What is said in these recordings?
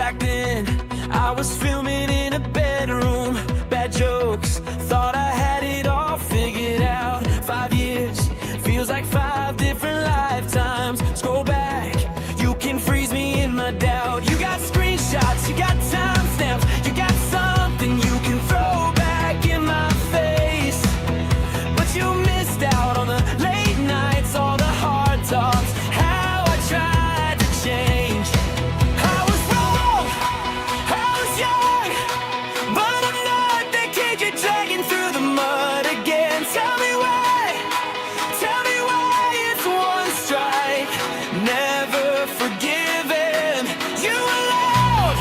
back then, I was filming in a bedroom. Bad jokes, thought I had it all figured out. 5 years, feels like 5 different lifetimes. Scroll back, you can freeze me in my doubt. You got screenshots, you got timestamps, you got something you can throw back in my face. But you missed out on the late nights, all the hard talks, how I tried to change. I was wrong, I was young, but I'm not the kid you're dragging through the mud again. Tell me why it's one strike, never forgiven. You were loud,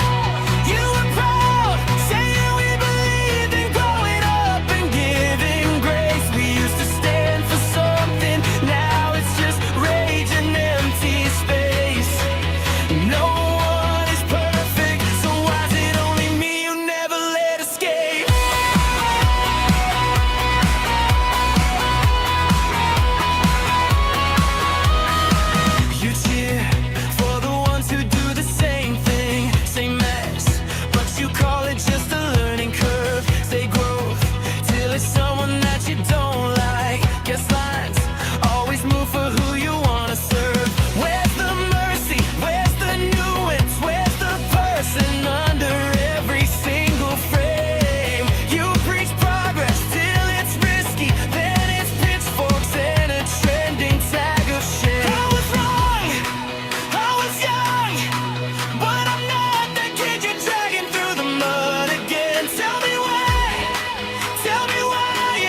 you were proud, saying we believed in growing up and giving grace. We used to stand for something, now it's just rage and empty space. No one is perfect, so why is it only me you never let escape? You cheer for the ones who do the same thing, same mess, but you call it just a learning curve. Say growth, till it's someone that you don't like. Guess lines always move for who you wanna serve. Where's the mercy? Where's the nuance? Where's the person under every single frame? You preach progress till it's risky, then it's pitchforks and a trending tag of shame. I was wrong, I was young, but I'm not the kid you're dragging through the mud again. Tell me why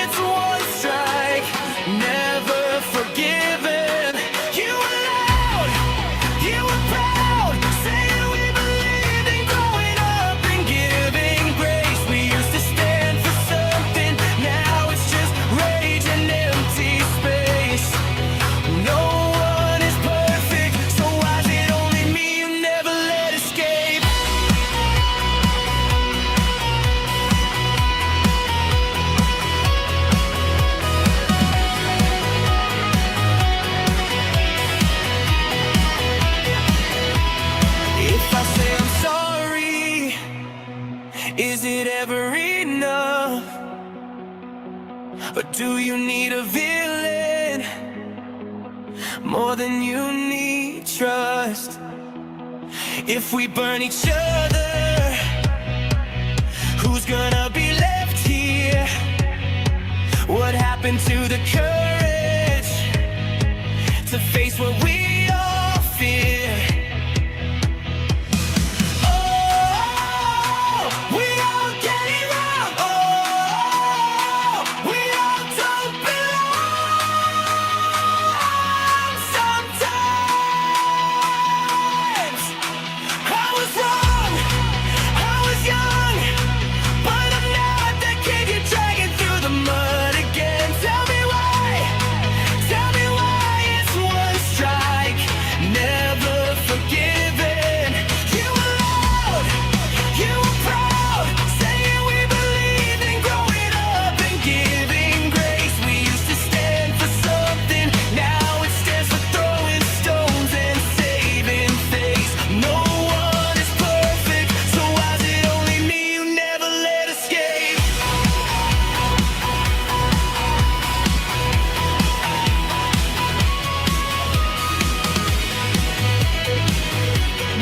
it's one strike, never forgiven. You were loud, you were proud, saying we believed in growing up and giving grace. We used to stand for something, now it's just rage and empty space. No one is perfect, so why is it only me you never let escape? If I say I'm sorry, is it ever enough? Or do you need a villain more than you need trust? If we burn each other, who's gonna be left here? What happened to the courage to face what we all fear? Oh, we all get it wrong. Oh, we all don't belong. Sometimes I was wrong, I was young, but I'm not the kid you're dragging through the mud again. Tell me why it's one strike, never forgiven. You were loud, you were proud, saying we believed in growing up and giving grace. We used to stand for something, now it stands for throwing stones and saving face. No one is perfect, so why is it only me you never let escape?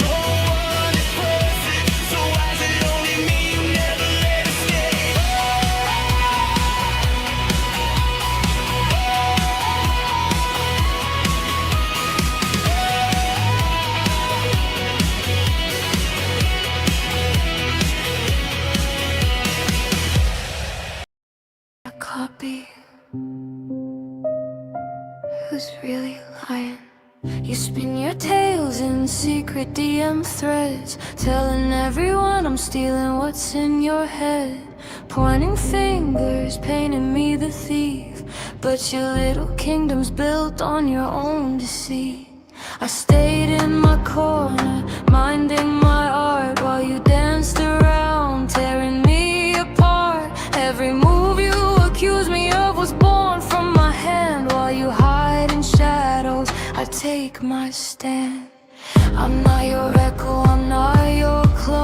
No one is perfect, so why is it only me you never let escape? A copy. Who's really lying? You spin your tales in secret DM threads, telling everyone I'm stealing what's in your head, pointing fingers, painting me the thief, but your little kingdom's built on your own deceit. I stayed in my corner, minding my art, while you danced around, tearing me apart. Every move you accuse me of was born from my hand, while you hide in shadows, I take my stand. I'm not your echo, I'm not your clone.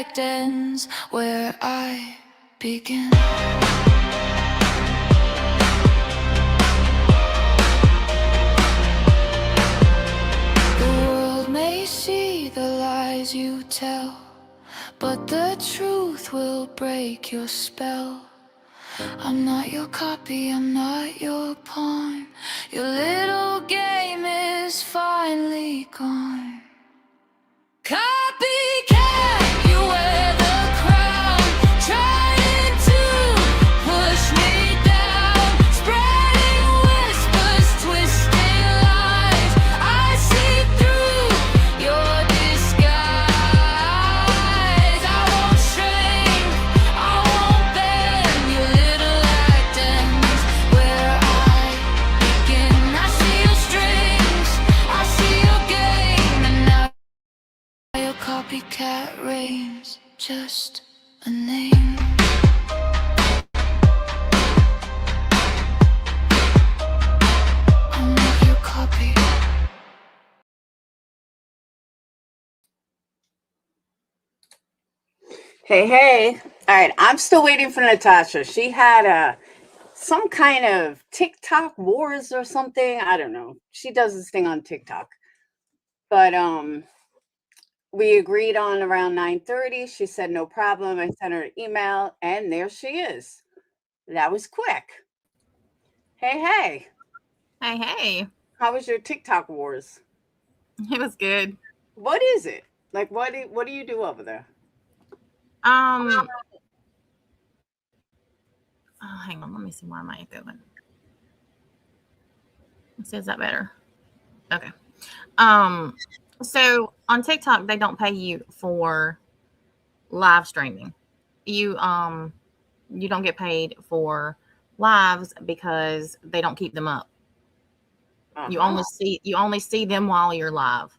act ends where I begin. The world may see the lies you tell, but the truth will break your spell. I'm not your copy, I'm not your pawn. Your little game is finally gone. Copycat, you wear the crown, trying to push me down, spreading whispers, twisting lies. I see through your disguise. I won't shrink, I won't bend. Your little act ends where I begin. I see your strings, I see your game, and now your copycat reigns, just a name. I'm not your copy. Hey. All right, I'm still waiting for Natasha. She had some kind of TikTok wars or something. I don't know. She does this thing on TikTok. But we agreed on around 9:30. She said no problem. I sent her an email and there she is. That was quick. Hey. Hey. How was your TikTok wars? It was good. What is it? Like what do you do over there? Oh, hang on. Let me see why am I echoing. Is that better? Okay. So on TikTok, they don't pay you for live streaming. You don't get paid for lives because they don't keep them up. You only see them while you're live.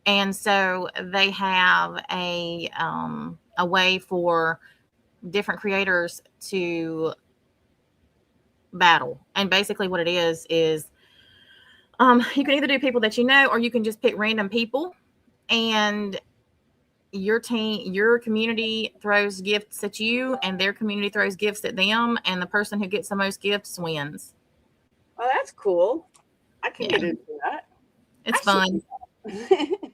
And so they have a way for different creators to battle. And basically what it is you can either do people that you know, or you can just pick random people, and your community throws gifts at you and their community throws gifts at them, and the person who gets the most gifts wins. Oh, that's cool. I can get into that. It's fun. All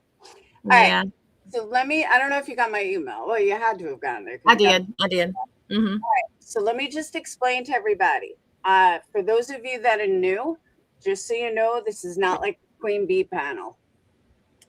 right. So I don't know if you got my email. Well, you had to have gotten it. I did. Mm-hmm. All right. So let me just explain to everybody. For those of you that are new, just so you know, this is not like the Queen Bee panel.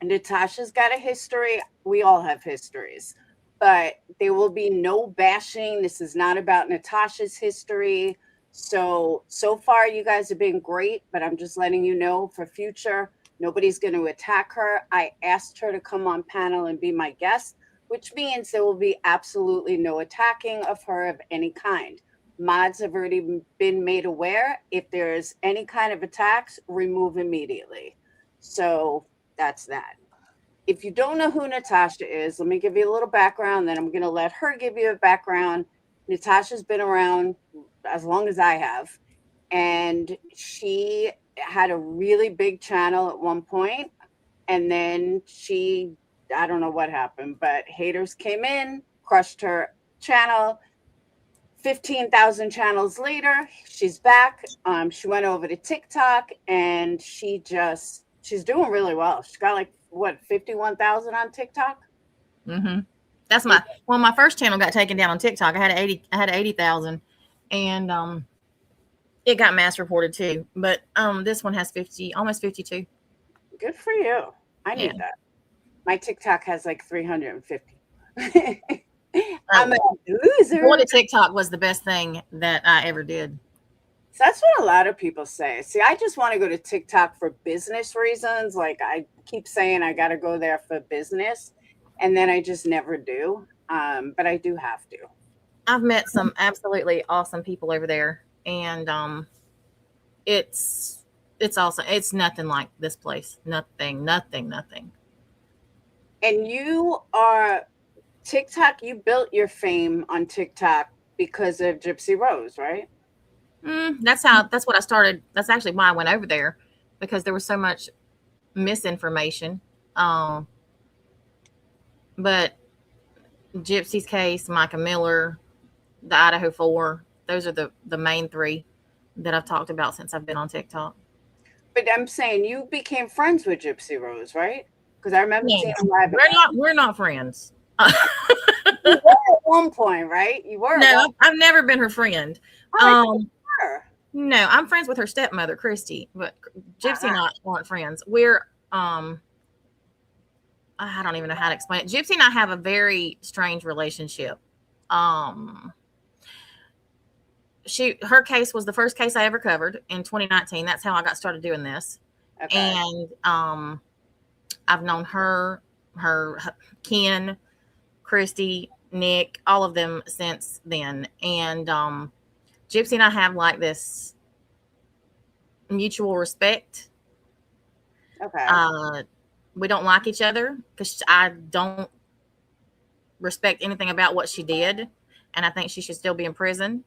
Natasha's got a history. We all have histories, but there will be no bashing. This is not about Natasha's history. So far you guys have been great, but I'm just letting you know for future, nobody's going to attack her. I asked her to come on panel and be my guest, which means there will be absolutely no attacking of her of any kind. Mods have already been made aware. If there's any kind of attacks, remove immediately. So that's that. If you don't know who Natasha is, let me give you a little background, then I'm going to let her give you a background. Natasha's been around as long as I have, and she had a really big channel at one point, and then I don't know what happened, but haters came in, crushed her channel. 15,000 channels later, she's back. She went over to TikTok, and she's doing really well. She's got like 51,000 on TikTok. Mm-hmm. That's my first channel got taken down on TikTok. I had 80,000, and it got mass reported too. But this one has almost 52. Good for you. I need that. My TikTok has like 350. I'm a loser. Going to TikTok was the best thing that I ever did. So that's what a lot of people say. See, I just want to go to TikTok for business reasons. Like I keep saying I got to go there for business, and then I just never do. But I do have to. I've met some absolutely awesome people over there, and it's awesome. It's nothing like this place. Nothing. And you are TikTok. You built your fame on TikTok because of Gypsy Rose, right? That's what I started. That's actually why I went over there, because there was so much misinformation. But Gypsy's case, Micah Miller, the Idaho 4. Those are the main three that I've talked about since I've been on TikTok. But I'm saying you became friends with Gypsy Rose, right? Because I remember No, seeing a live. we're not friends. You were at one point, right? You were. No, I've never been her friend. Sure. No, I'm friends with her stepmother, Christy, but Gypsy and I aren't friends. We're I don't even know how to explain it. Gypsy and I have a very strange relationship. Her case was the first case I ever covered in 2019. That's how I got started doing this. Okay. And I've known her Ken, Christy, Nick, all of them since then. And Gypsy and I have like this mutual respect. Okay. We don't like each other because I don't respect anything about what she did. And I think she should still be in prison.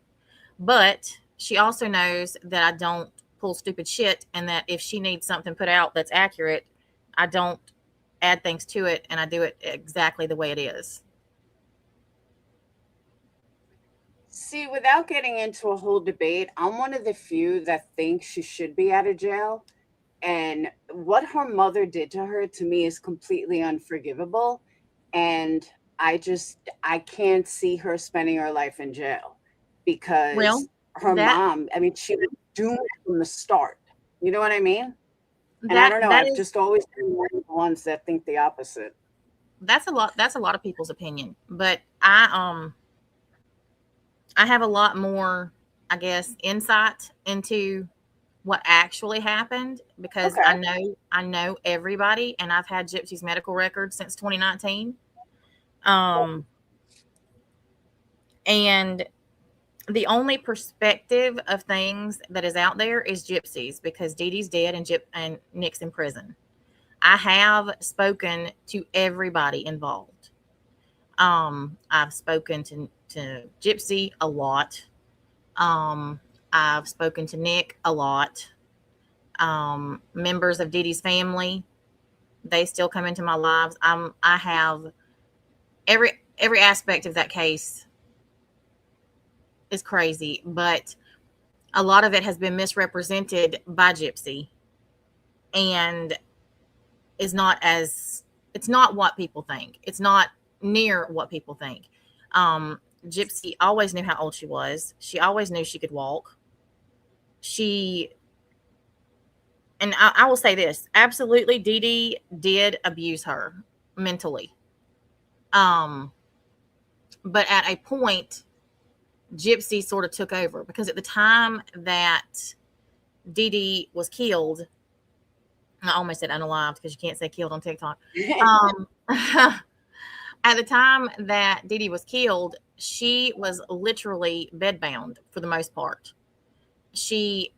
But she also knows that I don't pull stupid shit, and that if she needs something put out that's accurate, I don't add things to it, and I do it exactly the way it is. See, without getting into a whole debate, I'm one of the few that think she should be out of jail. And what her mother did to her, to me, is completely unforgivable. And I can't see her spending her life in jail because Well, her mom, I mean, she was doomed from the start. You know what I mean? And I don't know. I've just always been one of the ones that think the opposite. That's a lot of people's opinion. But I have a lot more, I guess, insight into what actually happened because I know everybody, and I've had Gypsy's medical record since 2019. And the only perspective of things that is out there is Gypsy's, because Dee Dee's dead and Nick's in prison. I have spoken to everybody involved. I've spoken to Gypsy a lot. I've spoken to Nick a lot. Members of Dee Dee's family, they still come into my lives. I have every aspect of that case is crazy, but a lot of it has been misrepresented by Gypsy, and it's not what people think. It's not near what people think. Gypsy always knew how old she was. She always knew she could walk. And I will say this, absolutely, Dee Dee did abuse her mentally. But at a point, Gypsy sort of took over, because at the time that Dee Dee was killed, I almost said unalived because you can't say killed on TikTok. At the time that Dee Dee was killed, she was literally bedbound for the most part. She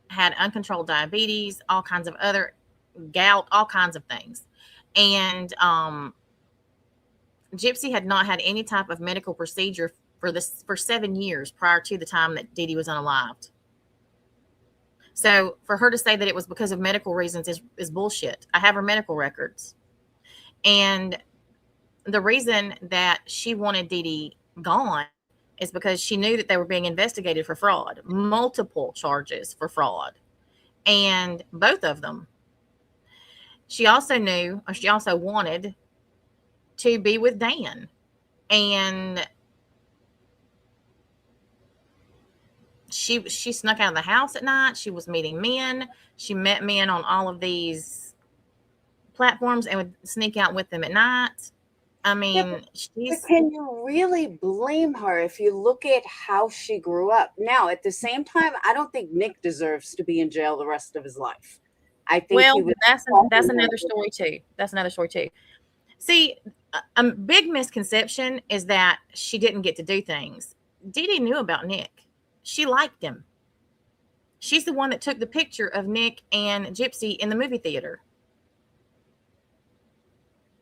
had uncontrolled diabetes, all kinds of other gout, all kinds of things. And Gypsy had not had any type of medical procedure for 7 years prior to the time that Dee Dee was unalived. So for her to say that it was because of medical reasons is bullshit. I have her medical records. And the reason that she wanted Dee Dee gone is because she knew that they were being investigated for fraud, multiple charges for fraud, and both of them. She also wanted to be with Dan, and she snuck out of the house at night. She was meeting men. She met men on all of these platforms and would sneak out with them at night. I mean, but can you really blame her if you look at how she grew up? Now, at the same time, I don't think Nick deserves to be in jail the rest of his life. I think that's another story too. That's another story too. See, a big misconception is that she didn't get to do things. Dee Dee knew about Nick. She liked him. She's the one that took the picture of Nick and Gypsy in the movie theater.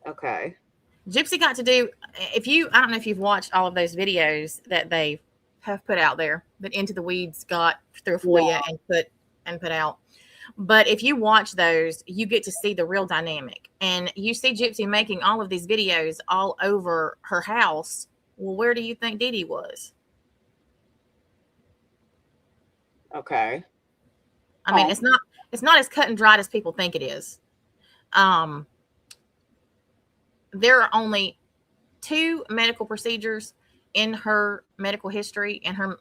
Okay. Gypsy got to do, I don't know if you've watched all of those videos that they have put out there that Into the Weeds got through FOIA and put out. But if you watch those, you get to see the real dynamic. And you see Gypsy making all of these videos all over her house. Well, where do you think Dee Dee was? Okay. I mean, Home. it's not as cut and dried as people think it is. There are only 2 medical procedures in her medical history and her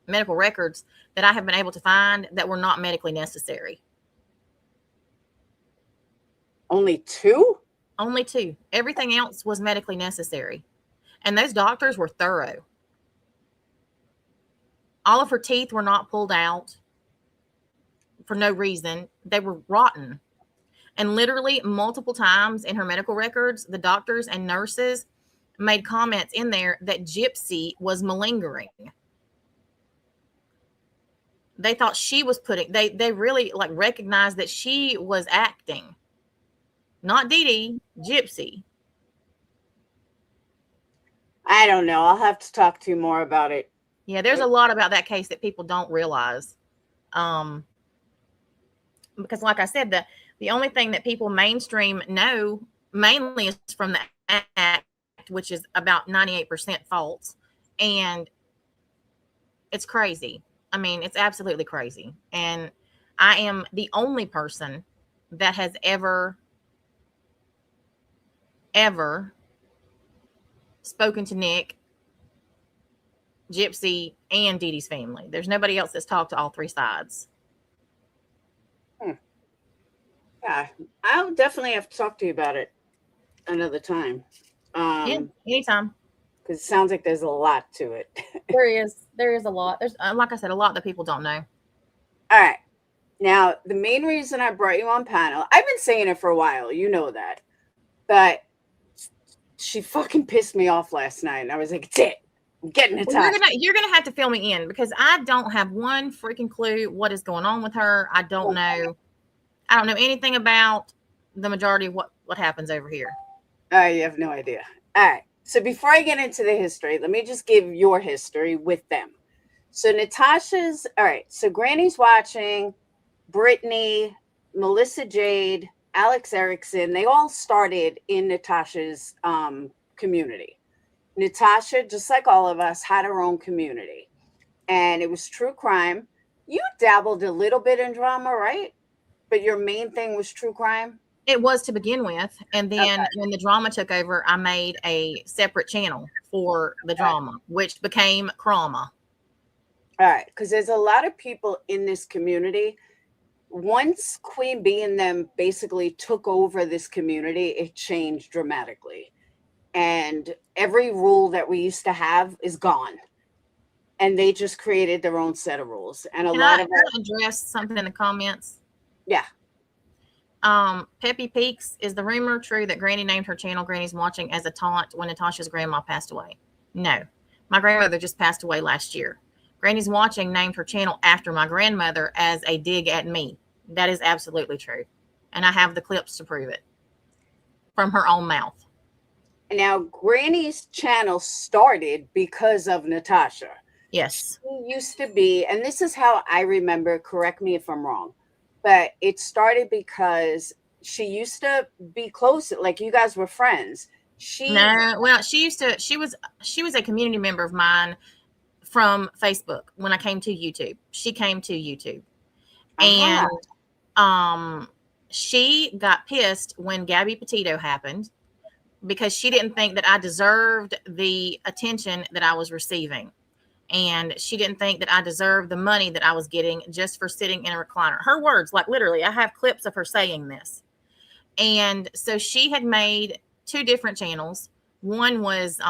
medical records that I have been able to find that were not medically necessary. Only 2? Only 2. Everything else was medically necessary. And those doctors were thorough. All of her teeth were not pulled out for no reason. They were rotten. And literally multiple times in her medical records, the doctors and nurses made comments in there that Gypsy was malingering. They thought she was they really like recognized that she was acting. Not Dee Dee, Gypsy. I don't know. I'll have to talk to you more about it. Yeah, there's a lot about that case that people don't realize. Because like I said, the only thing that people mainstream know mainly is from the act, which is about 98% false. And it's crazy. I mean, it's absolutely crazy. And I am the only person that has ever spoken to Nick, Gypsy, and Dee Dee's family. There's nobody else that's talked to all 3 sides. Yeah, I'll definitely have to talk to you about it another time. Yeah, anytime. Because it sounds like there's a lot to it. There is a lot. There's, like I said, a lot that people don't know. All right. Now, the main reason I brought you on panel, I've been saying it for a while, you know that. But she fucking pissed me off last night. And I was like, it's it. I'm getting Natasha. Well, you're gonna have to fill me in because I don't have one freaking clue what is going on with her. I don't know anything about the majority of what happens over here. You have no idea. All right. So before I get into the history, let me just give your history with them. So Natasha's, all right. So Granny's watching, Brittany, Melissa Jade, Alex Erickson, they all started in Natasha's community. Natasha, just like all of us, had her own community. And it was true crime. You dabbled a little bit in drama, right? But your main thing was true crime? It was to begin with. And then when the drama took over, I made a separate channel for the drama, which became Crama. All right. Because there's a lot of people in this community. Once Queen Bee and them basically took over this community, it changed dramatically. And every rule that we used to have is gone. And they just created their own set of rules. And a lot of address something in the comments. Yeah. Peppy Peaks, is the rumor true that Granny named her channel Granny's Watching as a taunt when Natasha's grandma passed away? No. My grandmother just passed away last year. Granny's Watching named her channel after my grandmother as a dig at me. That is absolutely true. And I have the clips to prove it from her own mouth. Now, Granny's channel started because of Natasha. Yes. She used to be, and this is how I remember, correct me if I'm wrong, but it started because she used to be close, like you guys were friends. She was a community member of mine from Facebook when I came to YouTube. She came to YouTube. And she got pissed when Gabby Petito happened because she didn't think that I deserved the attention that I was receiving. And she didn't think that I deserved the money that I was getting just for sitting in a recliner. Her words, like literally, I have clips of her saying this. And so she had made 2 different channels. One was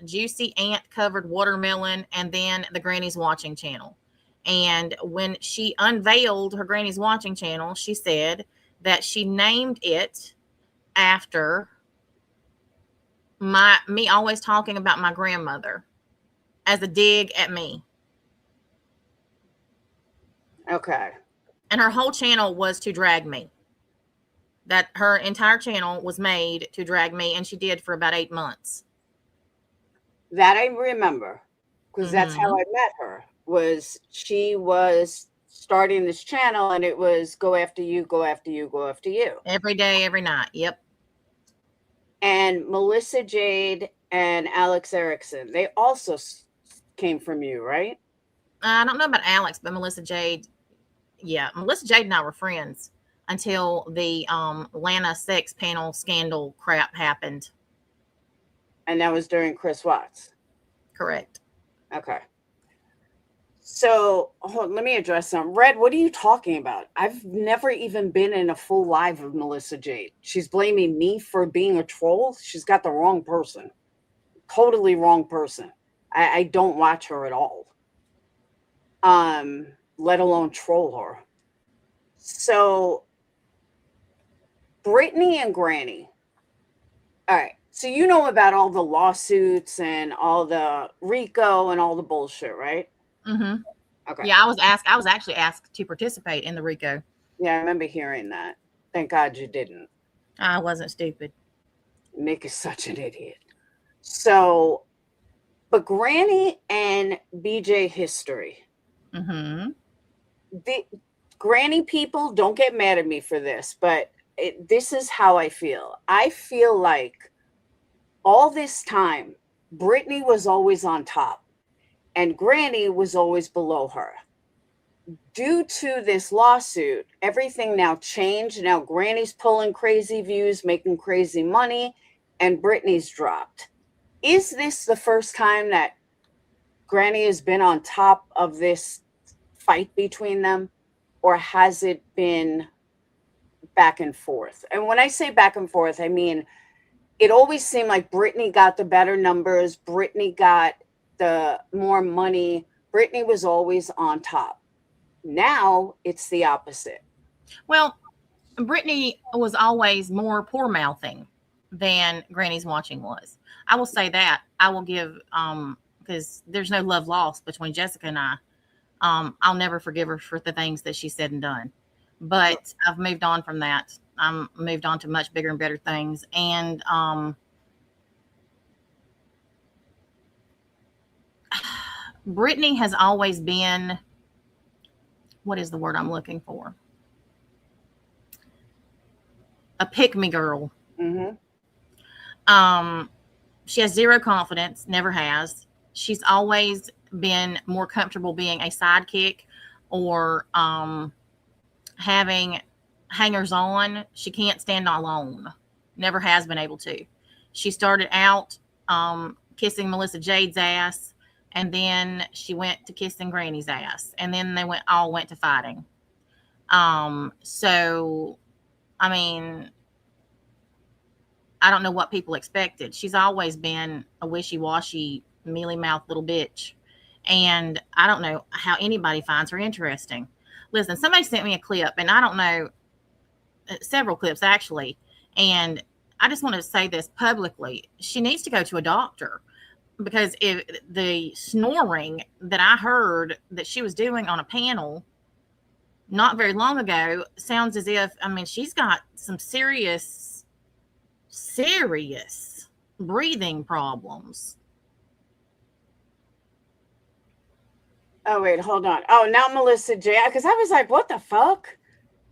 Juicy Ant Covered Watermelon, and then the Granny's Watching channel. And when she unveiled her Granny's Watching channel, she said that she named it after me always talking about my grandmother as a dig at me. Okay. And her whole channel was to drag me. That her entire channel was made to drag me, and she did for about 8 months. That I remember, because that's how I met her. Was she was starting this channel, and it was go after you, go after you, go after you. Every day, every night. Yep. And Melissa Jade and Alex Erickson, they also came from you, right? I don't know about Alex, but Melissa Jade. Yeah, Melissa Jade and I were friends until the Atlanta sex panel scandal crap happened. And that was during Chris Watts. Correct. Okay. So let me address some. Red, what are you talking about? I've never even been in a full live of Melissa Jade. She's blaming me for being a troll. She's got the wrong person. Totally wrong person. I don't watch her at all. Let alone troll her. So Brittany and Granny. All right. So you know about all the lawsuits and all the RICO and all the bullshit, right? Mm-hmm. Okay. Yeah, I was actually asked to participate in the RICO. Yeah, I remember hearing that. Thank God you didn't. I wasn't stupid. Nick is such an idiot. So, but Granny and BeeJ history. Mm-hmm. The Granny people, don't get mad at me for this, but this is how I feel. I feel like all this time, Brittany was always on top and Granny was always below her. Due to this lawsuit, everything now changed. Now Granny's pulling crazy views, making crazy money, and Brittany's dropped. Is this the first time that Granny has been on top of this fight between them, or has it been back and forth? And when I say back and forth, I mean, it always seemed like Brittany got the better numbers. Brittany got the more money. Brittany was always on top. Now it's the opposite. Well, Brittany was always more poor mouthing than Granny's watching was. I will say that. I will give because there's no love lost between Jessica and I. I'll never forgive her for the things that she said and done. But I've moved on from that. I'm moved on to much bigger and better things. And Brittany has always been, what is the word I'm looking for? A pick-me girl. Mm-hmm. She has zero confidence, never has. She's always been more comfortable being a sidekick or having hangers on. She can't stand alone. Never has been able to. She started out kissing Melissa Jade's ass, and then she went to kissing Granny's ass, and then they all went to fighting. So, I mean, I don't know what people expected. She's always been a wishy-washy, mealy-mouthed little bitch. And I don't know how anybody finds her interesting. Listen, somebody sent me a clip, and I don't know, several clips actually. And I just want to say this publicly. She needs to go to a doctor, because if the snoring that I heard that she was doing on a panel not very long ago sounds as if, I mean, she's got some serious breathing problems. Oh, wait, hold on. Oh, now Melissa J. Because I was like, what the fuck?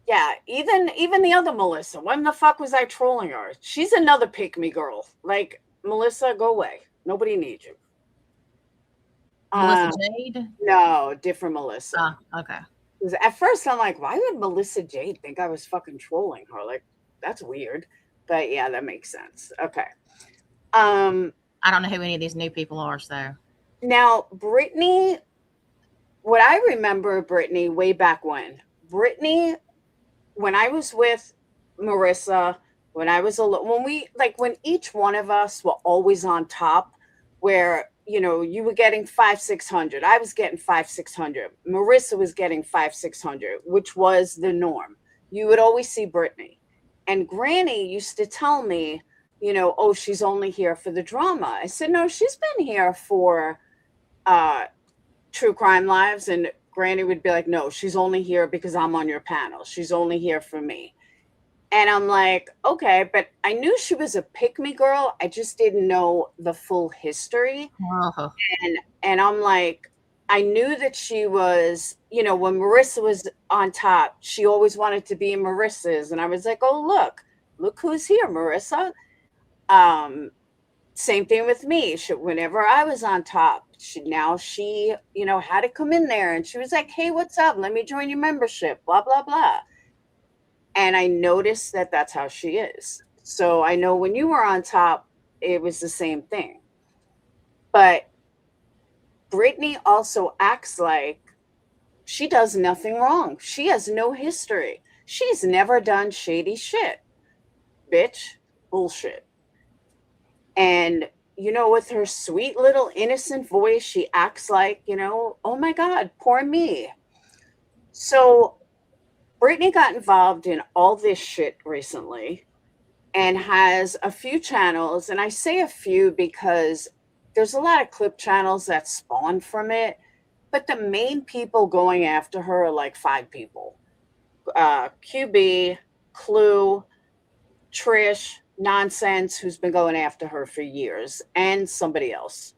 Yeah, even the other Melissa. When the fuck was I trolling her? She's another pick-me girl. Like, Melissa, go away. Nobody needs you. Melissa Jade? No, different Melissa. Okay. Because at first I'm like, why would Melissa Jade think I was fucking trolling her? Like, that's weird. But yeah, that makes sense. Okay. I don't know who any of these new people are, so. Now, Brittany, what I remember Brittany way back when I was with Marissa, when each one of us were always on top, where, you know, you were getting 500-600. I was getting 500-600. Marissa was getting 500-600, which was the norm. You would always see Brittany. And Granny used to tell me, you know, oh, she's only here for the drama. I said, no, she's been here for True Crime Lives. And Granny would be like, no, she's only here because I'm on your panel. She's only here for me. And I'm like, okay, but I knew she was a pick-me girl. I just didn't know the full history. Uh-huh. And I'm like, I knew that she was, you know, when Marissa was on top, she always wanted to be in Marissa's. And I was like, oh, look who's here, Marissa. Um, Same thing with me. Whenever I was on top, she, you know, had to come in there and she was like, hey, what's up? Let me join your membership, blah, blah, blah. And I noticed that that's how she is. So I know when you were on top, it was the same thing. But Brittany also acts like she does nothing wrong. She has no history. She's never done shady shit. Bitch, bullshit. And, you know, with her sweet little innocent voice, she acts like, you know, oh my God, poor me. So Brittany got involved in all this shit recently and has a few channels. And I say a few because there's a lot of clip channels that spawn from it. But the main people going after her are like 5 people. QB, Clue, Trish, Nonsense, who's been going after her for years, and somebody else.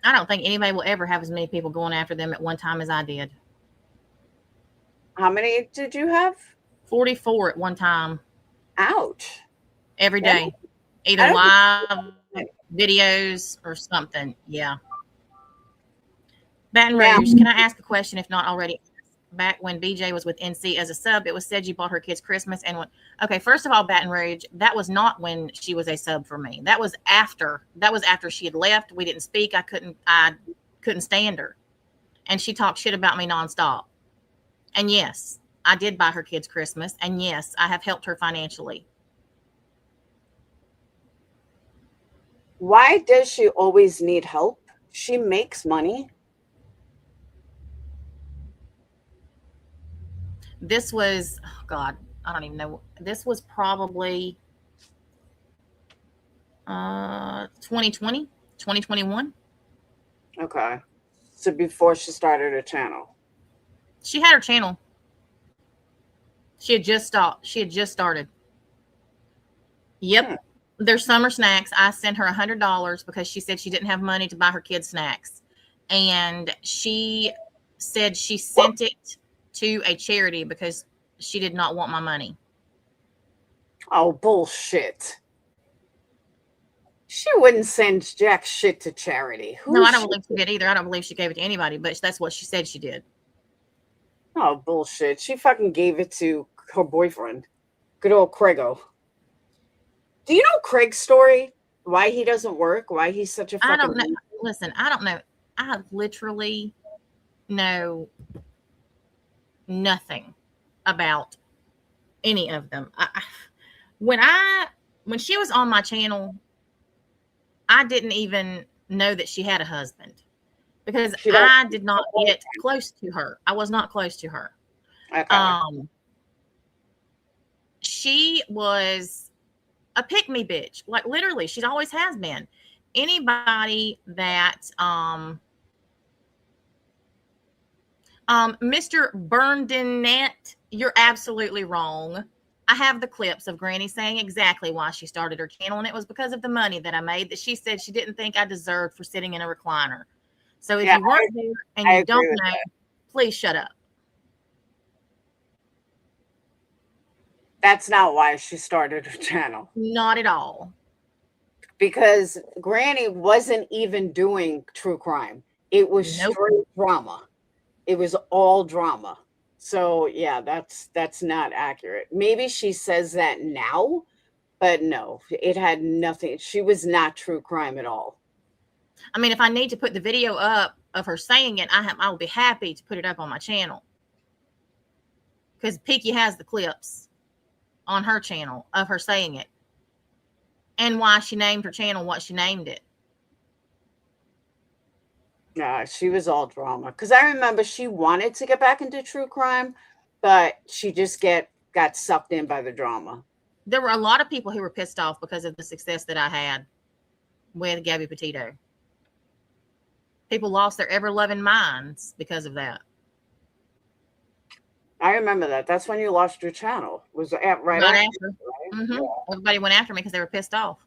I don't think anybody will ever have as many people going after them at one time as I did. How many did you have? 44 at one time. Ouch. Every day. Either live videos or something. Yeah. Baton Rouge, can I ask a question if not already? Back when BeeJ was with NC as a sub, it was said you bought her kids Christmas and went, okay, first of all, Baton Rouge, that was not when she was a sub for me. That was after she had left. We didn't speak. I couldn't stand her. And she talked shit about me nonstop. And yes, I did buy her kids Christmas. And yes, I have helped her financially. Why does she always need help? She makes money. This was, oh God, I don't even know. This was probably 2020, 2021. Okay. So before she started her channel. She had her channel. She had just stopped. She had just started. Yep. There's summer snacks. I sent her $100 because she said she didn't have money to buy her kids snacks. And she said she sent it to a charity because she did not want my money. Oh, bullshit. She wouldn't send jack shit to charity. No, I don't believe she did either. I don't believe she gave it to anybody, but that's what she said she did. Oh, bullshit. She fucking gave it to her boyfriend. Good old Craigo. Do you know Craig's story? Why he doesn't work? Why he's such a fucking... I don't know. Listen, I don't know. I literally know nothing about any of them. When she was on my channel, I didn't even know that she had a husband because I did not get close to her. I was not close to her. Okay. She was a pick-me bitch. Like literally, she always has been. Anybody that Mr. Burndinet, you're absolutely wrong. I have the clips of Granny saying exactly why she started her channel, and it was because of the money that I made that she said she didn't think I deserved for sitting in a recliner. So if you weren't there and you don't know, please shut up. That's not why she started her channel. Not at all. Because Granny wasn't even doing true crime. It was straight drama. It was all drama. So yeah, that's not accurate. Maybe she says that now, but no, it had nothing. She was not true crime at all. I mean, if I need to put the video up of her saying it, I will be happy to put it up on my channel. Because Peaky has the clips on her channel of her saying it. And why she named her channel what she named it. Yeah, she was all drama. Because I remember she wanted to get back into true crime, but she just got sucked in by the drama. There were a lot of people who were pissed off because of the success that I had with Gabby Petito. People lost their ever-loving minds because of that. I remember that. That's when you lost your channel. Was right after. Right? Mm-hmm. Yeah. Everybody went after me because they were pissed off.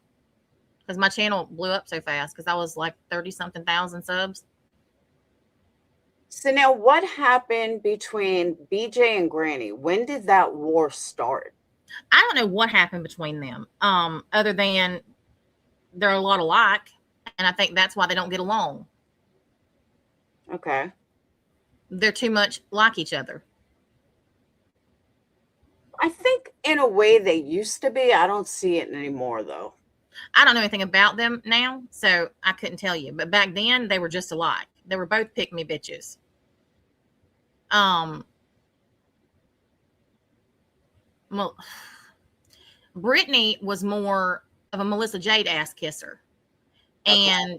Because my channel blew up so fast because I was like 30-something thousand subs. So now what happened between BJ and Granny? When did that war start? I don't know what happened between them. Other than they're a lot alike, and I think that's why they don't get along. Okay. They're too much like each other. I think in a way they used to be. I don't see it anymore though. I don't know anything about them now, so I couldn't tell you. But back then, they were just alike. They were both pick me bitches. Um, well, Brittany was more of a Melissa Jade ass kisser, Okay. and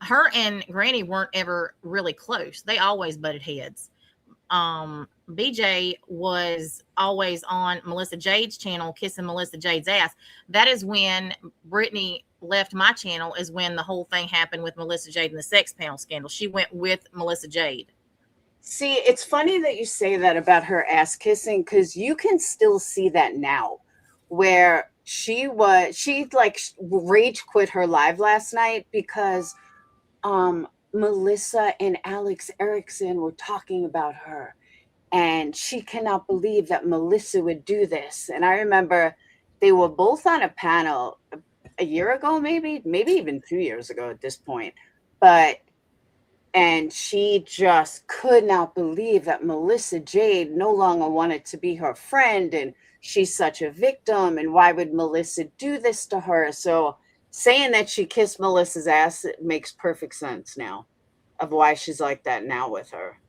her and Granny weren't ever really close. They always butted heads. BJ was always on Melissa Jade's channel kissing Melissa Jade's ass. That is when Brittany left my channel, is when the whole thing happened with Melissa Jade and the sex panel scandal. She went with Melissa Jade. See, it's funny that you say that about her ass kissing, because you can still see that now, where she like rage quit her live last night because Melissa and Alex Erickson were talking about her, and she cannot believe that Melissa would do this. And I remember they were both on a panel a year ago, maybe even 2 years ago at this point. And she just could not believe that Melissa Jade no longer wanted to be her friend, and she's such a victim, and why would Melissa do this to her? So saying that she kissed Melissa's ass, it makes perfect sense now of why she's like that now with her.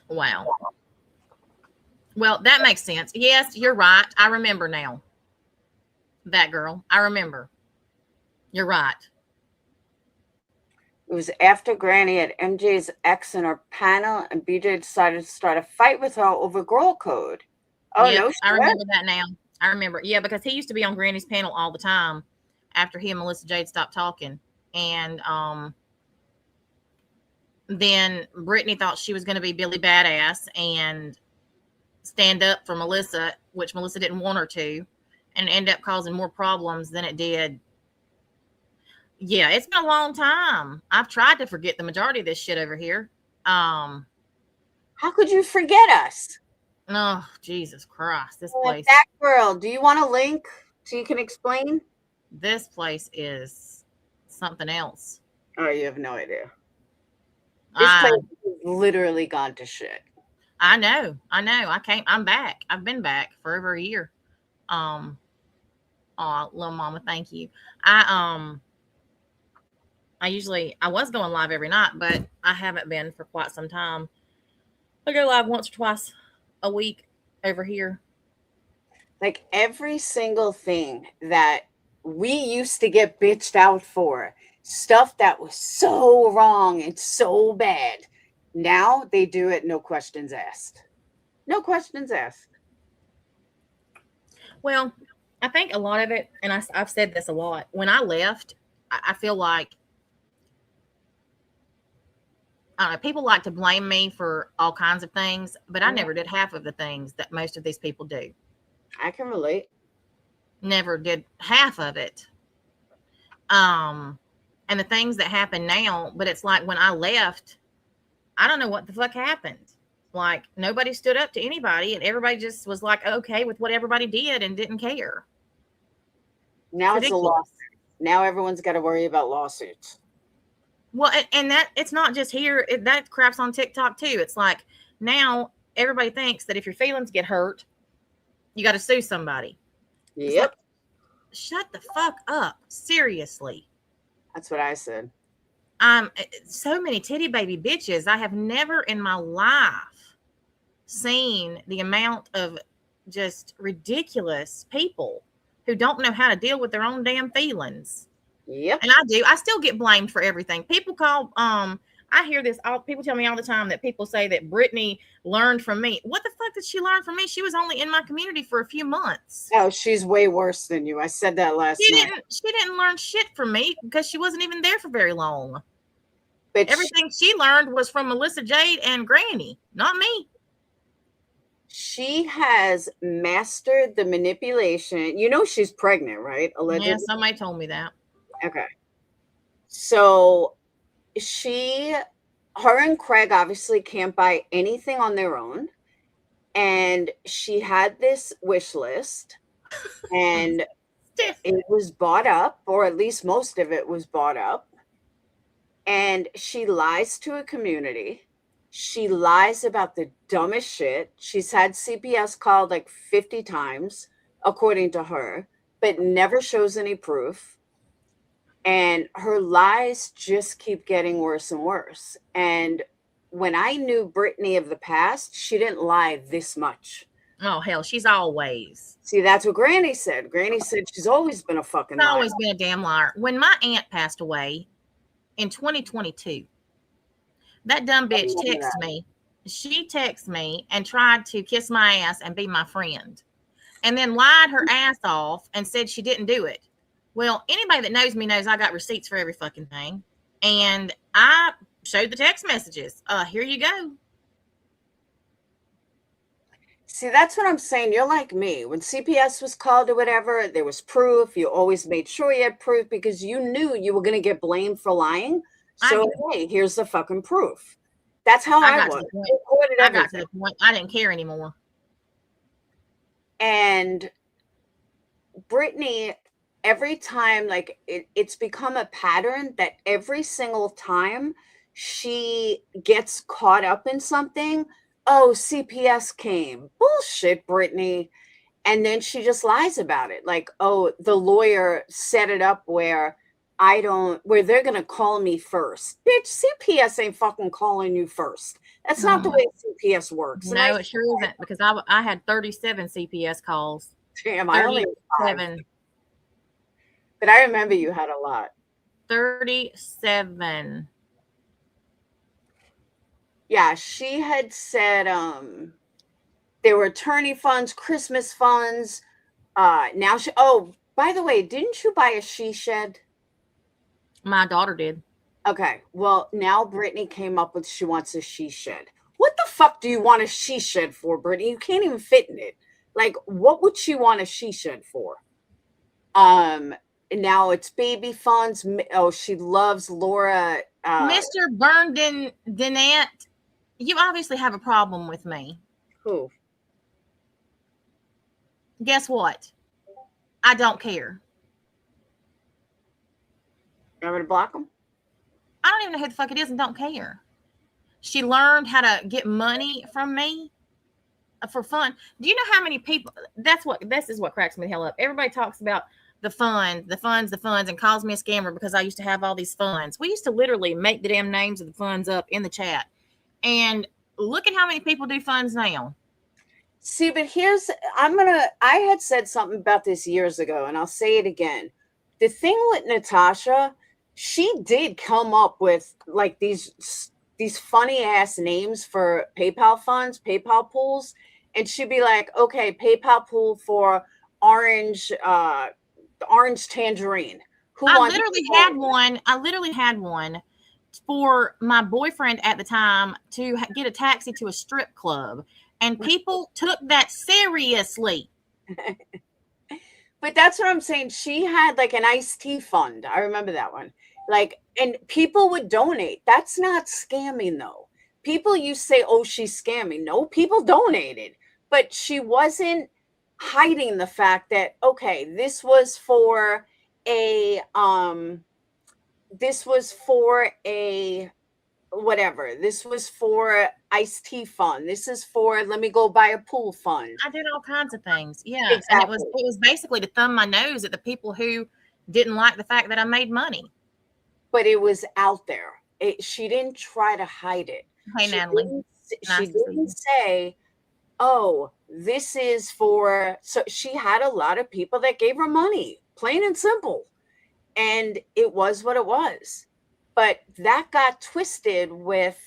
Wow. Well, that makes sense. Yes, you're right. I remember now. That girl. I remember. You're right. It was after Granny had MJ's ex in her panel, and BJ decided to start a fight with her over girl code. Oh, Yep, no, I remember that now. I remember. Yeah, because he used to be on Granny's panel all the time after he and Melissa Jade stopped talking. And then Brittany thought she was going to be Billy Badass and stand up for Melissa, which Melissa didn't want her to, and end up causing more problems than it did. Yeah, it's been a long time. I've tried to forget the majority of this shit over here. How could you forget us? Oh, Jesus Christ. This Like place. that girl. Do you want a link so you can explain? This place is something else. Oh, you have no idea. This place has literally gone to shit. I know. I'm back. I've been back for over a year. Oh, little mama, thank you. I was going live every night, but I haven't been for quite some time. I go live once or twice a week over here. Like every single thing that we used to get bitched out for, stuff that was so wrong and so bad, now they do it, no questions asked. No questions asked. Well, I think a lot of it, and I've said this a lot, when I left, I feel like, I don't know, people like to blame me for all kinds of things, but I never did half of the things that most of these people do. I can relate. Never did half of it. And the things that happen now, but it's like when I left, I don't know what the fuck happened. Like nobody stood up to anybody, and everybody just was like okay with what everybody did and didn't care. Now it's a lawsuit. Now everyone's got to worry about lawsuits. Well, and that it's not just here. That crap's on TikTok too. It's like now everybody thinks that if your feelings get hurt, you got to sue somebody. Yep. Like, shut the fuck up. Seriously. That's what I said. So many titty baby bitches. I have never in my life seen the amount of just ridiculous people who don't know how to deal with their own damn feelings. Yep. And I do. I still get blamed for everything. People call, I hear this, people tell me all the time that people say that Brittany learned from me. What the fuck did she learn from me? She was only in my community for a few months. Oh, she's way worse than you. I said that last night. She didn't learn shit from me because she wasn't even there for very long. But everything she learned was from Melissa Jade and Granny, not me. She has mastered the manipulation. You know she's pregnant, right? Allegedly. Yeah, somebody told me that. Okay. So her and Craig obviously can't buy anything on their own. And she had this wish list, and it was bought up, or at least most of it was bought up. And she lies to a community. She lies about the dumbest shit. She's had CPS called like 50 times, according to her, but never shows any proof. And her lies just keep getting worse and worse. And when I knew Brittany of the past, she didn't lie this much. Oh, hell, she's always. See, that's what Granny said. Granny said she's always been a fucking liar. Always been a damn liar. When my aunt passed away in 2022, that dumb bitch texted me. She texted me and tried to kiss my ass and be my friend, and then lied her ass off and said she didn't do it. Well, anybody that knows me knows I got receipts for every fucking thing. And I showed the text messages. Here you go. See, that's what I'm saying. You're like me. When CPS was called or whatever, there was proof. You always made sure you had proof because you knew you were going to get blamed for lying. So, hey, here's the fucking proof. That's how I was. I got to the point I didn't care anymore. And Brittany, every time, like, it's become a pattern that every single time she gets caught up in something, oh, CPS came. Bullshit, Brittany. And then she just lies about it. Like, oh, the lawyer set it up where they're going to call me first. Bitch, CPS ain't fucking calling you first. That's not the way CPS works. No, it sure isn't, because I had 37 CPS calls. Damn, I only had 5. But I remember you had a lot. 37. Yeah, she had said there were attorney funds, Christmas funds. Now by the way, didn't you buy a she shed? My daughter did. Okay, well, now Brittany came up with she wants a she shed. What the fuck do you want a she shed for, Brittany? You can't even fit in it. Like, what would she want a she shed for? Now it's baby funds. Oh, she loves Laura. Mr. Burnden Dinette, you obviously have a problem with me. Who? Guess what? I don't care. You want me to block them? I don't even know who the fuck it is and don't care. She learned how to get money from me for fun. Do you know how many people? This is what cracks me the hell up. Everybody talks about the funds, and calls me a scammer because I used to have all these funds. We used to literally make the damn names of the funds up in the chat. And look at how many people do funds now. See, but I had said something about this years ago, and I'll say it again. The thing with Natasha, she did come up with like these funny ass names for PayPal funds, PayPal pools. And she'd be like, okay, PayPal pool for orange tangerine. I literally had one for my boyfriend at the time to get a taxi to a strip club, and people took that seriously. But that's what I'm saying. She had like an iced tea fund. I remember that one. Like, and people would donate. That's not scamming though. People used to say, oh, she's scamming. No, people donated, but she wasn't hiding the fact that, okay, this was for a whatever. This was for iced tea fund. This is for, let me go buy a pool fund. I did all kinds of things. Yeah. Exactly. And it was basically to thumb my nose at the people who didn't like the fact that I made money. But it was out there. She didn't try to hide it. Hey, Natalie. She didn't say, oh, this is for, so she had a lot of people that gave her money, plain and simple. And it was what it was. But that got twisted with,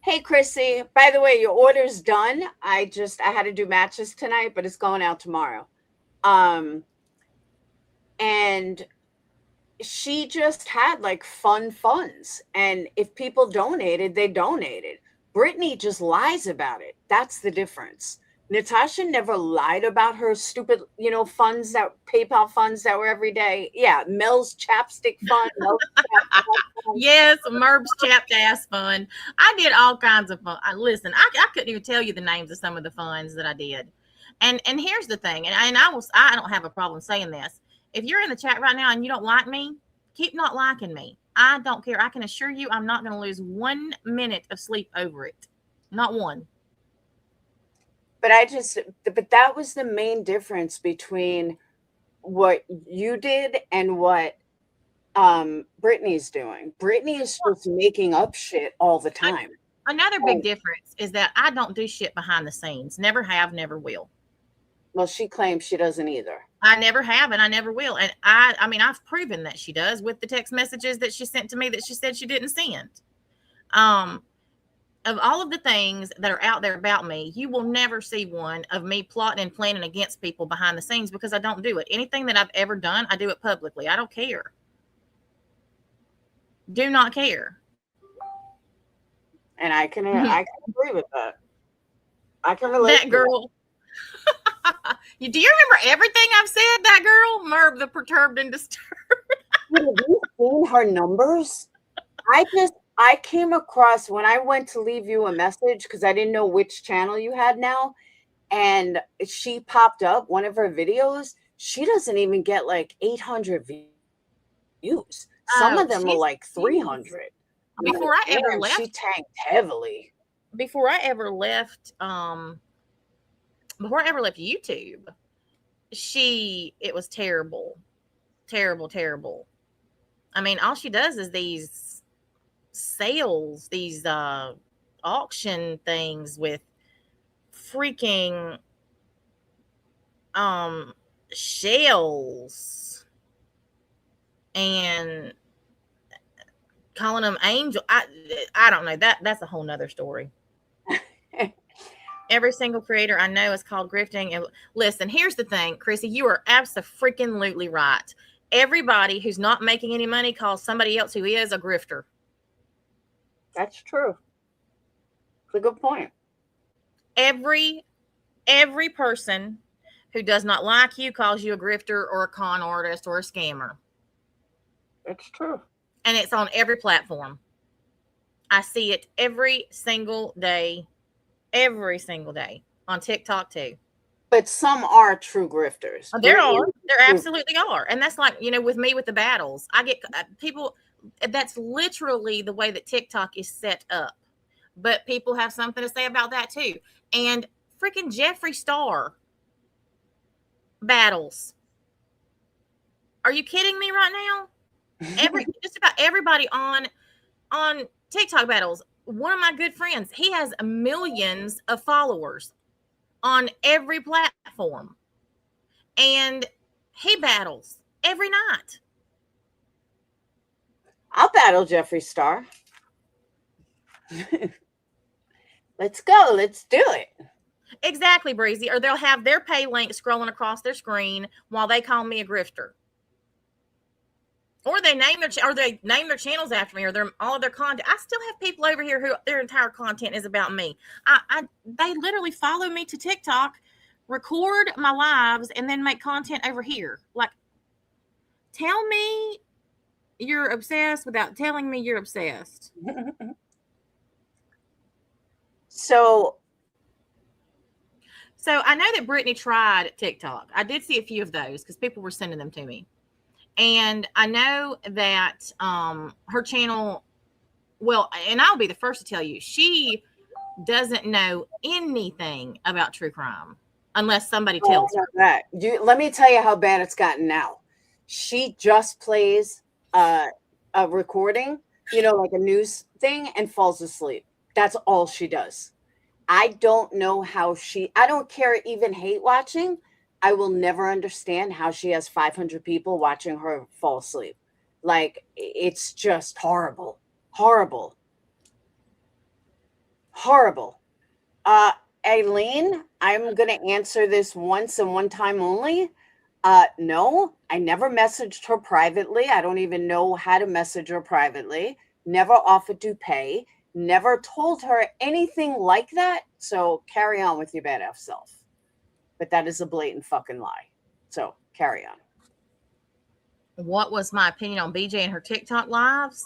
hey, Chrissy, by the way, your order's done. I had to do matches tonight, but it's going out tomorrow. And she just had like fun funds. And if people donated, they donated. Brittany just lies about it. That's the difference. Natasha never lied about her stupid, funds, that PayPal funds that were every day. Yeah, Mel's chapstick fund. Mel's chapstick fund. Yes, Merb's chapped ass fund. I did all kinds of fun. Listen, I couldn't even tell you the names of some of the funds that I did. And here's the thing, and I don't have a problem saying this. If you're in the chat right now and you don't like me, keep not liking me. I don't care. I can assure you I'm not going to lose 1 minute of sleep over it. Not one. But that was the main difference between what you did and what Brittany's doing. Brittany is just making up shit all the time. Another big difference is that I don't do shit behind the scenes. Never have, never will. Well, she claims she doesn't either. I never have, and I never will. And I mean, I've proven that she does with the text messages that she sent to me that she said she didn't send. Of all of the things that are out there about me, you will never see one of me plotting and planning against people behind the scenes, because I don't do it. Anything that I've ever done, I do it publicly. I don't care. Do not care. And I can agree with that. I can relate. That girl. Do you remember everything I've said? That girl, Merv, the perturbed and disturbed. Have you seen her numbers? I came across, when I went to leave you a message, because I didn't know which channel you had now, and she popped up one of her videos. She doesn't even get like 800 views. Some of them are like 300. Before I ever left, she tanked heavily. Before I ever left YouTube, it was terrible. Terrible. I mean, all she does is these sales, these auction things with freaking shells and calling them angel. I don't know. That's a whole nother story. Every single creator I know is called grifting. And listen, here's the thing, Chrissy, you are absolutely right. Everybody who's not making any money calls somebody else who is a grifter. That's true. It's a good point. Every person who does not like you calls you a grifter or a con artist or a scammer. It's true. And it's on every platform. I see it every single day on TikTok too. But some are true grifters. There absolutely are. And that's like, with me with the battles, I get people. That's literally the way that TikTok is set up. But people have something to say about that too. And freaking Jeffree Star battles. Are you kidding me right now? Just about everybody on TikTok battles. One of my good friends, he has millions of followers on every platform. And he battles every night. I'll battle Jeffree Star. Let's go. Let's do it. Exactly, Breezy. Or they'll have their pay link scrolling across their screen while they call me a grifter. Or they name their channels after me, or all of their content. I still have people over here who their entire content is about me. They literally follow me to TikTok, record my lives, and then make content over here. Like, tell me you're obsessed without telling me you're obsessed. So I know that Brittany tried TikTok. I did see a few of those because people were sending them to me. And I know that her channel, well, and I'll be the first to tell you, she doesn't know anything about true crime unless somebody tells her. That. Let me tell you how bad it's gotten now. She just plays a recording, like a news thing, and falls asleep. That's all she does. I don't know how I don't care, even hate watching. I will never understand how she has 500 people watching her fall asleep. Like, it's just horrible. Aileen, I'm going to answer this once and one time only. No, I never messaged her privately. I don't even know how to message her privately. Never offered to pay. Never told her anything like that. So carry on with your badass self. But that is a blatant fucking lie. So carry on. What was my opinion on BeeJ and her TikTok lives?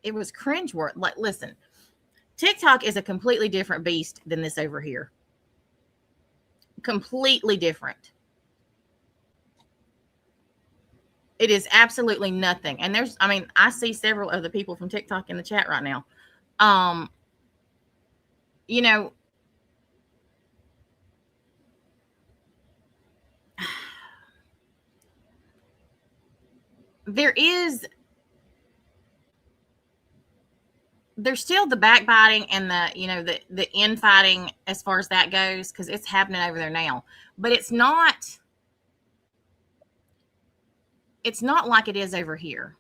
It was cringeworthy. Like, listen, TikTok is a completely different beast than this over here. Completely different. It is absolutely nothing. And I see several of the people from TikTok in the chat right now. You know, there's still the backbiting and the infighting as far as that goes, because it's happening over there now. But it's not like it is over here.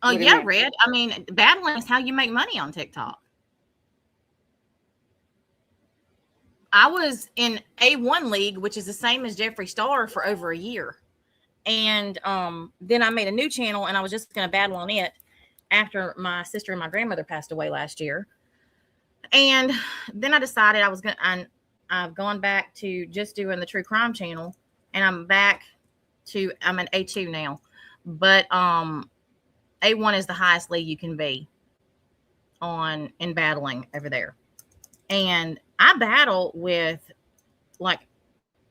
Oh yeah, Red. I mean, battling is how you make money on TikTok. I was in A1 League, which is the same as Jeffree Star, for over a year. And then I made a new channel, and I was just going to battle on it after my sister and my grandmother passed away last year. And then I decided I've gone back to just doing the true crime channel, and I'm an A2 now. But A1 is the highest league you can be in battling over there. And I battle with, like,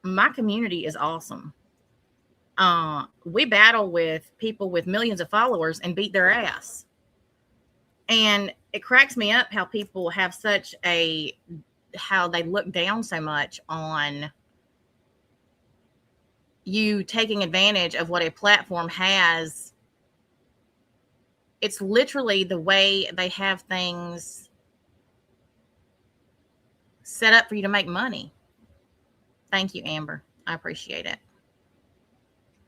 my community is awesome. We battle with people with millions of followers and beat their ass. And it cracks me up how people have how they look down so much on you taking advantage of what a platform has. It's literally the way they have things set up for you to make money. Thank you, Amber. I appreciate it.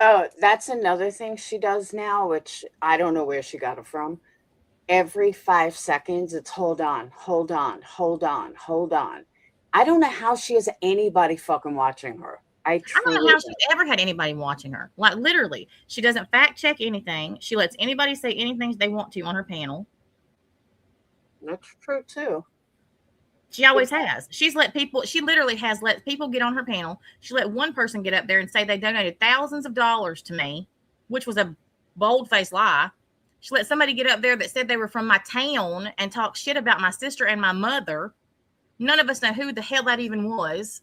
Oh, that's another thing she does now, which I don't know where she got it from. Every 5 seconds, it's hold on, hold on, hold on, hold on. I don't know how she has anybody fucking watching her. I don't know how she's ever had anybody watching her. Like, literally, she doesn't fact check anything. She lets anybody say anything they want to on her panel. That's true too. She always has. She literally has let people get on her panel. She let one person get up there and say they donated thousands of dollars to me, which was a bold-faced lie. She let somebody get up there that said they were from my town and talk shit about my sister and my mother. None of us know who the hell that even was.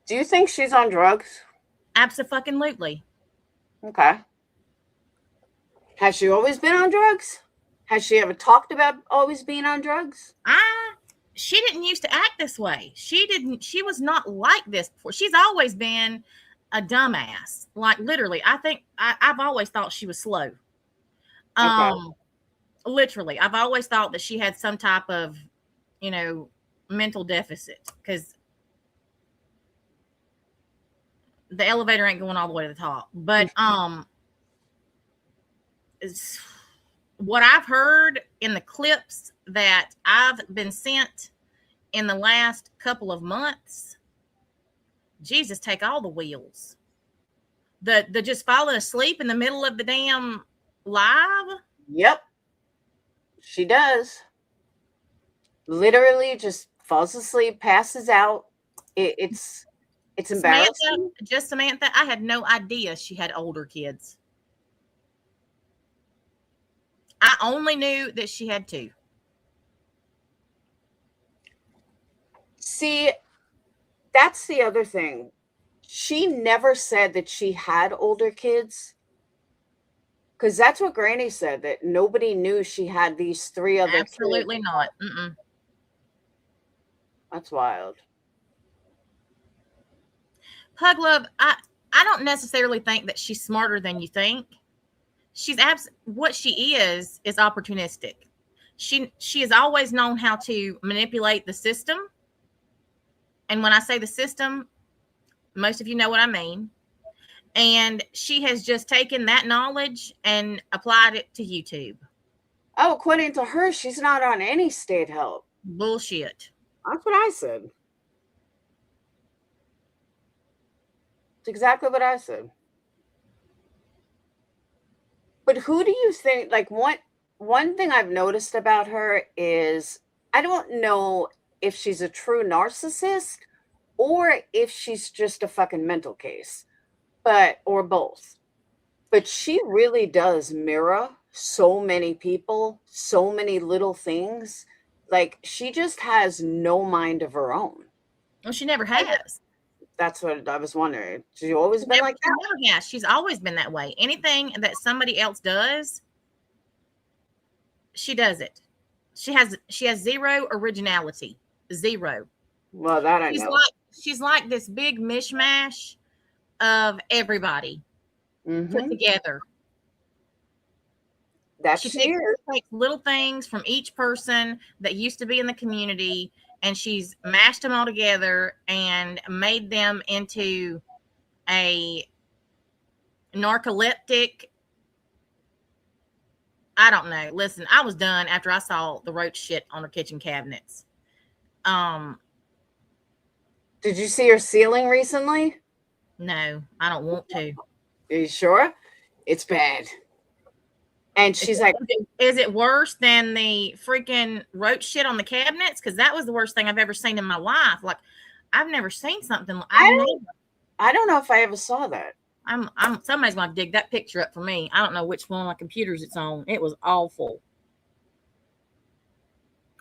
Do you think she's on drugs? Abso-fucking-lutely. Okay. Has she always been on drugs? Has she ever talked about always being on drugs? She didn't used to act this way. She was not like this before. She's always been a dumbass. Like, literally, I think I've always thought she was slow. Okay. Literally, I've always thought that she had some type of, mental deficit, because the elevator ain't going all the way to the top. But what I've heard in the clips that I've been sent in the last couple of months, Jesus, take all the wheels. The just falling asleep in the middle of the damn live. Yep, she does. Literally just falls asleep, passes out. It's embarrassing. Samantha, I had no idea she had older kids. I only knew that she had 2. See, that's the other thing. She never said that she had older kids. Because that's what Granny said, that nobody knew she had these 3 other kids. Absolutely not. Mm-mm. That's wild. Pug Love, I don't necessarily think that she's smarter than you think. What she is opportunistic. She has always known how to manipulate the system. And when I say the system, most of you know what I mean. And she has just taken that knowledge and applied it to YouTube. Oh, according to her, she's not on any state help. Bullshit. That's what I said. It's exactly what I said. But who do you think, like, one thing I've noticed about her is I don't know if she's a true narcissist or if she's just a fucking mental case, or both. But she really does mirror so many people, so many little things. Like, she just has no mind of her own. Well, she never has. That's what I was wondering. She's always been like that. She never has. She's always been that way. Anything that somebody else does, she does it. She has zero originality. Zero. Well, that I know. She's like this big mishmash of everybody put together. She takes little things from each person that used to be in the community, and she's mashed them all together and made them into a narcoleptic. I don't know. Listen, I was done after I saw the roach shit on her kitchen cabinets. Did you see her ceiling recently? No, I don't want to. Are you sure? It's bad. And she's like, is it worse than the freaking roach shit on the cabinets? Because that was the worst thing I've ever seen in my life. Like, I've never seen something like I don't know if I ever saw that. Somebody's gonna dig that picture up for me. I don't know which one of my computers it's on. It was awful.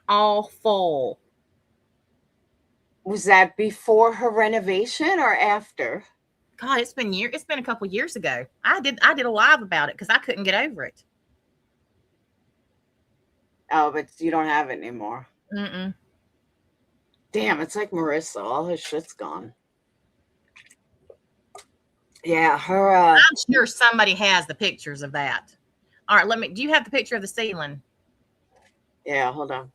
Awful. Was that before her renovation or after? God, it's been a couple years ago. I did a live about it because I couldn't get over it. Oh, but you don't have it anymore. Mm-mm. Damn, it's like Marissa. All her shit's gone. Yeah, her. I'm sure somebody has the pictures of that. All right, do you have the picture of the ceiling? Yeah, hold on.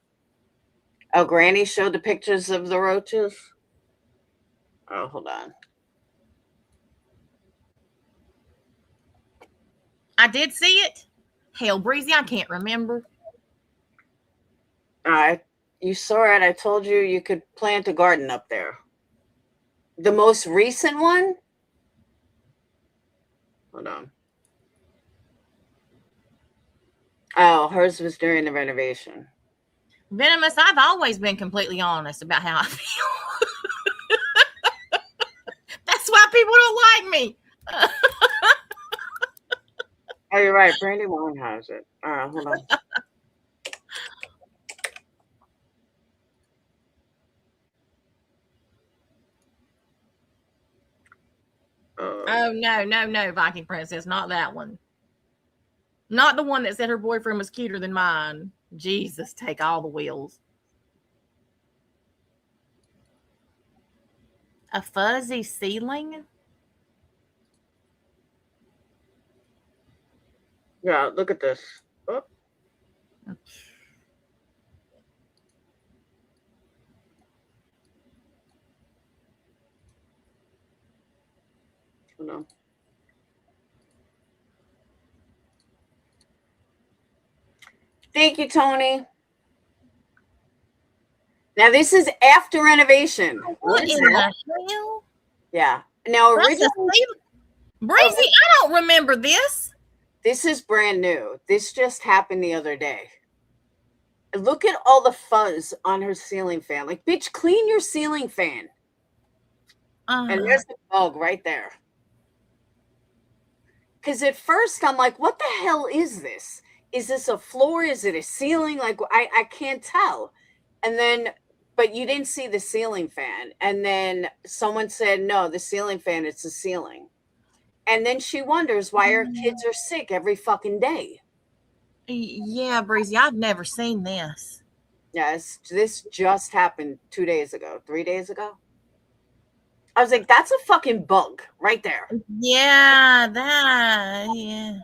Oh, Granny showed the pictures of the roaches. Oh, hold on. I did see it. Hell, Breezy, I can't remember. All right. You saw it. I told you you could plant a garden up there. The most recent one? Hold on. Oh, hers was during the renovation. Venomous, I've always been completely honest about how I feel. That's why people don't like me. Oh, you're right. Brandy Wine has it. All right, hold on. Oh, no, Viking Princess. Not that one. Not the one that said her boyfriend was cuter than mine. Jesus, take all the wheels. A fuzzy ceiling? Yeah, look at this. Oh. Hold on. Thank you, Tony. Now this is after renovation. What in the hell? Yeah. Now originally, Breezy, I don't remember this. This is brand new. This just happened the other day. Look at all the fuzz on her ceiling fan. Like, bitch, clean your ceiling fan. And there's the bug right there. Because at first I'm like, what the hell is this? Is this a floor? Is it a ceiling? Like, I can't tell. And then, but you didn't see the ceiling fan. And then someone said, no, the ceiling fan, it's the ceiling. And then she wonders why her kids are sick every fucking day. Yeah, Breezy, I've never seen this. Yes, this just happened 2 days ago, 3 days ago. I was like, that's a fucking bug right there. Yeah, yeah.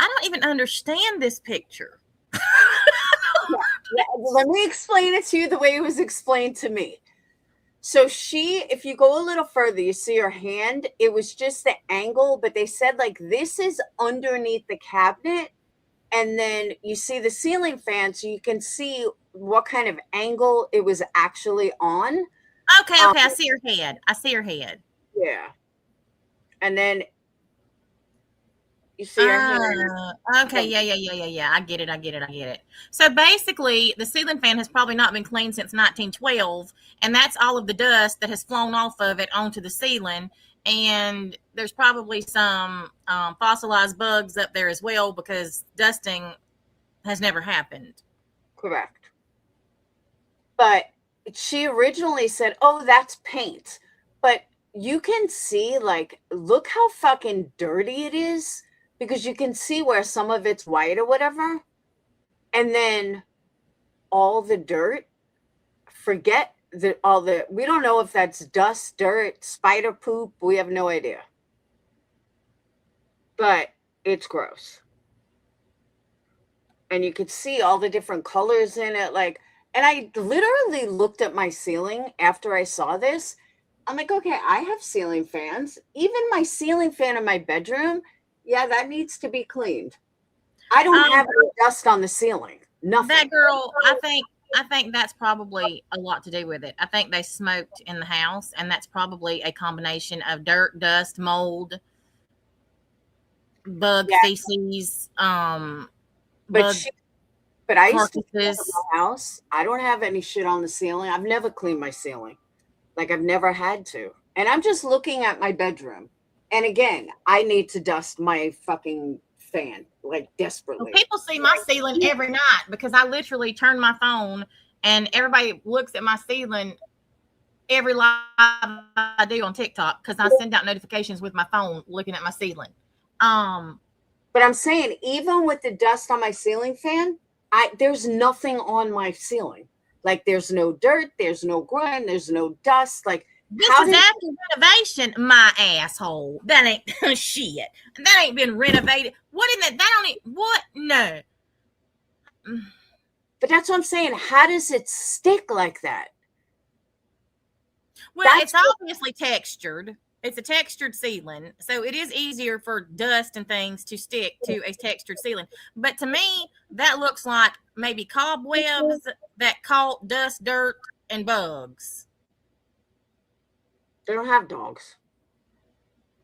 I don't even understand this picture. Yeah, let me explain it to you the way it was explained to me. So if you go a little further, you see her hand. It was just the angle, but they said like this is underneath the cabinet. And then you see the ceiling fan, so you can see what kind of angle it was actually on. Okay, I see her head. Yeah. And then You see her hand. Okay, yeah. I get it. So basically, the ceiling fan has probably not been cleaned since 1912, and that's all of the dust that has flown off of it onto the ceiling. And there's probably some fossilized bugs up there as well because dusting has never happened. Correct. But she originally said, "Oh, that's paint," but you can see, like, look how fucking dirty it is, because you can see where some of it's white or whatever, and then all the dirt, forget all the, we don't know if that's dust, dirt, spider poop, we have no idea, but it's gross. And you could see all the different colors in it, like, and I literally looked at my ceiling after I saw this. I'm like, okay, I have ceiling fans. Even my ceiling fan in my bedroom, yeah, that needs to be cleaned. I don't have any dust on the ceiling. Nothing. That girl, I think that's probably a lot to do with it. I think they smoked in the house, and that's probably a combination of dirt, dust, mold, bug feces, but I used to clean my house. I don't have any shit on the ceiling. I've never cleaned my ceiling. Like, I've never had to. And I'm just looking at my bedroom. And again, I need to dust my fucking fan, like, desperately. Well, people see my ceiling every night because I literally turn my phone and everybody looks at my ceiling every live I do on TikTok because I send out notifications with my phone looking at my ceiling. But I'm saying, even with the dust on my ceiling fan, there's nothing on my ceiling. Like, there's no dirt, there's no grime, there's no dust. Like, this is after renovation, my asshole. That ain't shit. That ain't been renovated. What in that? That don't. What? No. But that's what I'm saying. How does it stick like that? Well, it's obviously textured. It's a textured ceiling, so it is easier for dust and things to stick to a textured ceiling. But to me, that looks like maybe cobwebs that caught dust, dirt, and bugs. They don't have dogs.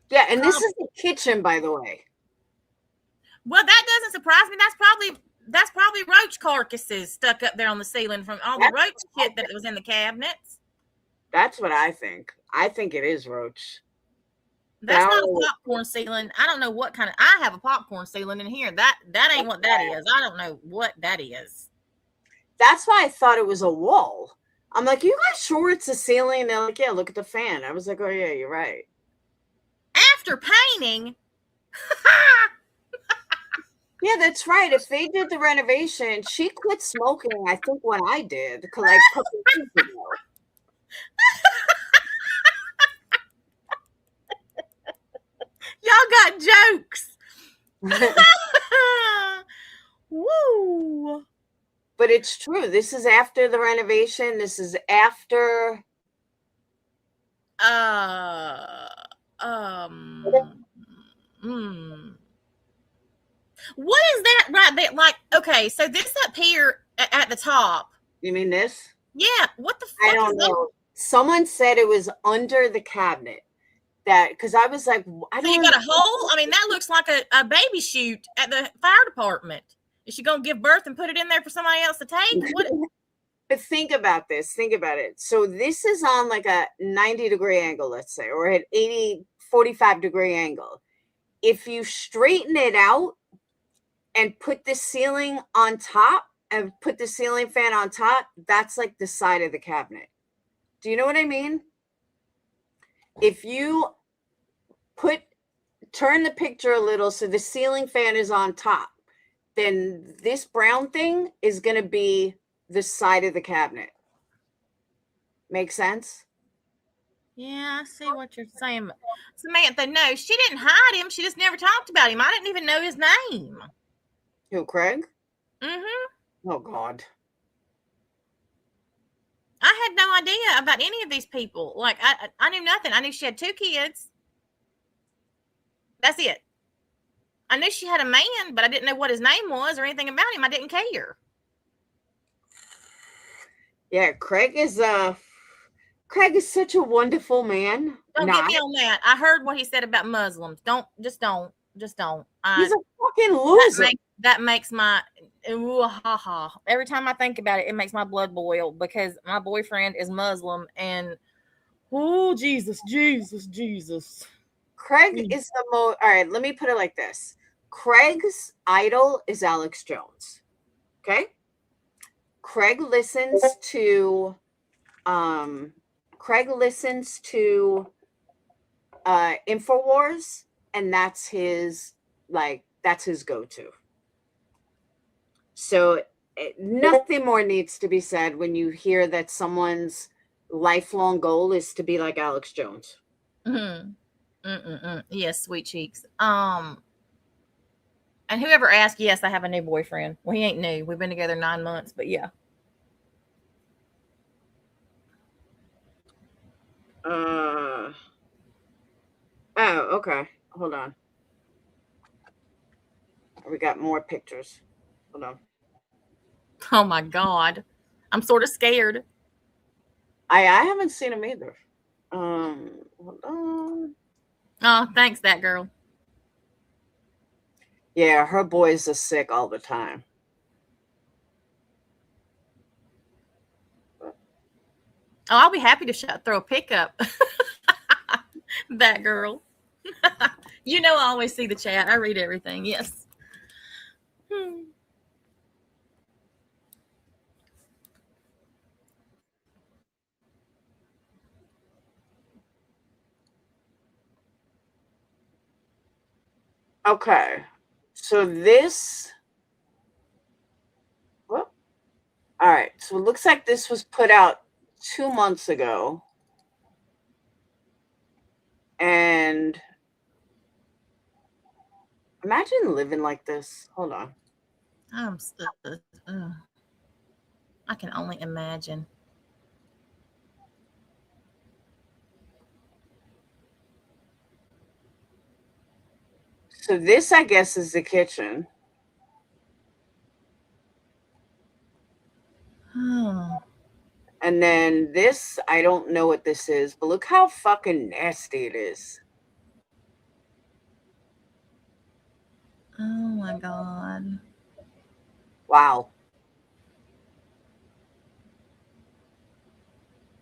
Yeah, and this is the kitchen, by the way. Well, that doesn't surprise me. That's probably roach carcasses stuck up there on the ceiling from all the roach shit that was in the cabinets. That's what I think. I think it is roach. That's not a popcorn ceiling. I don't know what kind of. I have a popcorn ceiling in here. That ain't what that is. I don't know what that is. That's why I thought it was a wall. I'm like, you guys sure it's a ceiling? And they're like, yeah, look at the fan. I was like, oh yeah, you're right. After painting. Yeah, that's right. If they did the renovation, she quit smoking, I think, when I did, like a couple years ago. Y'all got jokes. Woo. But it's true. This is after the renovation. This is after. What is that right there? Like, okay, so this up here at the top. You mean this? Yeah. What the fuck? I don't know. Someone said it was under the cabinet. That because I was like, I don't. So you got a hole? I mean, that looks like a baby chute at the fire department. Is she gonna give birth and put it in there for somebody else to take? What? But think about this. Think about it. So this is on like a 90-degree angle, let's say, or at 45-degree angle. If you straighten it out and put the ceiling on top and put the ceiling fan on top, that's like the side of the cabinet. Do you know what I mean? If you turn the picture a little so the ceiling fan is on top, then this brown thing is going to be the side of the cabinet. Make sense? Yeah, I see what you're saying. Samantha, no, she didn't hide him. She just never talked about him. I didn't even know his name. Who, Craig? Mm-hmm. Oh, God. I had no idea about any of these people. Like, I knew nothing. I knew she had 2 kids. That's it. I knew she had a man, but I didn't know what his name was or anything about him. I didn't care. Yeah, Craig is such a wonderful man. Don't get me on that. I heard what he said about Muslims. Don't. Just don't. He's a fucking That loser. makes my ooh, ha ha. Every time I think about it, it makes my blood boil because my boyfriend is Muslim and oh Jesus, Jesus, Jesus. Craig is the most. All right, let me put it like this. Craig's idol is Alex Jones. Okay. Craig listens to um Craig listens to InfoWars, and that's his go-to. So nothing more needs to be said when you hear that someone's lifelong goal is to be like Alex Jones. Mm-hmm. Yes, sweet cheeks. And whoever asked, yes, I have a new boyfriend. Well, he ain't new. We've been together 9 months, but yeah. Oh, okay. Hold on. We got more pictures. Hold on. Oh my God. I'm sort of scared. I haven't seen him either. Hold on. Oh, thanks, that girl. Yeah, her boys are sick all the time. Oh, I'll be happy to throw a pickup. That girl. You know, I always see the chat. I read everything. Yes. Okay. So this whoop. All right. So it looks like this was put out 2 months ago. And imagine living like this. Hold on. I'm. I can only imagine. So this, I guess, is the kitchen. Oh. And then this, I don't know what this is, but look how fucking nasty it is. Oh my God. Wow.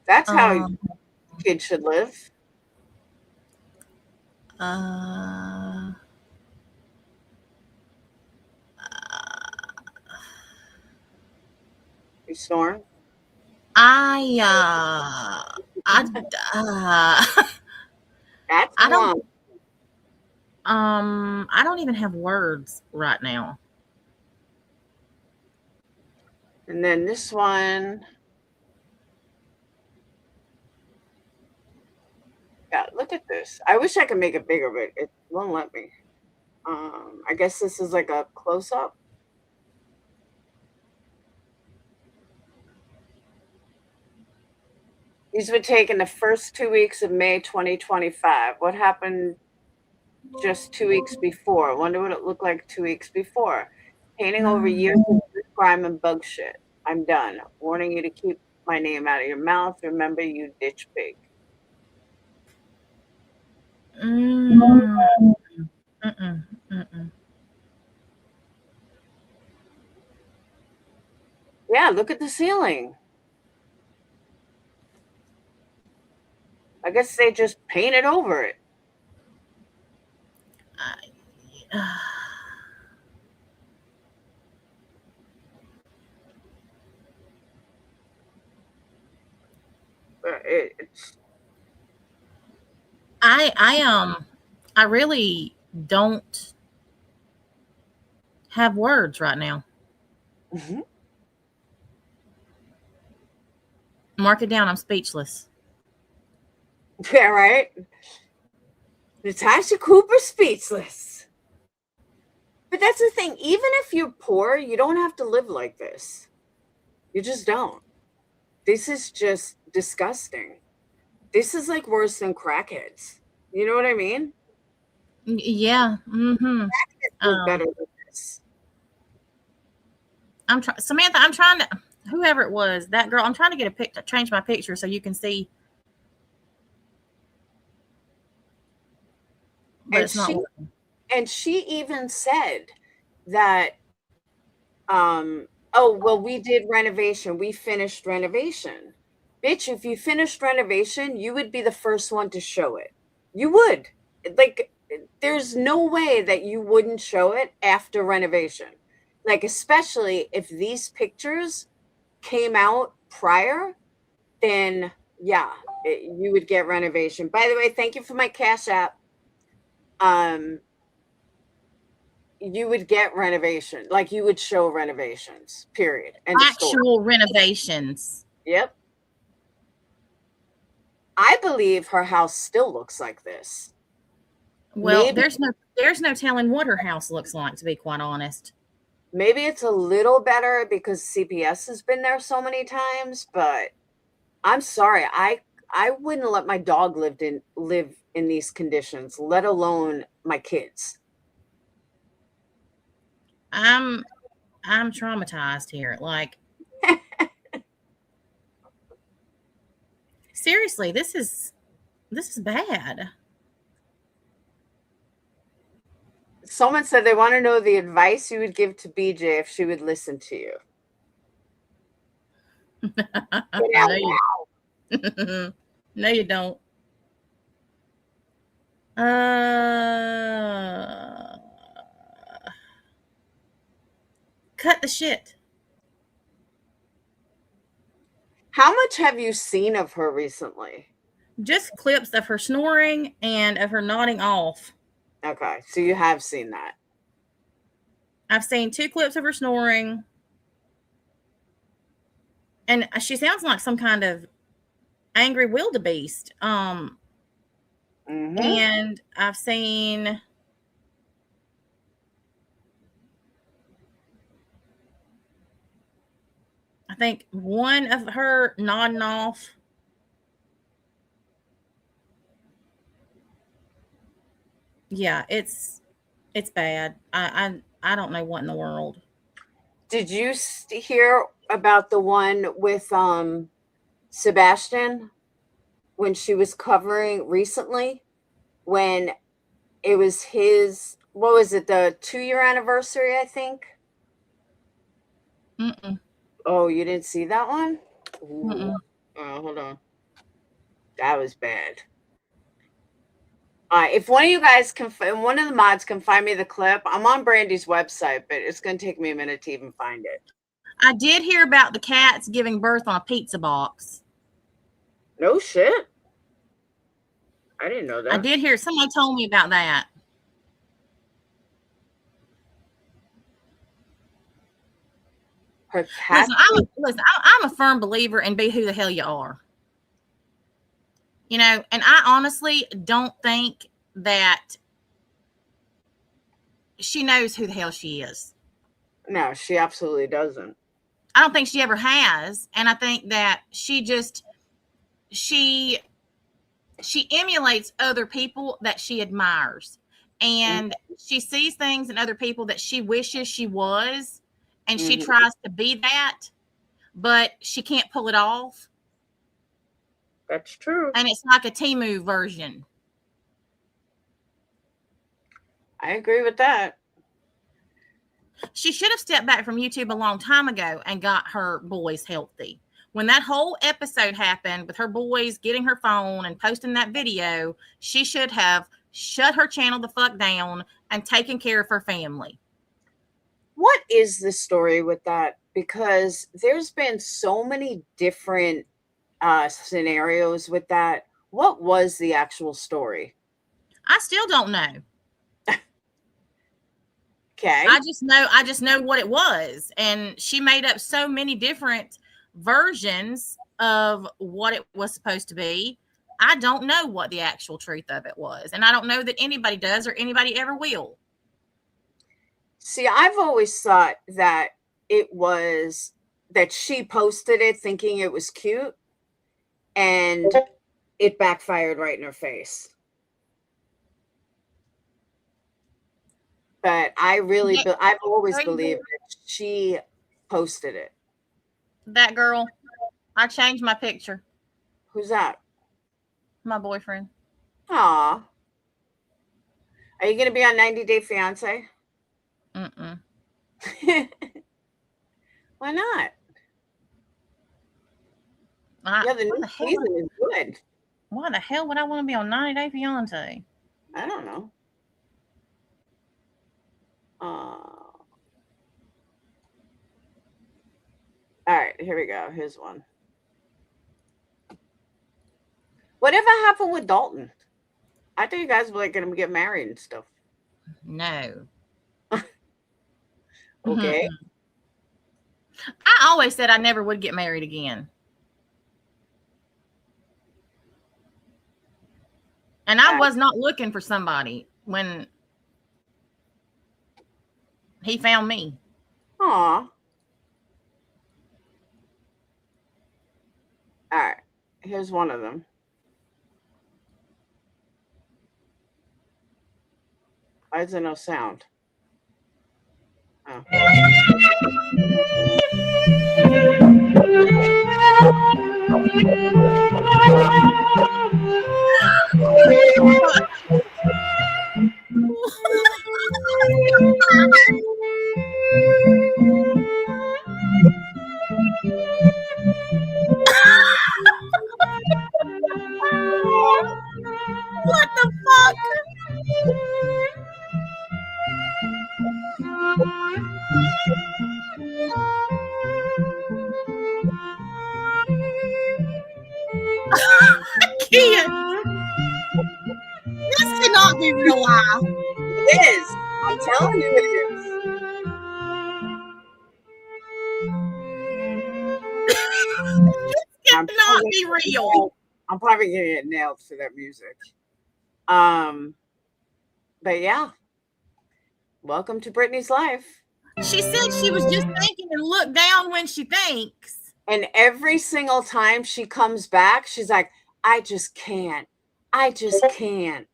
That's how kids should live. Uh, You snoring? I uh, That's I one. don't I don't even have words right now. And then this one. Yeah, look at this. I wish I could make it bigger, but it won't let me. I guess this is like a close-up. These were taken the first 2 weeks of May 2025. What happened just 2 weeks before? Wonder what it looked like 2 weeks before. Painting over years of crime and bug shit. I'm done. Warning you to keep my name out of your mouth. Remember, you ditch pig. Mm. Mm-mm. Mm-mm. Yeah, look at the ceiling. I guess they just painted over it. It's I really don't have words right now. Mark it down. I'm speechless. Yeah, right. Natasha Cooper speechless. But that's the thing. Even if you're poor, you don't have to live like this. You just don't. This is just disgusting. This is like worse than crackheads. You know what I mean? Yeah. Mm-hmm. It's better than this. I'm trying, Samantha. I'm trying to. Whoever it was, that girl. I'm trying to get a picture. Change my picture so you can see. But And it's not she working. and she even said that, oh, well, we did renovation. We finished renovation. Bitch, if you finished renovation, you would be the first one to show it. You would. Like, there's no way that you wouldn't show it after renovation. Like, especially if these pictures came out prior, then yeah, you would get renovation. By the way, thank you for my Cash App. You would get renovation, like you would show renovations, period. End of story. Actual renovations. Yep. I believe her house still looks like this. Well, Maybe- there's no telling what her house looks like, to be quite honest. Maybe it's a little better because CPS has been there so many times, but I'm sorry, I wouldn't let my dog live in these conditions, let alone my kids. I'm traumatized here. Like, seriously, this is bad. Someone said they want to know the advice you would give to BeeJ if she would listen to you. No, you don't. Cut the shit. How much have you seen of her recently? Just clips of her snoring and of her nodding off. Okay, so you have seen that. I've seen 2 clips of her snoring. And she sounds like some kind of angry wildebeest. And I've seen I think one of her nodding off. Yeah, it's bad. I don't know what in the world. Did you hear about the one with Sebastian when she was covering recently, when it was his, what was it, the 2-year anniversary, I think? Mm-mm. Oh, you didn't see that one? Mm-mm. Oh, hold on. That was bad. If one of you guys can, one of the mods can find me the clip, I'm on Brandy's website, but it's going to take me a minute to even find it. I did hear about the cats giving birth on a pizza box. No shit. I didn't know that. I did hear, somebody told me about that. Her cat. I'm a firm believer in be who the hell you are. You know, and I honestly don't think that she knows who the hell she is. No, she absolutely doesn't. I don't think she ever has. And I think that she emulates other people that she admires. And she sees things in other people that she wishes she was. And she tries to be that, but she can't pull it off. That's true. And it's like a Temu version. I agree with that. She should have stepped back from YouTube a long time ago and got her boys healthy. When that whole episode happened with her boys getting her phone and posting that video, she should have shut her channel the fuck down and taken care of her family. What is the story with that? Because there's been so many different scenarios with that. What was the actual story? I still don't know. Okay. I just know what it was. And she made up so many different versions of what it was supposed to be. I don't know what the actual truth of it was. And I don't know that anybody does or anybody ever will. See, I've always thought that it was that she posted it thinking it was cute and it backfired right in her face. But I really, I've always believed that she posted it. That girl, I changed my picture. Who's that? My boyfriend. Aw. Are you going to be on 90 Day Fiance? Mm-mm. Why not? What Yeah, the new the hell? season is good. Why the hell would I want to be on 90 Day Fiance? I don't know. All right, here we go. Here's one. Whatever happened with Dalton? I thought you guys were like going to get married and stuff. No. Okay. I always said I never would get married again. And I was not looking for somebody when he found me. Aw. All right. Here's one of them. Why is there no sound? Oh. What the fuck? I can't. This cannot be real life. It is. I'm telling you it is. This cannot be real. I'm probably gonna get nailed for that music. But yeah. Welcome to Brittany's life. She said she was just thinking and look down when she thinks. And every single time she comes back, she's like, I just can't. I just can't.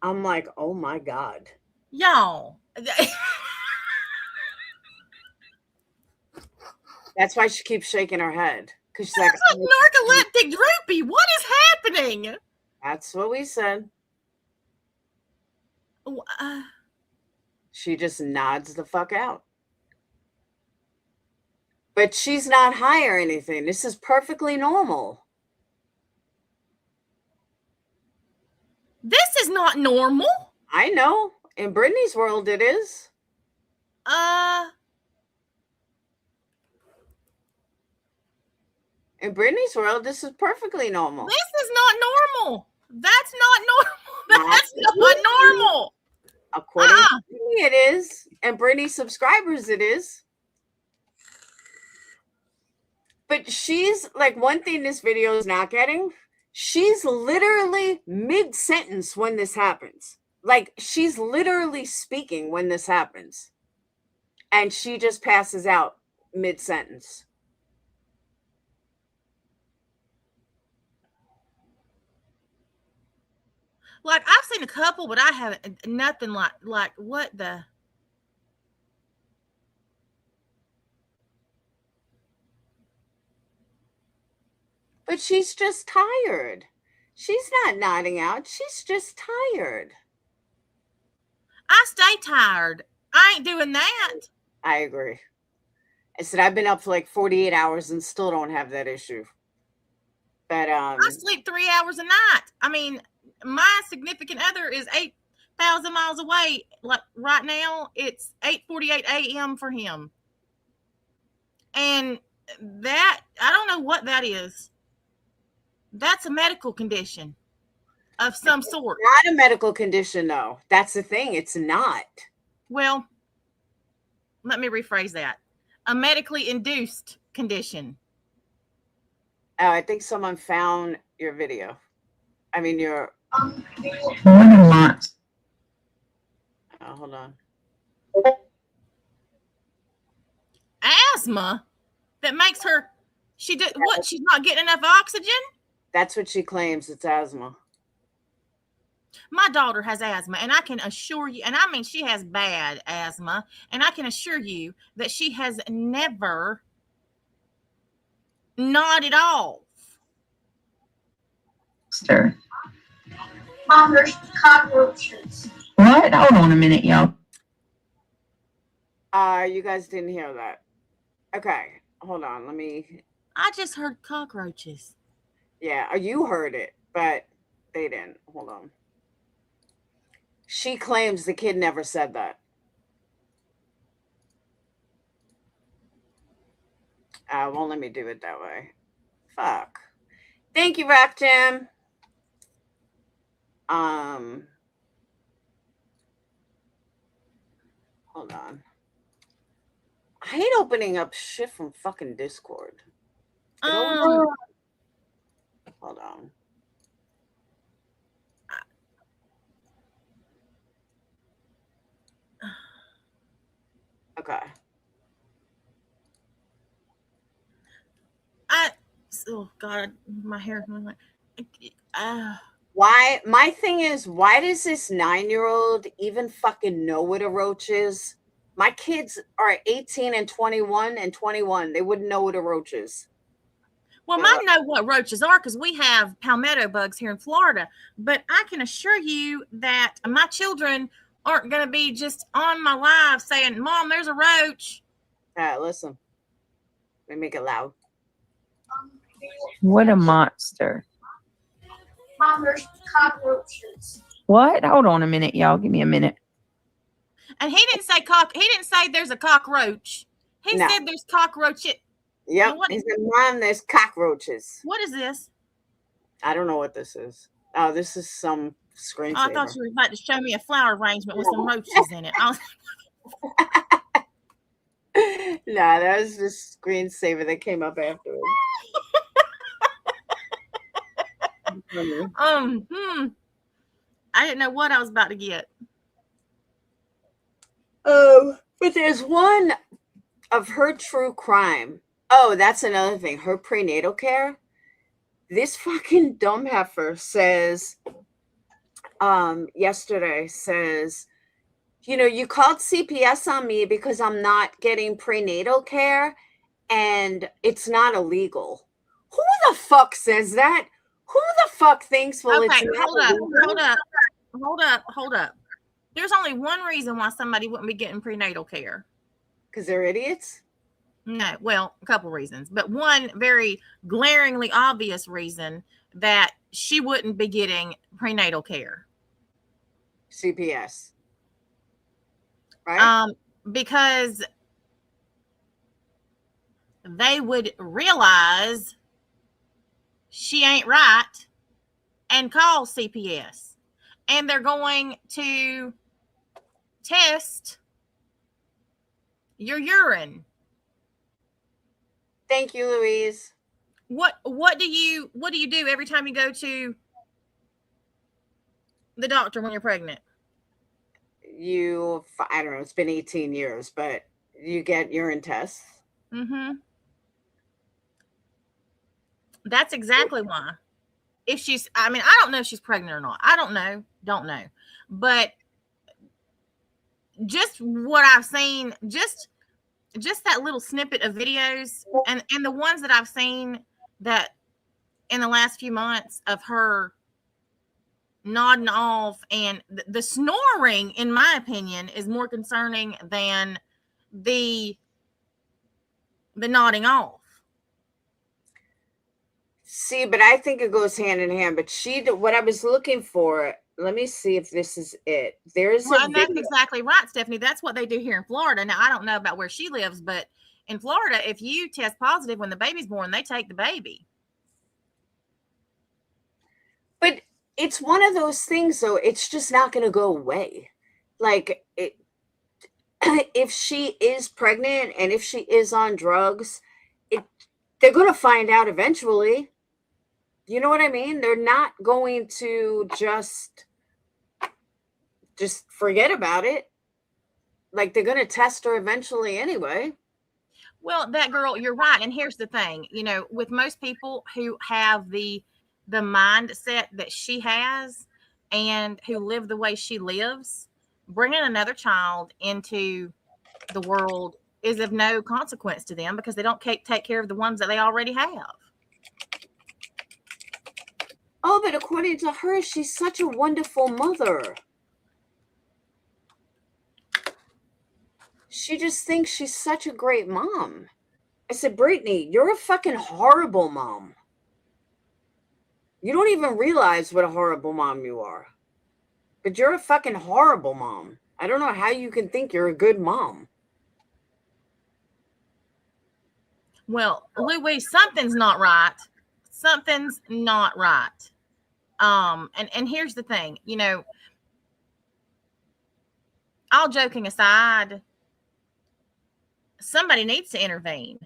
I'm like, oh my God. Y'all. That's why she keeps shaking her head. Because she's like, narcoleptic droopy. What is happening? That's what we said. She just nods the fuck out. But she's not high or anything. This is perfectly normal. This is not normal. I know. In Brittany's world, it is. In Brittany's world, this is perfectly normal. This is not normal. That's not normal. That's not normal. According to me, it is. And Brittany's subscribers, it is. But she's like, one thing this video is not getting, she's literally mid-sentence when this happens. Like, she's literally speaking when this happens. And she just passes out mid-sentence. Like, I've seen a couple, but I haven't, nothing like what the. But she's just tired. She's not nodding out. She's just tired. I stay tired. I ain't doing that. I agree. I said I've been up for like 48 hours and still don't have that issue. But I sleep 3 hours a night. I mean, my significant other is 8,000 miles away. Like right now, it's 8:48 a.m. for him. And that, I don't know what that is. That's a medical condition of some sort. Not a medical condition, though. That's the thing. It's not. Well, let me rephrase that. A medically induced condition. Oh, I think someone found your video. I mean, your. Oh, hold on. Asthma that makes her. She did what? She's not getting enough oxygen. That's what she claims. It's asthma. My daughter has asthma, and I can assure you, and I mean, she has bad asthma, and I can assure you that she has never nodded off. Stir. Mom, there's cockroaches. What? Hold on a minute, y'all. You guys didn't hear that. Okay, hold on. Let me. I just heard cockroaches. Yeah, you heard it, but they didn't. Hold on. She claims the kid never said that. Won't let me do it that way. Fuck. Thank you, Rap Jam. Hold on. I hate opening up shit from fucking Discord. Hold on. Okay. Oh God, my hair. Why? My thing is, why does this 9-year-old even fucking know what a roach is? My kids are 18 and 21 and 21. They wouldn't know what a roach is. Well, mine know what roaches are because we have palmetto bugs here in Florida. But I can assure you that my children aren't going to be just on my live saying, "Mom, there's a roach." Listen. Let me make it loud. What a monster. Mom, there's cockroaches. What? Hold on a minute, y'all. Give me a minute. And he didn't say He didn't say there's a cockroach. He said there's cockroaches. Yep. He said, Mom, there's cockroaches. What is this? I don't know what this is. Oh, this is some screensaver. I thought you were about to show me a flower arrangement with some roaches in it. Nah, that was the screensaver that came up afterwards. I didn't know what I was about to get. Oh, but there's one of her true crime. Oh, that's another thing. Her prenatal care. This fucking dumb heifer says, yesterday says, you called CPS on me because I'm not getting prenatal care and it's not illegal. Who the fuck says that? Who the fuck thinks, well, okay, it's not hold up. There's only one reason why somebody wouldn't be getting prenatal care. Because they're idiots? No, well, a couple reasons, but one very glaringly obvious reason that she wouldn't be getting prenatal care. CPS. Right? Because they would realize she ain't right and call CPS. And they're going to test your urine. Thank you, Louise. What do you do every time you go to the doctor when you're pregnant? I don't know, it's been 18 years, but you get urine tests. Mm-hmm. That's exactly why. If she's, I don't know if she's pregnant or not. I don't know. But just what I've seen, just that little snippet of videos and the ones that I've seen that in the last few months of her nodding off, and the snoring, in my opinion, is more concerning than the nodding off. See, but I think it goes hand in hand. But what I was looking for, let me see if this is it. And that's exactly right, Stephanie. That's what they do here in Florida. Now, I don't know about where she lives, but in Florida, if you test positive when the baby's born, they take the baby. But it's one of those things, though. It's just not going to go away. Like, if she is pregnant and if she is on drugs, they're going to find out eventually. You know what I mean? They're not going to just forget about it. Like, they're going to test her eventually anyway. Well, that girl, you're right. And here's the thing, with most people who have the mindset that she has and who live the way she lives, bringing another child into the world is of no consequence to them because they don't take care of the ones that they already have. Oh, but according to her, she's such a wonderful mother. She just thinks she's such a great mom. I said, Brittany, you're a fucking horrible mom. You don't even realize what a horrible mom you are. But you're a fucking horrible mom. I don't know how you can think you're a good mom. Well, Louise, something's not right. Something's not right. And here's the thing, you know, all joking aside, somebody needs to intervene.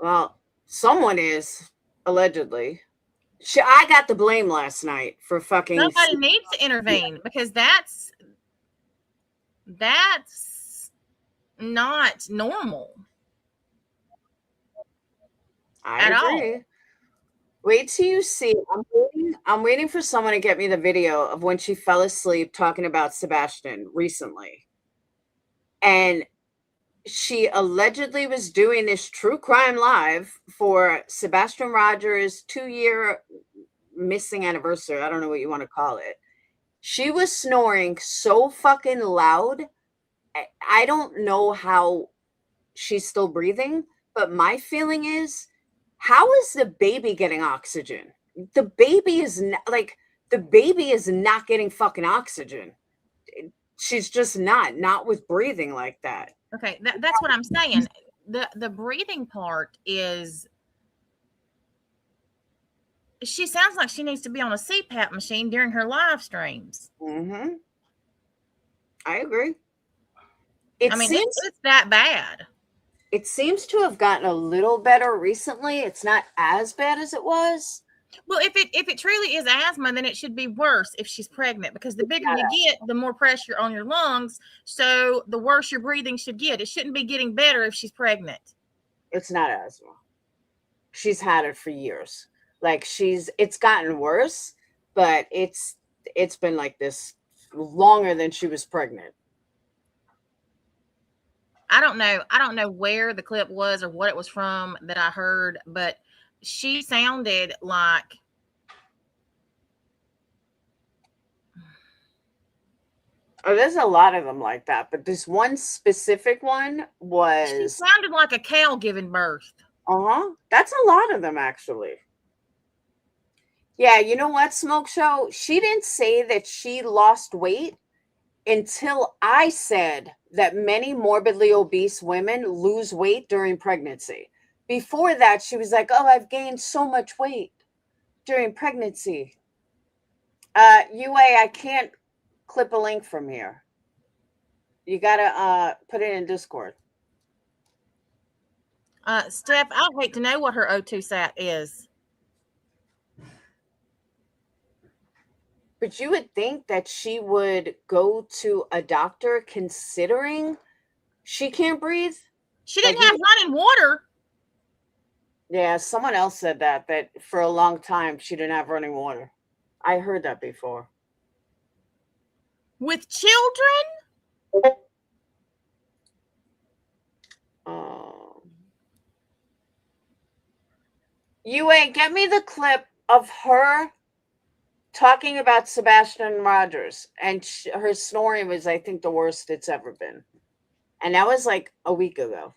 Well, someone is, allegedly. I got the blame last night for fucking. Somebody needs to intervene because that's not normal. I agree. All. Wait till you see. I'm waiting for someone to get me the video of when she fell asleep talking about Sebastian recently. And she allegedly was doing this true crime live for Sebastian Rogers' 2-year missing anniversary. I don't know what you want to call it. She was snoring so fucking loud. I don't know how she's still breathing, but my feeling is, how is the baby getting oxygen? The baby is not getting fucking oxygen. She's just not with breathing like that. Okay, that's what I'm saying. The breathing part is, she sounds like she needs to be on a CPAP machine during her live streams. Mm-hmm. I agree. It's that bad. It seems to have gotten a little better recently. It's not as bad as it was. Well, if it truly is asthma, then it should be worse if she's pregnant, because the bigger you get, the more pressure on your lungs. So the worse your breathing should get. It shouldn't be getting better if she's pregnant. It's not asthma. She's had it for years. Like it's gotten worse, but it's been like this longer than she was pregnant. I don't know where the clip was or what it was from that I heard, but she sounded like, oh, there's a lot of them like that, but this one specific one was, she sounded like a cow giving birth. That's a lot of them, actually. Yeah, you know what, Smoke Show? She didn't say that she lost weight until I said that many morbidly obese women lose weight during pregnancy. Before that, she was like, oh, I've gained so much weight during pregnancy. UA, I can't clip a link from here. You got to put it in Discord. Steph, I'd hate to know what her O2 sat is. But you would think that she would go to a doctor considering she can't breathe. She didn't have running water. Yeah, someone else said that for a long time she didn't have running water. I heard that before. With children? UA, get me the clip of her talking about Sebastian Rogers, and her snoring was, I think, the worst it's ever been. And that was like a week ago.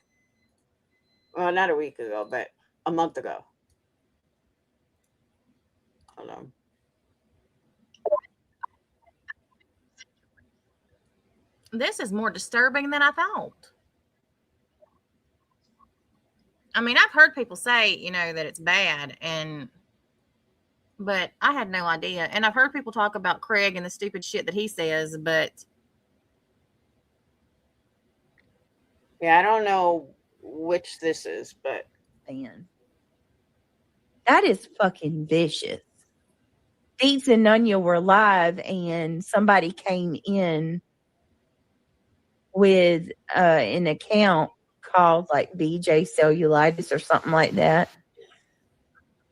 Well, not a week ago, but a month ago. Hold on. This is more disturbing than I thought. I mean, I've heard people say, you know, that it's bad, but I had no idea. And I've heard people talk about Craig and the stupid shit that he says, but yeah, I don't know which this is, but man, that is fucking vicious. Deets and Nunya were live, and somebody came in with an account called like BeeJ cellulitis or something like that.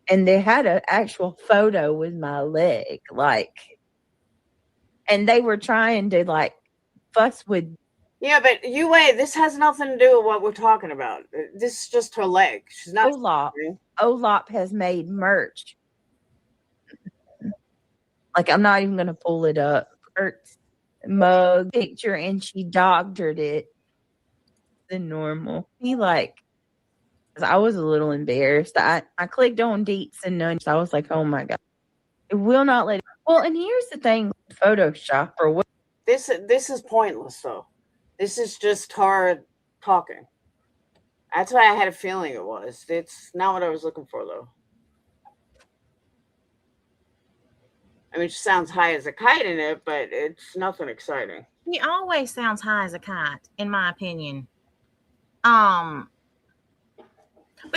And they had an actual photo with my leg, like, and they were trying to like fuss with Yeah, but this has nothing to do with what we're talking about. This is just her leg. She's not. Olap has made merch. Like, I'm not even gonna pull it up. Kurt's mug picture, and she doctored it than normal. He like, 'cause I was a little embarrassed. I clicked on Deets and Nuns. I was like, oh my god, it will not let it. Well, and here's the thing, Photoshop or what? This is pointless though. This is just her talking. That's why I had a feeling it was. It's not what I was looking for though. I mean, she sounds high as a kite in it, but it's nothing exciting. She always sounds high as a kite, in my opinion. But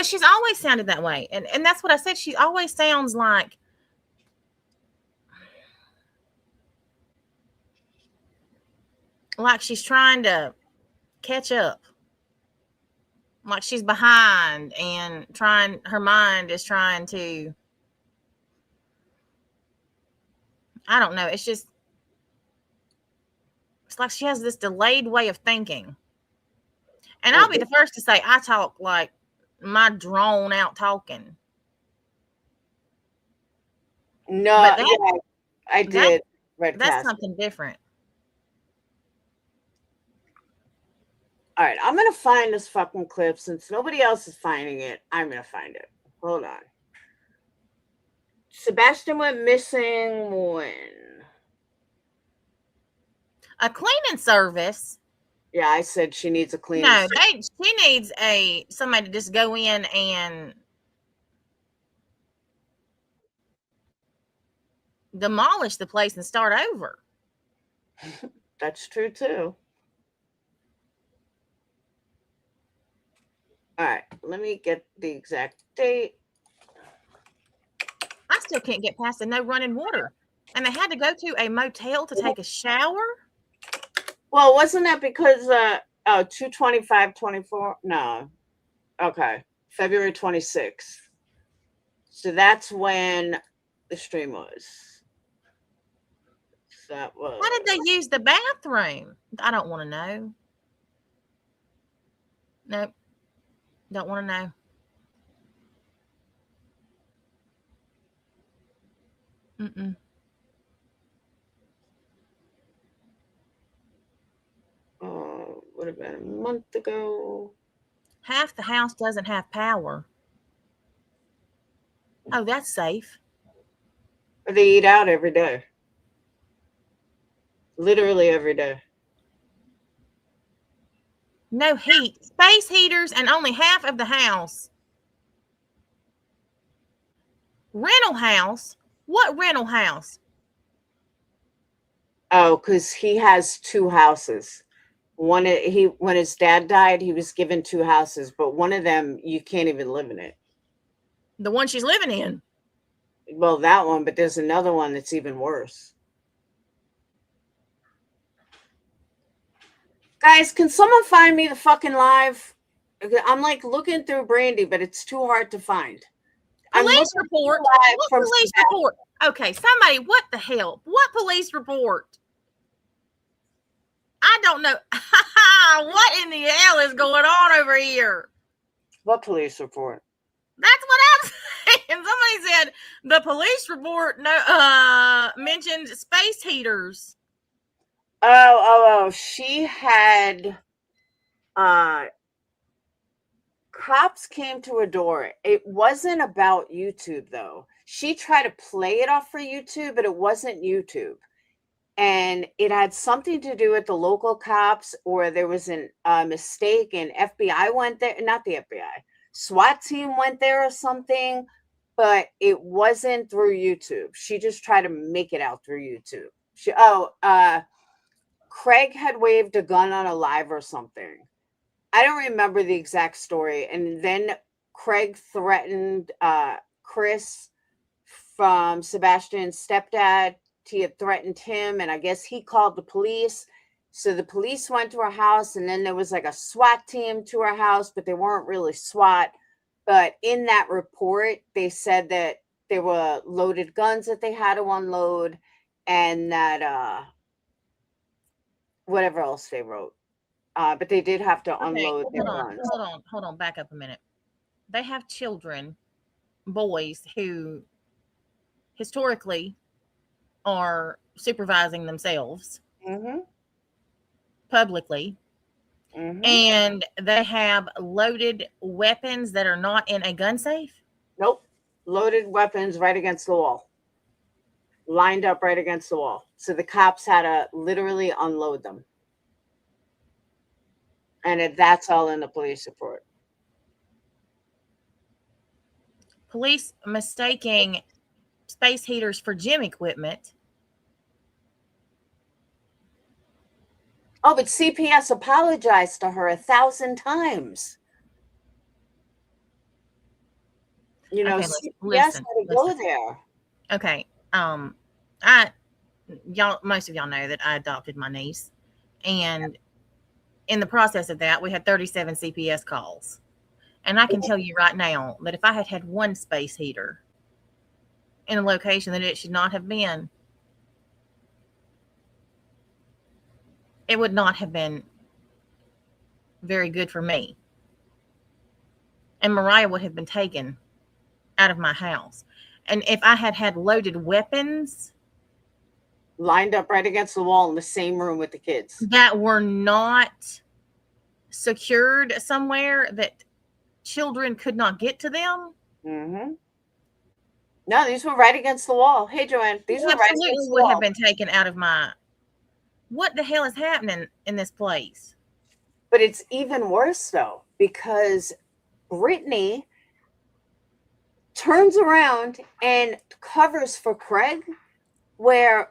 she's always sounded that way. And that's what I said. She always sounds like she's trying to catch up. Like she's behind and her mind is trying to, I don't know. It's like she has this delayed way of thinking. And I'll be the first to say I talk like my drawn out talking. No, I did. That's something different. All right, I'm gonna find this fucking clip since nobody else is finding it. I'm gonna find it. Hold on. Sebastian went missing when? A cleaning service. Yeah, I said she needs a cleaning. No, she needs somebody to just go in and demolish the place and start over. That's true too. All right, let me get the exact date. I still can't get past the no running water. And they had to go to a motel to take a shower? Well, wasn't that because 2/25/24? No. Okay. February 26th. So that's when the stream was. So that was. How did they use the bathroom? I don't want to know. Nope. Don't want to know. Would have been a month ago. Half the house doesn't have power. Oh, that's safe. They eat out every day. Literally every day. No heat. Space heaters and only half of the house. Rental house? What rental house? Oh, because he has two houses. When his dad died, he was given two houses, but one of them you can't even live in it. The one she's living in. Well, that one, but there's another one that's even worse. Guys, can someone find me the fucking live? I'm like looking through Brandy, but it's too hard to find. Police report. What police report? Okay, somebody, what the hell? What police report? I don't know. What in the hell is going on over here? What police report? That's what I'm saying. Somebody said the police report mentioned space heaters. Oh, she had cops came to her door. It wasn't about YouTube though. She tried to play it off for YouTube, but it wasn't YouTube. And it had something to do with the local cops, or there was a mistake and FBI went there, not the FBI, SWAT team went there or something, but it wasn't through YouTube. She just tried to make it out through YouTube. Craig had waved a gun on a live or something. I don't remember the exact story. And then Craig threatened Chris from Sebastian's stepdad. He had threatened him, and I guess he called the police. So the police went to her house, and then there was like a SWAT team to her house, but they weren't really SWAT. But in that report, they said that there were loaded guns that they had to unload, and that whatever else they wrote. But they did have to Okay, unload their guns. hold on. Back up a minute. They have children, boys who historically are supervising themselves Mm-hmm. publicly, Mm-hmm. and they have loaded weapons that are not in a gun safe. Nope. Loaded weapons right against the wall. Lined up right against the wall. So the cops had to literally unload them. And that's all in the police report. Police mistaking space heaters for gym equipment. Oh, but CPS apologized to her 1,000 times. You know, Okay, CPS had to go there. Okay. Most of y'all know that I adopted my niece, and in the process of that, we had 37 CPS calls. And I can tell you right now that if I had had one space heater in a location that it should not have been, it would not have been very good for me. And Mariah would have been taken out of my house. And if I had had loaded weapons lined up right against the wall in the same room with the kids that were not secured somewhere that children could not get to them. Mm-hmm. No, these were right against the wall. Hey, Joanne, these were right against the would wall. have been taken out of my. What the hell is happening in this place? But it's even worse though, because Brittany turns around and covers for Craig, where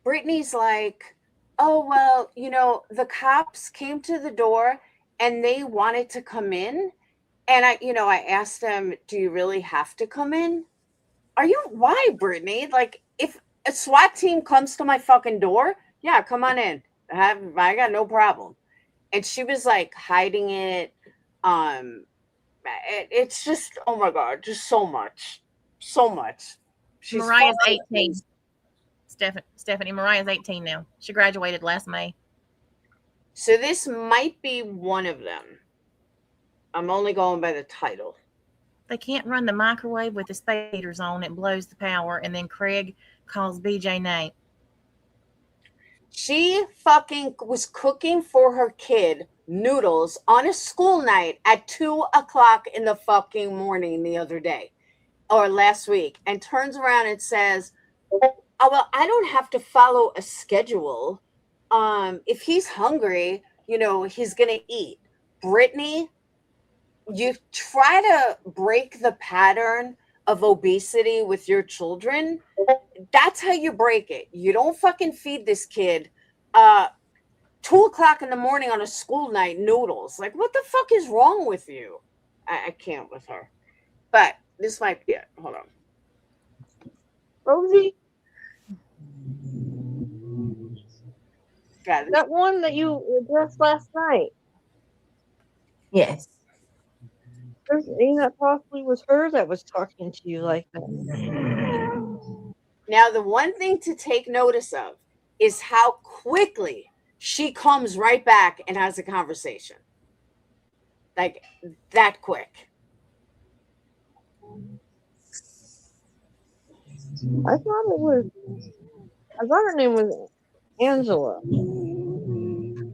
Brittany's like, oh, well, you know, the cops came to the door and they wanted to come in. And I asked them, do you really have to come in? Why, Brittany? Like, if a SWAT team comes to my fucking door, yeah, come on in. I got no problem. And she was like hiding it. It's just, oh my God, just so much. She's Mariah's 18. Stephanie, Mariah's 18 now. She graduated last May. So this might be one of them. I'm only going by the title. They can't run the microwave with the space heaters on. It blows the power. And then Craig calls BeeJ Nate. She fucking was cooking for her kid noodles on a school night at 2:00 in the fucking morning the other day or last week, and turns around and says, oh, well, I don't have to follow a schedule. If he's hungry, he's going to eat. Brittany, you try to break the pattern of obesity with your children. That's how you break it. You don't fucking feed this kid 2:00 in the morning on a school night noodles. Like, what the fuck is wrong with you? I can't with her. But this might be it. Hold on. Rosie, God, that one that you addressed last night, Yes. that possibly was her that was talking to you like that. now, the one thing to take notice of is how quickly she comes right back and has a conversation. Like, that quick. I thought her name was Angela. You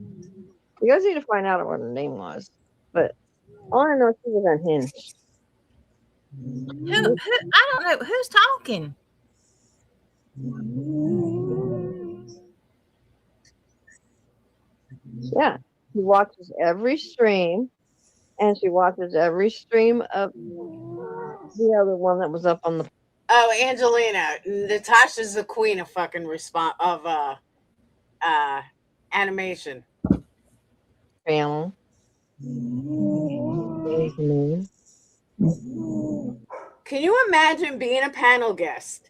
guys need to find out what her name was. But all I know is she was unhinged. Who? I don't know. Who's talking? Yeah. She watches every stream, and she watches every stream of the other one that was up on the. Oh, Angelina. Natasha's the queen of fucking animation. Channel. Can you imagine being a panel guest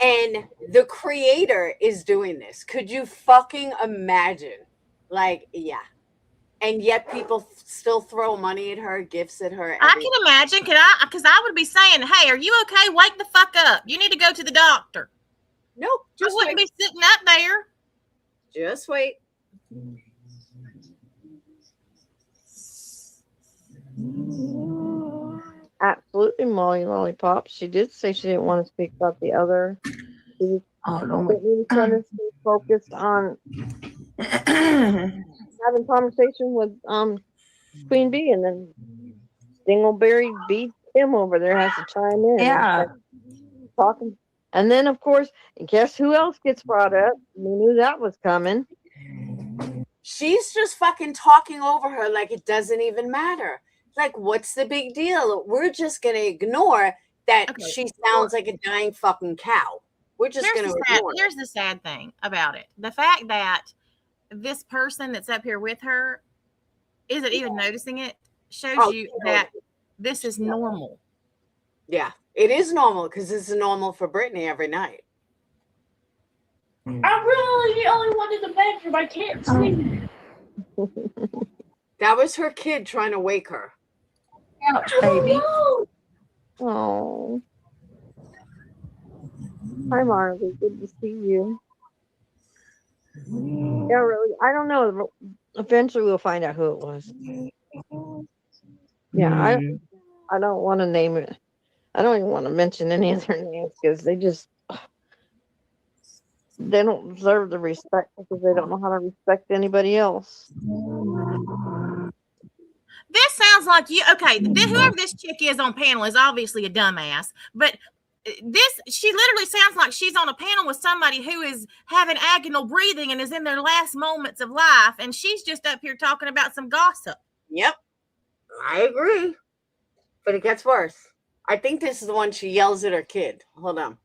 and the creator is doing this? Could you fucking imagine? Like, yeah. And yet people still throw money at her, gifts at her. I can imagine. Because I would be saying, hey, are you okay? Wake the fuck up. You need to go to the doctor. Nope. I wouldn't be sitting up there. Just wait. Absolutely, Molly Lollipop. She did say she didn't want to speak about the other. She was trying to stay focused on having conversation with Queen Bee, and then Dingleberry beat Tim over there has to chime in. Yeah. And talking. And then, of course, guess who else gets brought up? We knew that was coming. She's just fucking talking over her like it doesn't even matter. Like, what's the big deal? We're just going to ignore that she sounds like a dying fucking cow. We're just going to ignore it. Here's the sad thing about it. The fact that this person that's up here with her isn't even noticing it shows you that this is normal. Yeah, it is normal because this is normal for Brittany every night. I'm really the only one in the bedroom. I can't sleep. That was her kid trying to wake her. Ouch, baby. Oh. Hi, Marley. Good to see you. Yeah, really. I don't know. Eventually, we'll find out who it was. Yeah, I don't want to name it. I don't even want to mention any of their names because they don't deserve the respect because they don't know how to respect anybody else. This sounds like you. Okay, whoever this chick is on panel is obviously a dumbass, but she literally sounds like she's on a panel with somebody who is having agonal breathing and is in their last moments of life, and she's just up here talking about some gossip. Yep, I agree. But it gets worse. I think this is the one she yells at her kid. Hold on.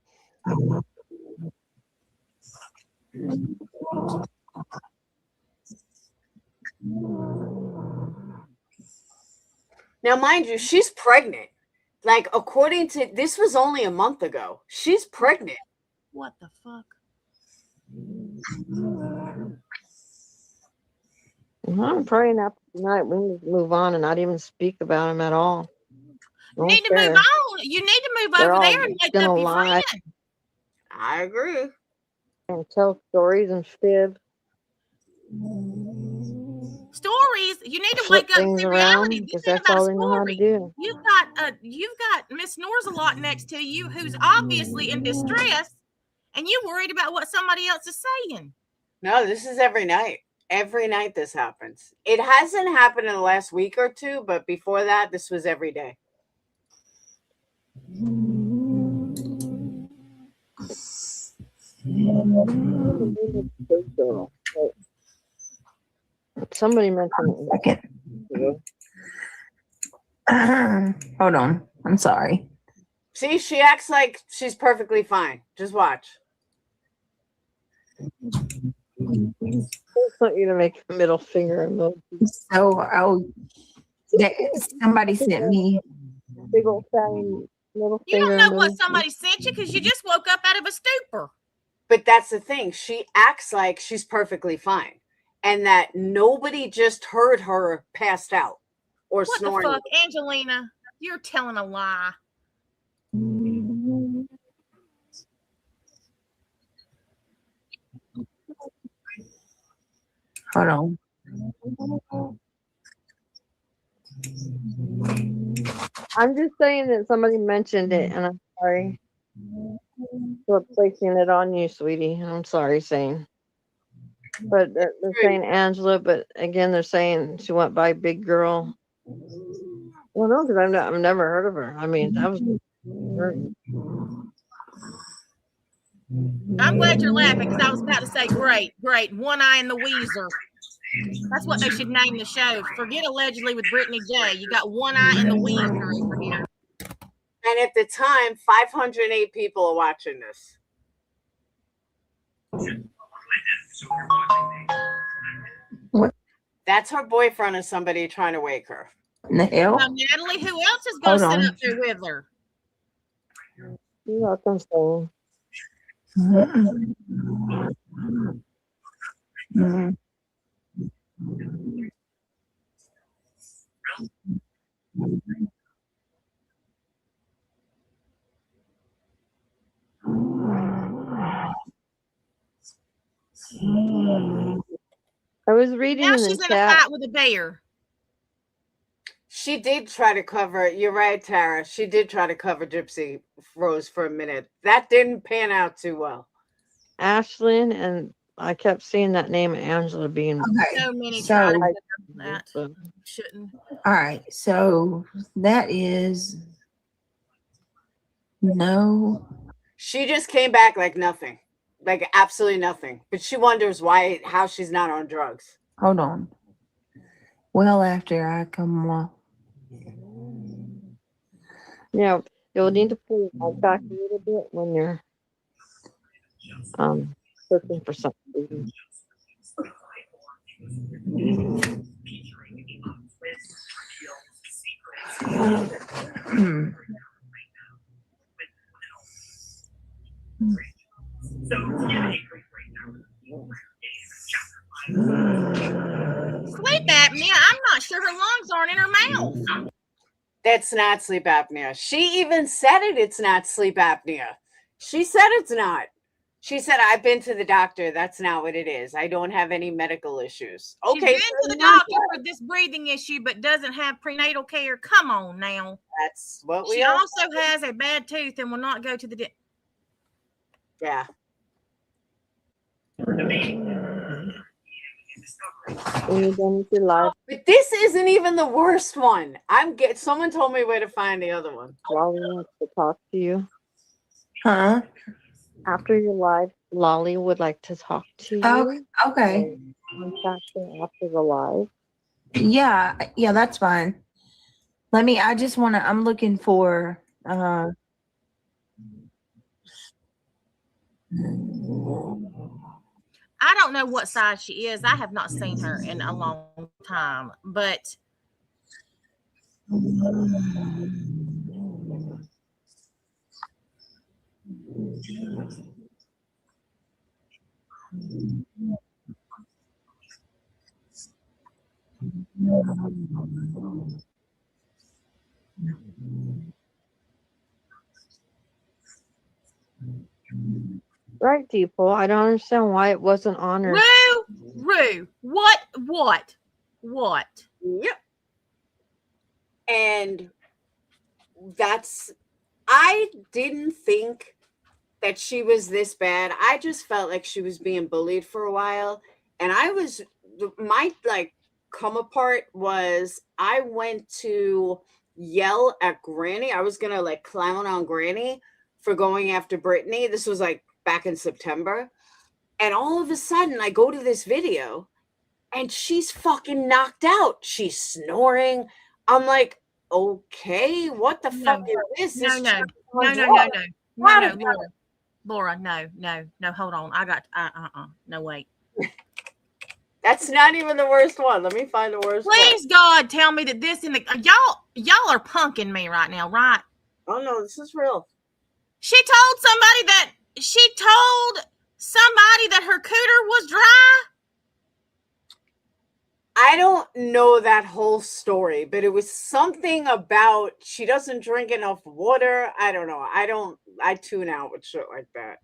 Now, mind you, she's pregnant. Like, according to this was only a month ago. She's pregnant. What the fuck? I'm praying after tonight we need to move on and not even speak about him at all. You need to move on. You need to move over there and wake up your friend. I agree. And tell stories and fib. Stories. You need to wake up to reality. Because that's all they know how to do. You've got Miss Snorzalot next to you, who's obviously in distress, and you're worried about what somebody else is saying. No, this is every night. Every night this happens. It hasn't happened in the last week or two, but before that, this was every day. Somebody mentioned it. Hold on. I'm sorry. See, she acts like she's perfectly fine. Just watch. I want you to make a middle finger emoji. So, somebody sent me big old fatty middle you finger. You don't know what somebody sent you because you just woke up out of a stupor. But that's the thing. She acts like she's perfectly fine. And that nobody just heard her passed out or what snoring. What the fuck, Angelina? You're telling a lie. Hold on. I'm just saying that somebody mentioned it, and I'm sorry for placing it on you, sweetie. I'm sorry saying. But they're saying Angela, but again, they're saying she went by Big Girl. Well, no, because I've never heard of her. I mean, that was. I'm glad you're laughing because I was about to say, great, one eye in the Weezer. That's what they should name the show. Forget allegedly with Brittany J. You got one eye in the Weezer over here. And at the time, 508 people are watching this. What? That's her boyfriend or somebody trying to wake her. In the hell? Now, Natalie, who else is going to sit up there with her? You're welcome, Sam. I was reading now in she's the in chat. a fight with a bear. She did try to cover. You're right, Tara. She did try to cover Gypsy Rose for a minute. That didn't pan out too well. Ashlyn, and I kept seeing that name Angela being. Okay. So many So, tried to all do that. Shouldn't. right. So that is no. She just came back like nothing, like absolutely nothing. But she wonders how she's not on drugs. Hold on. Well, after I come off. Yeah, you'll need to pull your light back a little bit when you're searching for something. Sleep apnea. I'm not sure her lungs aren't in her mouth. That's not sleep apnea. She even said it. It's not sleep apnea. She said it's not. She said, I've been to the doctor. That's not what it is. I don't have any medical issues. She's Okay. been to the doctor for this breathing issue, but doesn't have prenatal care. Come on now. That's what we She all. also has a bad tooth and will not go to the Yeah. When you're done with your live, But this isn't even the worst one. Someone told me where to find the other one. Lolly wants to talk to you. Huh? After your live, Lolly would like to talk to you. Oh, okay. Contact her after the live. Yeah, that's fine. I just want to, I'm looking for, I don't know what size she is. I have not seen her in a long time, but Right, people. I don't understand why it wasn't honored. Rue, what? Yep. And I didn't think that she was this bad. I just felt like she was being bullied for a while. And my come apart was I went to yell at Granny. I was going to clown on Granny for going after Brittany. This was back in September. And all of a sudden I go to this video and she's fucking knocked out. She's snoring. I'm like, okay, what the fuck is this? No, Laura, no, hold on. I got, no, wait. That's not even the worst one. Let me find the worst one. Please, God, tell me that this y'all are punking me right now, right? Oh no, this is real. She told somebody that her cooter was dry. I don't know that whole story, but it was something about she doesn't drink enough water. I don't know. I tune out with shit like that.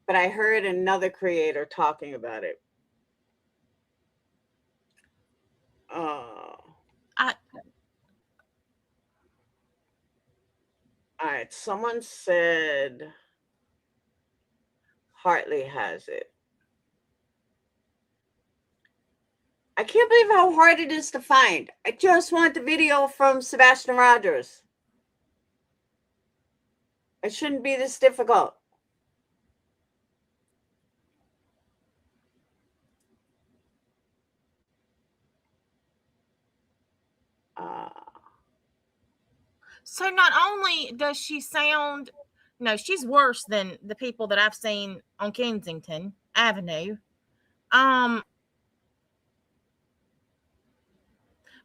But I heard another creator talking about it. All right. Someone said Hartley has it. I can't believe how hard it is to find. I just want the video from Sebastian Rogers. It shouldn't be this difficult. So not only does she sound, no, she's worse than the people that I've seen on Kensington Avenue.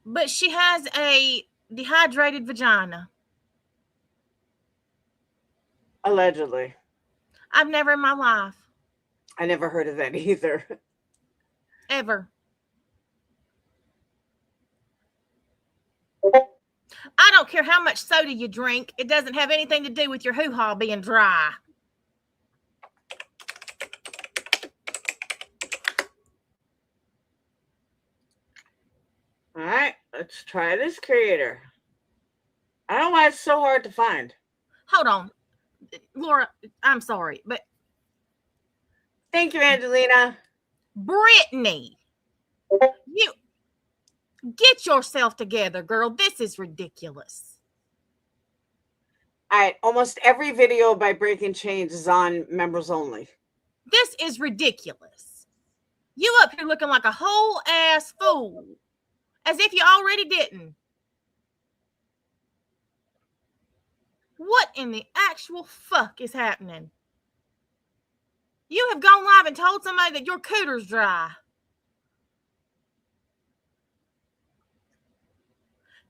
But she has a dehydrated vagina. Allegedly. I've never in my life. I never heard of that either. Ever. I don't care how much soda you drink. It doesn't have anything to do with your hoo-ha being dry. All right. Let's try this creator. I don't know why it's so hard to find. Hold on. Laura, I'm sorry, but Thank you, Angelina. Brittany, you get yourself together, girl. This is ridiculous. All right, almost every video by Breaking Chains is on members only. This is ridiculous. You up here looking like a whole ass fool, as if you already didn't. What in the actual fuck is happening? You have gone live and told somebody that your cooter's dry.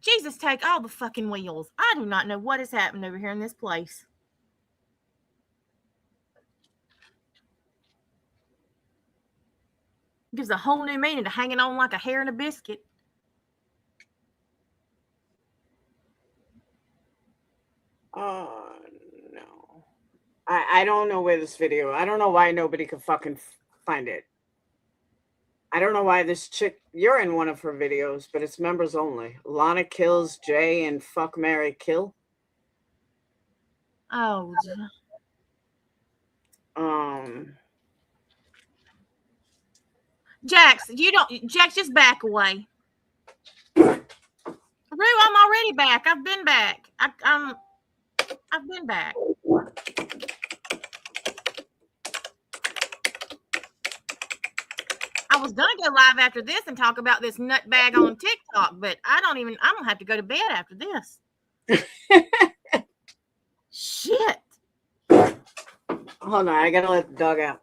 Jesus, take all the fucking wheels. I do not know what has happened over here in this place. Gives a whole new meaning to hanging on like a hair in a biscuit. Oh, no. I don't know where this video. I don't know why nobody could fucking find it. I don't know why this chick, you're in one of her videos, but it's members only. Lana kills Jay and fuck, marry, kill. Oh. Jax, Jax, just back away. Rue, I'm already back. I've been back. I've been back. I was gonna go live after this and talk about this nutbag on TikTok, but I'm gonna have to go to bed after this. Shit. Hold on, I gotta let the dog out.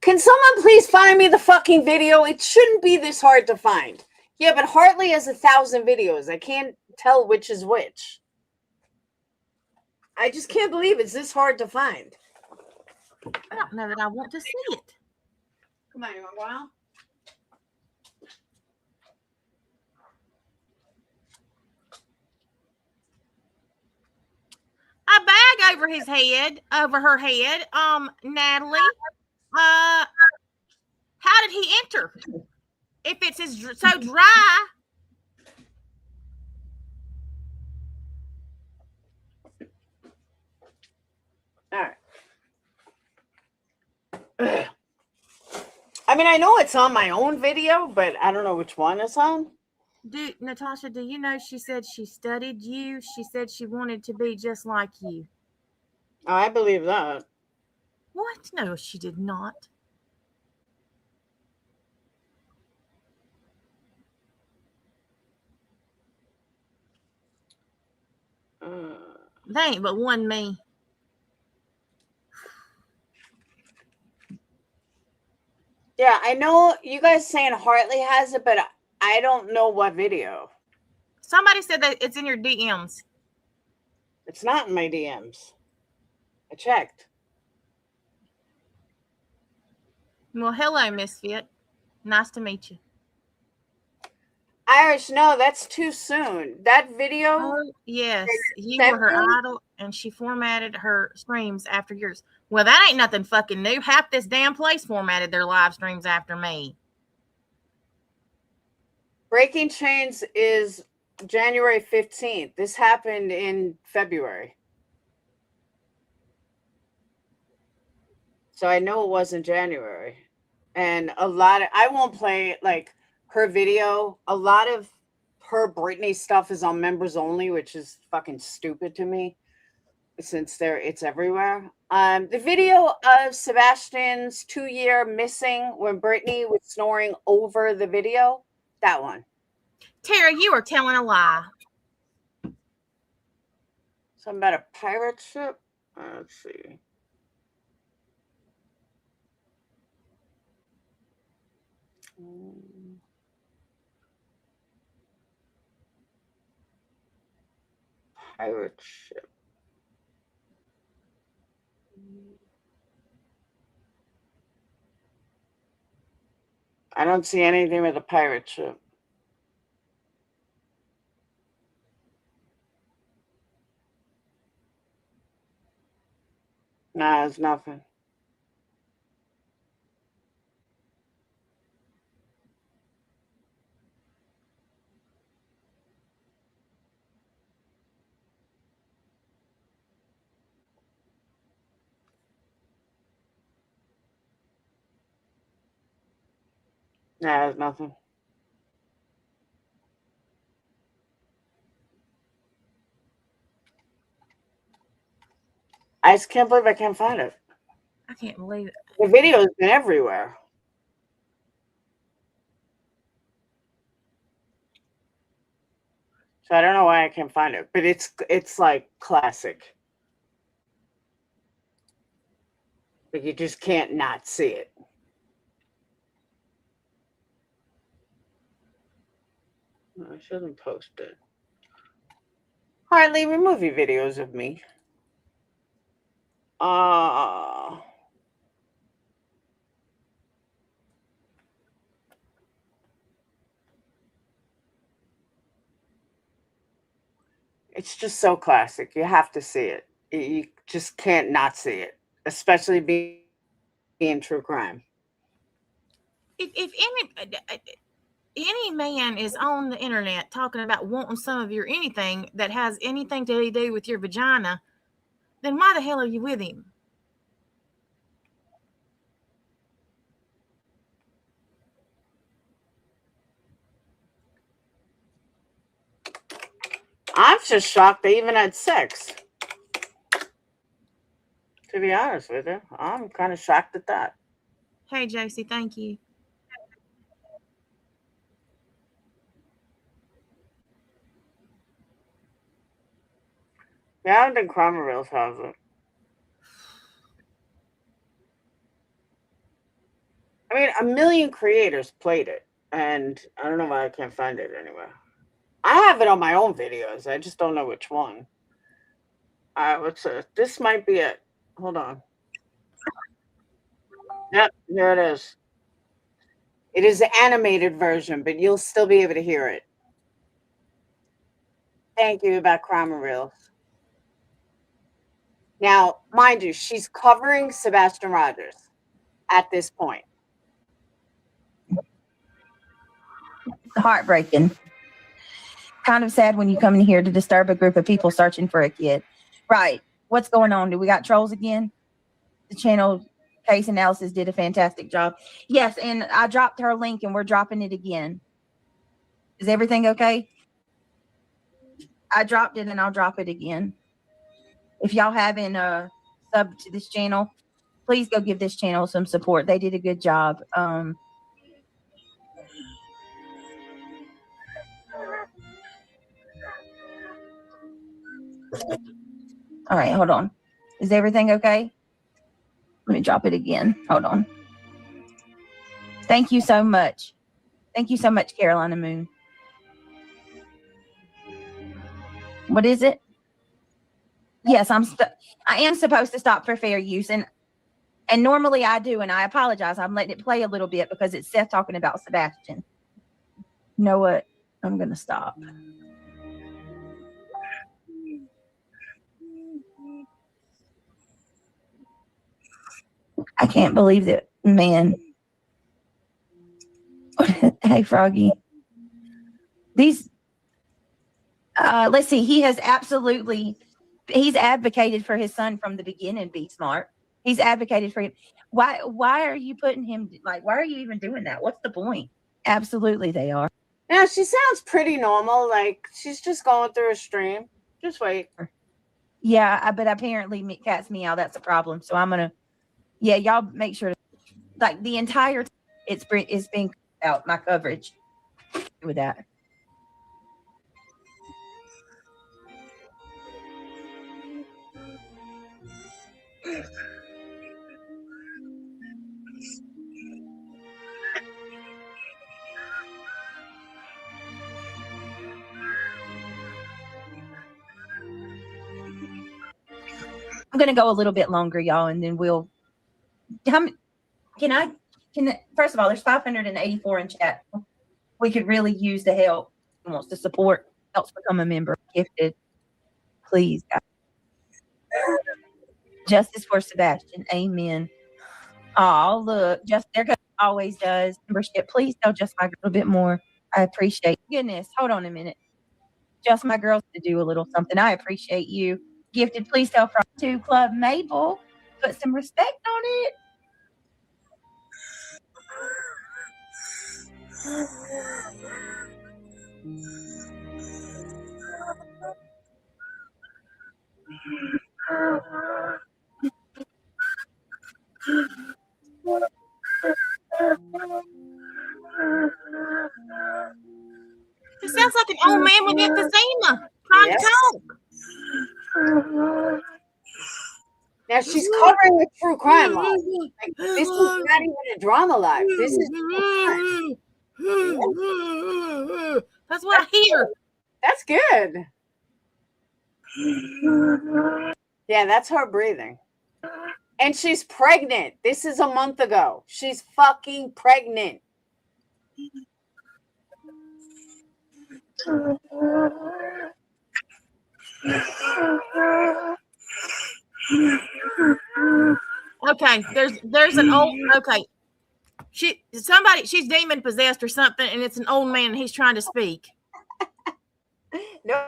Can someone please find me the fucking video? It shouldn't be this hard to find. Yeah, but Hartley has 1,000 videos. I can't tell which is which. I just can't believe it's this hard to find. I don't know that I want to see it. Come on, you want a while? A bag over her head. Natalie. How did he enter? If it's so dry. All right. I mean, I know it's on my own video, but I don't know which one it's on. Natasha, do you know she said she studied you? She said she wanted to be just like you. Oh, I believe that. What? No, she did not. They ain't but one me. Yeah, I know you guys saying Hartley has it, but I don't know what video. Somebody said that it's in your DMs. It's not in my DMs. I checked. Well, hello, Misfit. Nice to meet you. Irish, no, that's too soon. That video. Oh, yes, you were her idol, and she formatted her streams after yours. Well, that ain't nothing fucking new. Half this damn place formatted their live streams after me. Breaking Chains is January 15th. This happened in February. So I know it wasn't January. And I won't play like her video. A lot of her Britney stuff is on members only, which is fucking stupid to me since it's everywhere. The video of Sebastian's 2-year missing when Britney was snoring over the video, that one. Tara, you are telling a lie. Something about a pirate ship? Let's see. Pirate ship. I don't see anything with a pirate ship. Nah, it's nothing. Nah, there's nothing. I just can't believe I can't find it. I can't believe it. The video's been everywhere. So I don't know why I can't find it, but it's like classic. Like you just can't not see it. I shouldn't post it. Hardly movie videos of me. It's just so classic. You have to see it. You just can't not see it, especially being true crime. If any man is on the internet talking about wanting some of your anything that has anything to do with your vagina, then why the hell are you with him? I'm just shocked they even had sex. To be honest with you, I'm kind of shocked at that. Hey, JC, thank you. Yeah, I don't think Crime Reels has it. I mean, a million creators played it, and I don't know why I can't find it anywhere. I have it on my own videos. I just don't know which one. What's this? This might be it. Hold on. Yep, here it is. It is the animated version, but you'll still be able to hear it. Thank you about Crime Reels. Now, mind you, she's covering Sebastian Rogers at this point. Heartbreaking. Kind of sad when you come in here to disturb a group of people searching for a kid. Right. What's going on? Do we got trolls again? The channel case analysis did a fantastic job. Yes, and I dropped her link and we're dropping it again. Is everything okay? I dropped it and I'll drop it again. If y'all haven't subbed to this channel, please go give this channel some support. They did a good job. All right, hold on. Is everything okay? Let me drop it again. Hold on. Thank you so much. Thank you so much, Carolina Moon. What is it? Yes, I am supposed to stop for fair use, and normally I do, and I apologize. I'm letting it play a little bit because it's Seth talking about Sebastian. You know what? I'm gonna stop. I can't believe that, man. Hey, Froggy. These, let's see. He's advocated for his son from the beginning. Be smart. He's advocated for him. Why are you putting him, like, why are you even doing that? What's the point? Absolutely, they are. Now, she sounds pretty normal. Like, she's just going through a stream. Just wait. Yeah, but apparently cats meow. That's a problem. So I'm gonna, yeah, y'all make sure to, like, the entire it's being out my coverage with that. I'm gonna go a little bit longer, y'all, and then we'll. First of all, there's 584 in chat. We could really use the help. Who wants to support? Helps become a member. Gifted, please, guys. Justice for Sebastian. Amen. Oh, look, just there always does membership. Please tell just my girl a bit more. I appreciate. Goodness, hold on a minute. Just my girls to do a little something. I appreciate you. Gifted, please tell from to Club Mabel. Put some respect on it. It sounds like an old man with emphysema trying Yes. to talk. Now she's covering a true crime live. Like, this is not even a drama live. This is true crime. That's what I hear. That's good. Yeah, that's her breathing. And she's pregnant. This is a month ago. She's fucking pregnant. Okay, there's an old she's demon possessed or something, and it's an old man and he's trying to speak. No,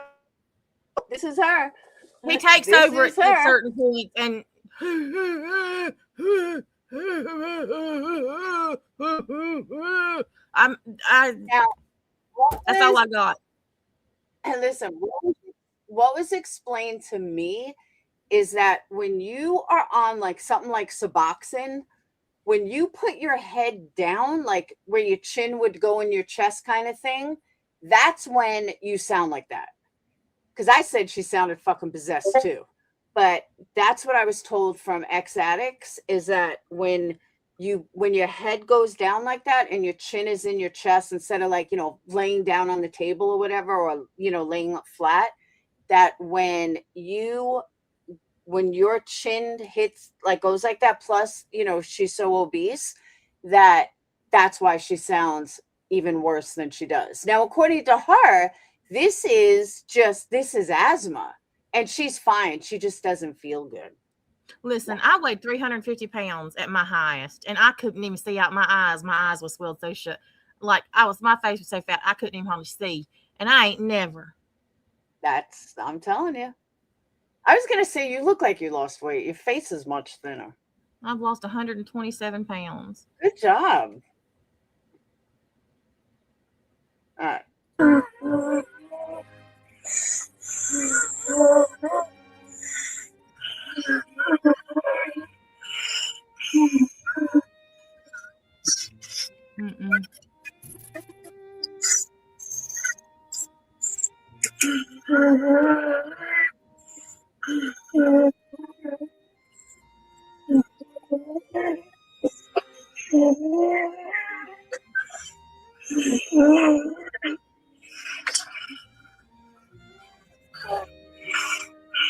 this is her. He takes This over is at her. certain points and Now, that's all I got. and listen, what was explained to me is that when you are on like something like Suboxone, when you put your head down, like where your chin would go in your chest kind of thing, that's when you sound like that. Because I said she sounded fucking possessed too. But that's what I was told from ex-addicts, is that when your head goes down like that and your chin is in your chest, instead of like, laying down on the table or whatever, or, laying flat, that when your chin hits, like goes like that, plus, she's so obese, that's why she sounds even worse than she does. Now, according to her, this is asthma, and she's fine. She just doesn't feel good. Listen, I weighed 350 pounds at my highest, and I couldn't even see out my eyes. My eyes were swelled so shut. Like my face was so fat, I couldn't even hardly see. And I ain't never. I'm telling you. I was going to say, you look like you lost weight. Your face is much thinner. I've lost 127 pounds. Good job. All right. Mm-mm.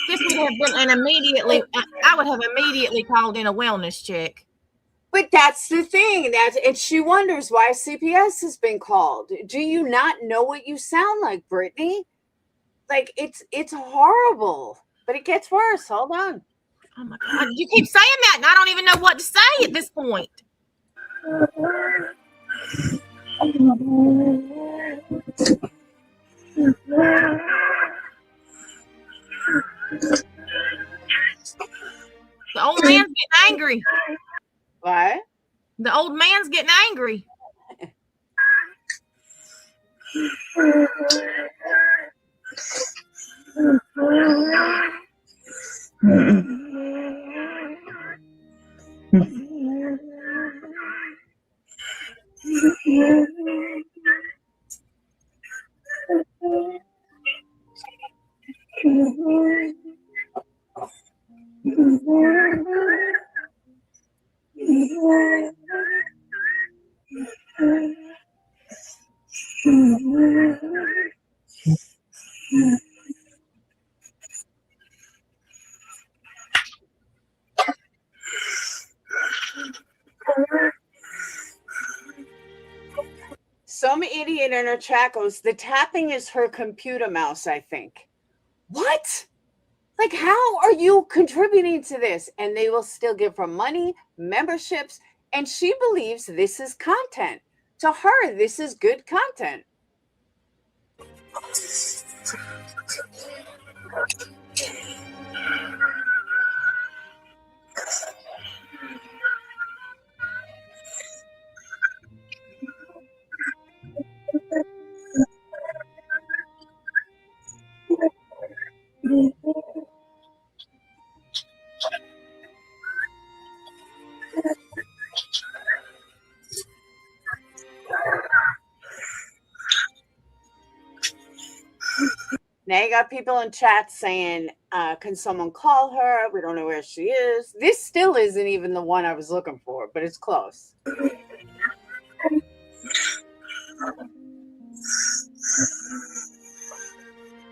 This would have been I would have immediately called in a wellness check. But that's the thing. And she wonders why CPS has been called. Do you not know what you sound like, Brittany? Like, it's horrible. But it gets worse. Hold on. Oh my God. You keep saying that, and I don't even know what to say at this point. The old man's getting angry. What? The old man's getting angry. Some idiot in her chat goes, the tapping is her computer mouse, I think. What? Like, how are you contributing to this? And they will still give her money, memberships, and she believes this is content. To her, this is good content. Now you got people in chat saying, can someone call her? We don't know where she is. This still isn't even the one I was looking for, but it's close.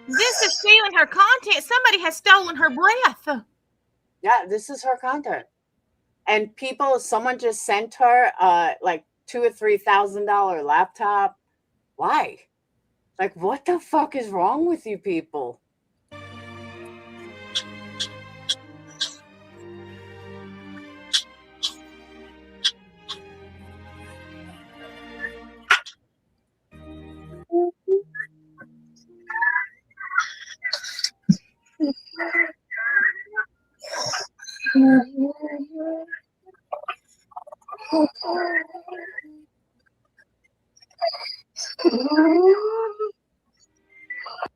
This is stealing her content. Somebody has stolen her breath. Yeah, this is her content. And people, someone just sent her like $2,000 or $3,000 laptop. Why? Like, what the fuck is wrong with you people?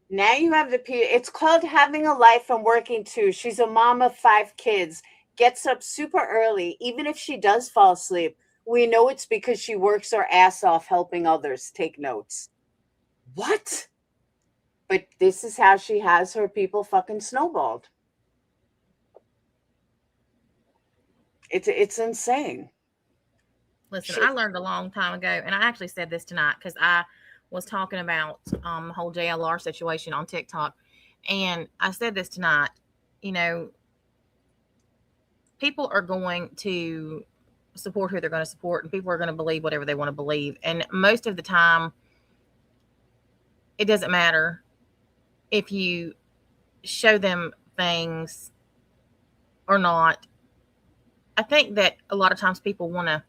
Now you have the it's called having a life and working too. She's a mom of 5 kids, gets up super early. Even if she does fall asleep, we know it's because she works her ass off helping others take notes. What? But this is how she has her people fucking snowballed. It's insane. Listen, I learned a long time ago, and I actually said this tonight because I was talking about the whole JLR situation on TikTok, and I said this tonight. You know, people are going to support who they're going to support, and people are going to believe whatever they want to believe. And most of the time, it doesn't matter if you show them things or not. I think that a lot of times people want to,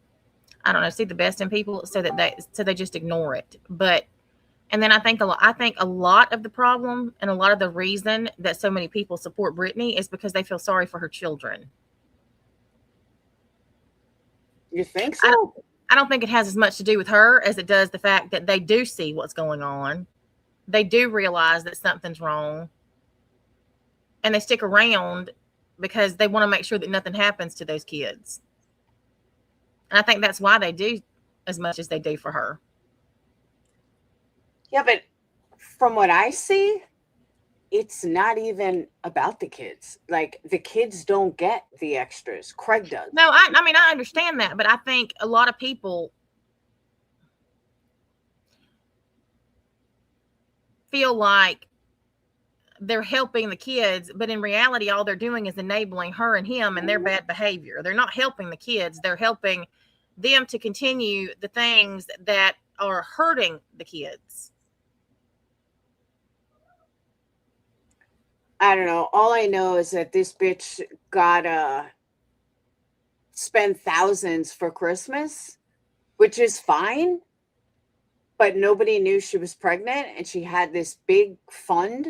I don't know, see the best in people so they just ignore it. But and then I think a lot of the problem and a lot of the reason that so many people support Britney is because they feel sorry for her children. You think so? I don't think it has as much to do with her as it does the fact that they do see what's going on. They do realize that something's wrong. And they stick around because they want to make sure that nothing happens to those kids. And I think that's why they do as much as they do for her. Yeah, but from what I see, it's not even about the kids. Like, the kids don't get the extras. Craig does. No, I mean, I understand that, but I think a lot of people feel like they're helping the kids, but in reality, all they're doing is enabling her and him and their bad behavior. They're not helping the kids. They're helping them to continue the things that are hurting the kids. I don't know. All I know is that this bitch gotta spend thousands for Christmas, which is fine. But nobody knew she was pregnant, and she had this big fund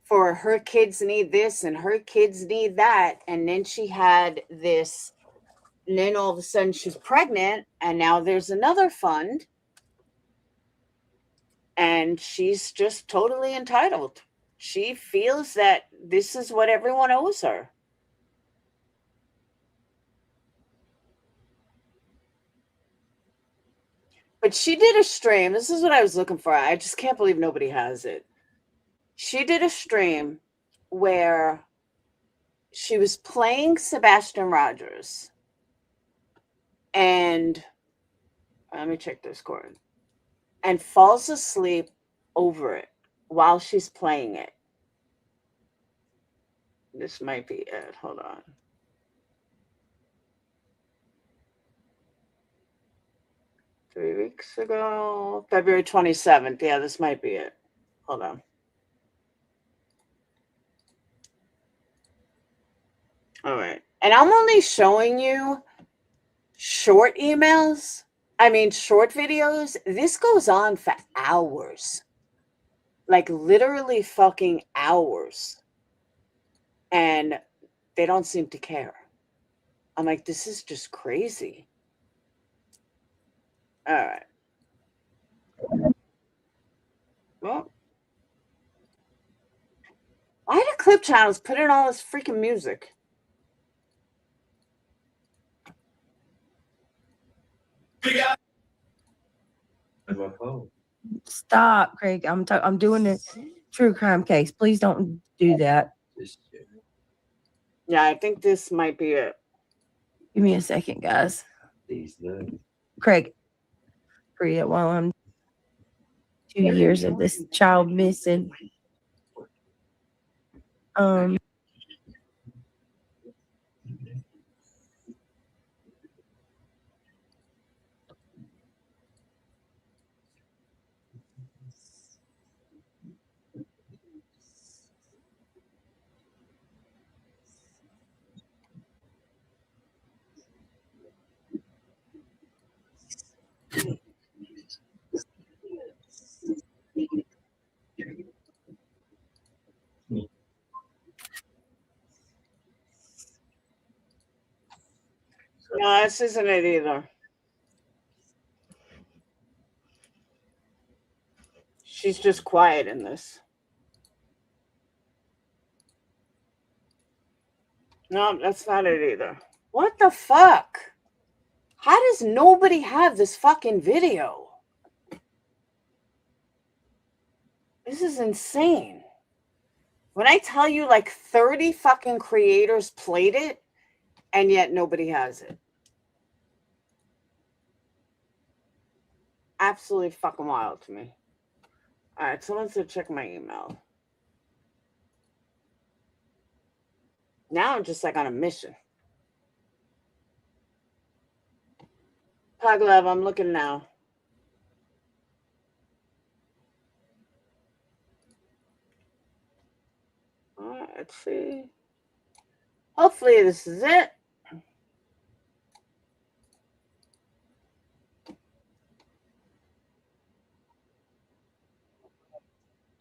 for her kids need this and her kids need that. And then she had this, and then all of a sudden she's pregnant, and now there's another fund, and she's just totally entitled. She feels that this is what everyone owes her. But she did a stream. This is what I was looking for. I just can't believe nobody has it. She did a stream where she was playing Sebastian Rogers. And let me check this chord. And falls asleep over it while she's playing it. This might be it. Hold on. Three weeks ago, February 27th. Yeah, this might be it. Hold on. All right. And I'm only showing you short emails. I mean, short videos. This goes on for hours. Like, literally fucking hours. And they don't seem to care. I'm like, this is just crazy. All right. Well, why do clip channels put in all this freaking music? Stop, Craig. I'm doing it. true crime case. Please don't do that. Yeah, I think this might be it. Give me a second, guys. Craig, free it while I'm 2 years of this child missing. No, this isn't it either. She's just quiet in this. No, that's not it either. What the fuck? How does nobody have this fucking video? This is insane. When I tell you like 30 fucking creators played it, and yet nobody has it. Absolutely fucking wild to me. All right, someone said check my email. Now I'm just like on a mission. Puglev, I'm looking now. All right, let's see. Hopefully this is it.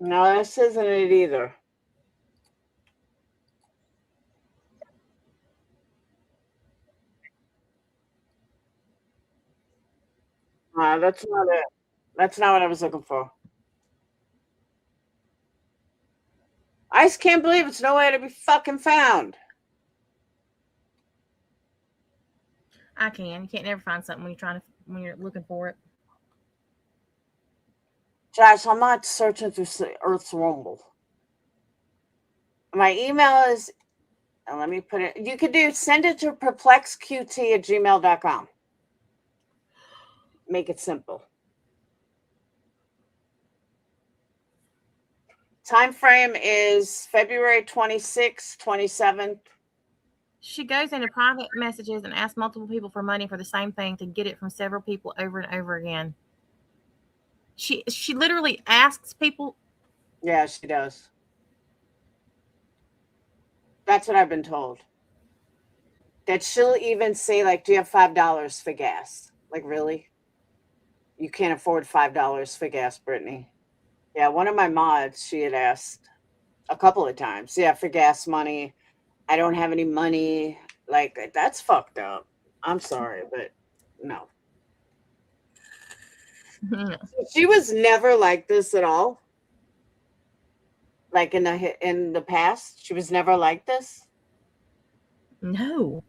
No, this isn't it either. That's not it. That's not what I was looking for. I just can't believe it's nowhere to be fucking found. I can. You can't never find something when you're looking for it. Josh, I'm not searching through Earth's Rumble. My email is, and let me put it, you could send it to perplexqt@gmail.com. Make it simple. Time frame is February 26th, 27th. She goes into private messages and asks multiple people for money for the same thing to get it from several people over and over again. She literally asks people. Yeah, she does. That's what I've been told. That she'll even say, like, do you have $5 for gas? Like, really? You can't afford $5 for gas, Brittany. Yeah, one of my mods, she had asked a couple of times. Yeah, for gas money. I don't have any money. Like, that's fucked up. I'm sorry, but no. She was never like this at all. Like in the past, she was never like this. No.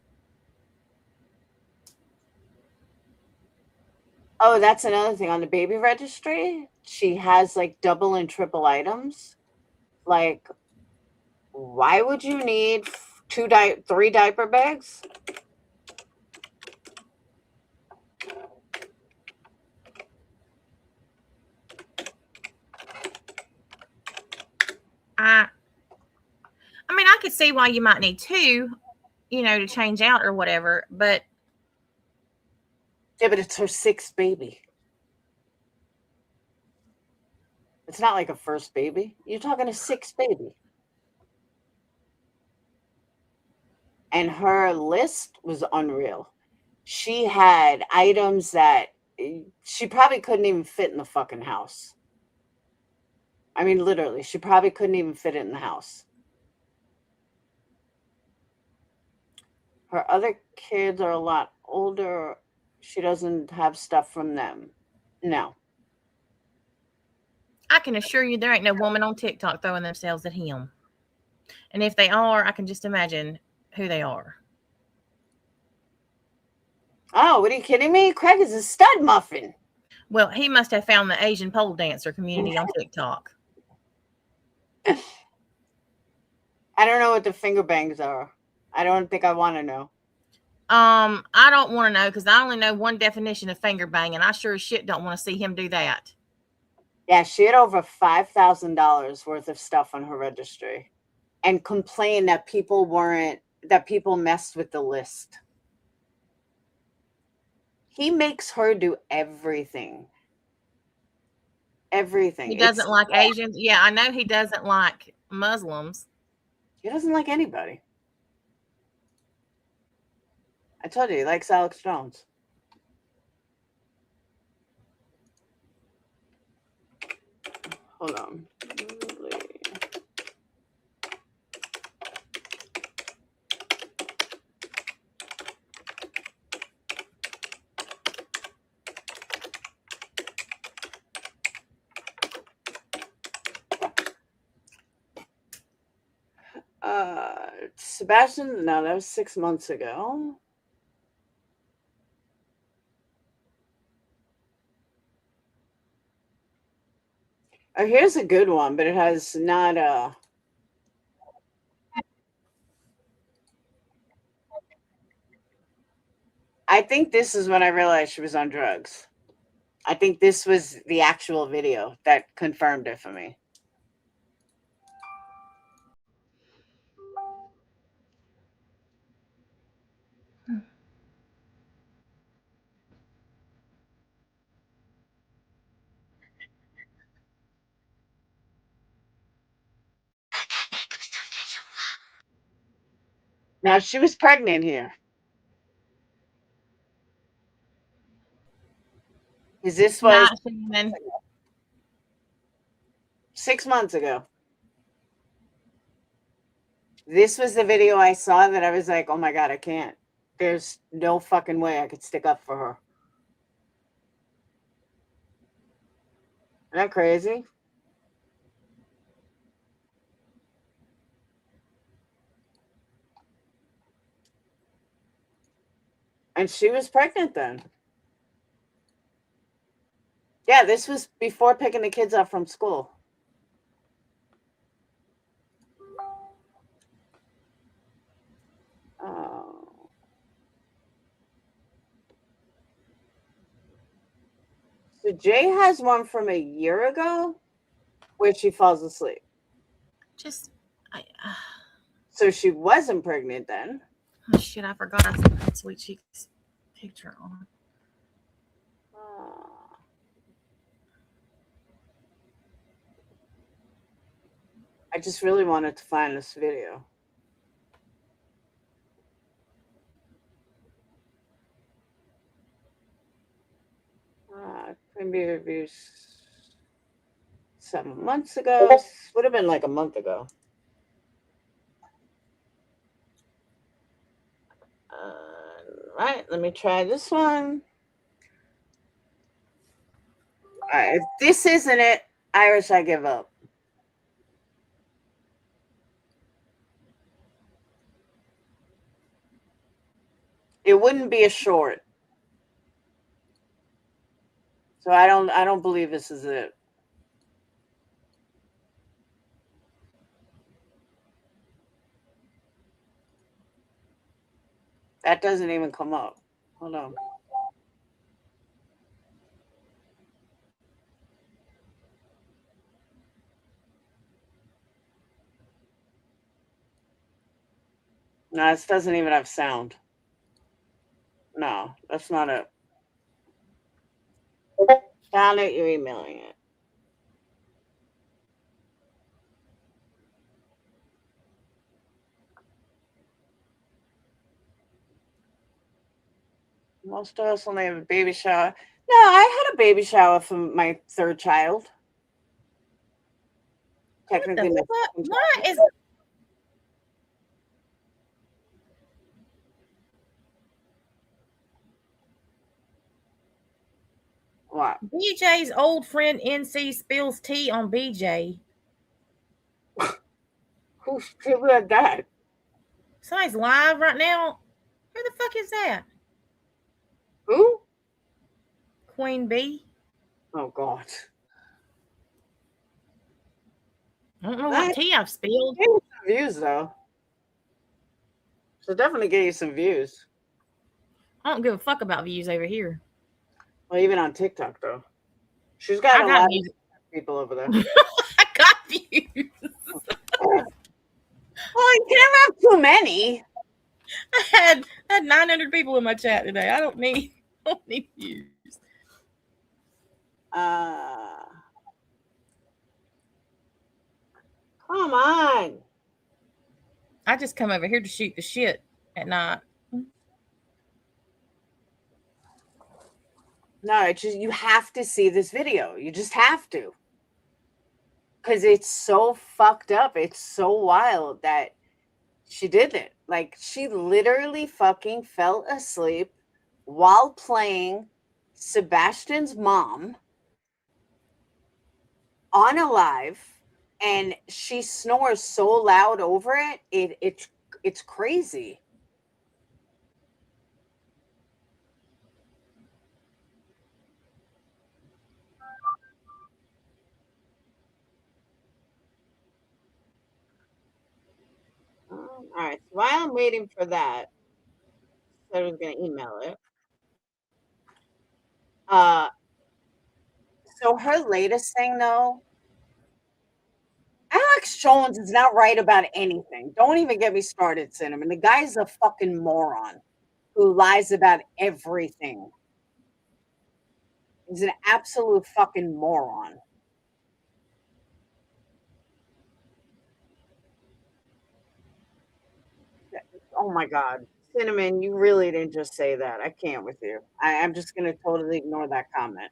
Oh, that's another thing on the baby registry. She has like double and triple items. Like, why would you need 3 diaper bags? I mean, I could see why you might need 2, to change out or whatever, but yeah, but it's her 6th baby. It's not like a first baby. You're talking a 6th baby. And her list was unreal. She had items that she probably couldn't even fit in the fucking house. I mean, literally, she probably couldn't even fit it in the house. Her other kids are a lot older. She doesn't have stuff from them. No. I can assure you there ain't no woman on TikTok throwing themselves at him. And if they are, I can just imagine who they are. Oh, what are you kidding me? Craig is a stud muffin. Well, he must have found the Asian pole dancer community on TikTok. I don't know what the finger bangs are. I don't think I want to know. I don't want to know because I only know one definition of finger banging. I sure as shit don't want to see him do that. Yeah, she had over $5,000 worth of stuff on her registry and complained that people messed with the list. He makes her do everything. Everything. He doesn't like Asians. Yeah, I know he doesn't like Muslims. He doesn't like anybody. I told you, he likes Alex Jones. Hold on. Sebastian, no, that was 6 months ago. Oh, here's a good one, but it has not I think this is when I realized she was on drugs. I think this was the actual video that confirmed it for me. Now she was pregnant here. Is this was Not Shannon. 6 months ago? This was the video I saw that I was like, oh my God, I can't. There's no fucking way I could stick up for her. Isn't that crazy? And she was pregnant then. Yeah, this was before picking the kids up from school. Oh. So Jay has one from a year ago where she falls asleep. Just, So she wasn't pregnant then. oh shit, I forgot I put Sweet Cheek's picture on. I just really wanted to find this video. Queen Bee reviews 7 months ago. Would have been like a month ago. Right, let me try this one. All right, if this isn't it, Irish, I give up. It wouldn't be a short. So I don't believe this is it. That doesn't even come up. Hold on. No, this doesn't even have sound. No, that's not it. Found it, you're emailing it. Most of us only have a baby shower. No, I had a baby shower for my third child. Technically, my second Why child. is What? BJ's old friend NC spills tea on BJ? Who read that? Somebody's live right now. Who the fuck is that? Who? Queen Bee. Oh God. I don't know what tea I've spilled. Get you some views though. So definitely get you some views. I don't give a fuck about views over here. Well, even on TikTok though. She's got a I got lot views. of people over there. I got views. Well, you can never have too many. I had 900 people in my chat today. I don't need views. Come on. I just come over here to shoot the shit at night. No, it's just you have to see this video. You just have to. Because it's so fucked up. It's so wild that she did it. Like, she literally fucking fell asleep while playing Sebastian's mom on a live, and she snores so loud over it. It's crazy. All right. So while I'm waiting for that, I was going to email it. So her latest thing, though, Alex Jones is not right about anything. Don't even get me started, Cinnamon. The guy's a fucking moron who lies about everything. He's an absolute fucking moron. Oh my God. Cinnamon, you really didn't just say that. I can't with you. I'm just going to totally ignore that comment.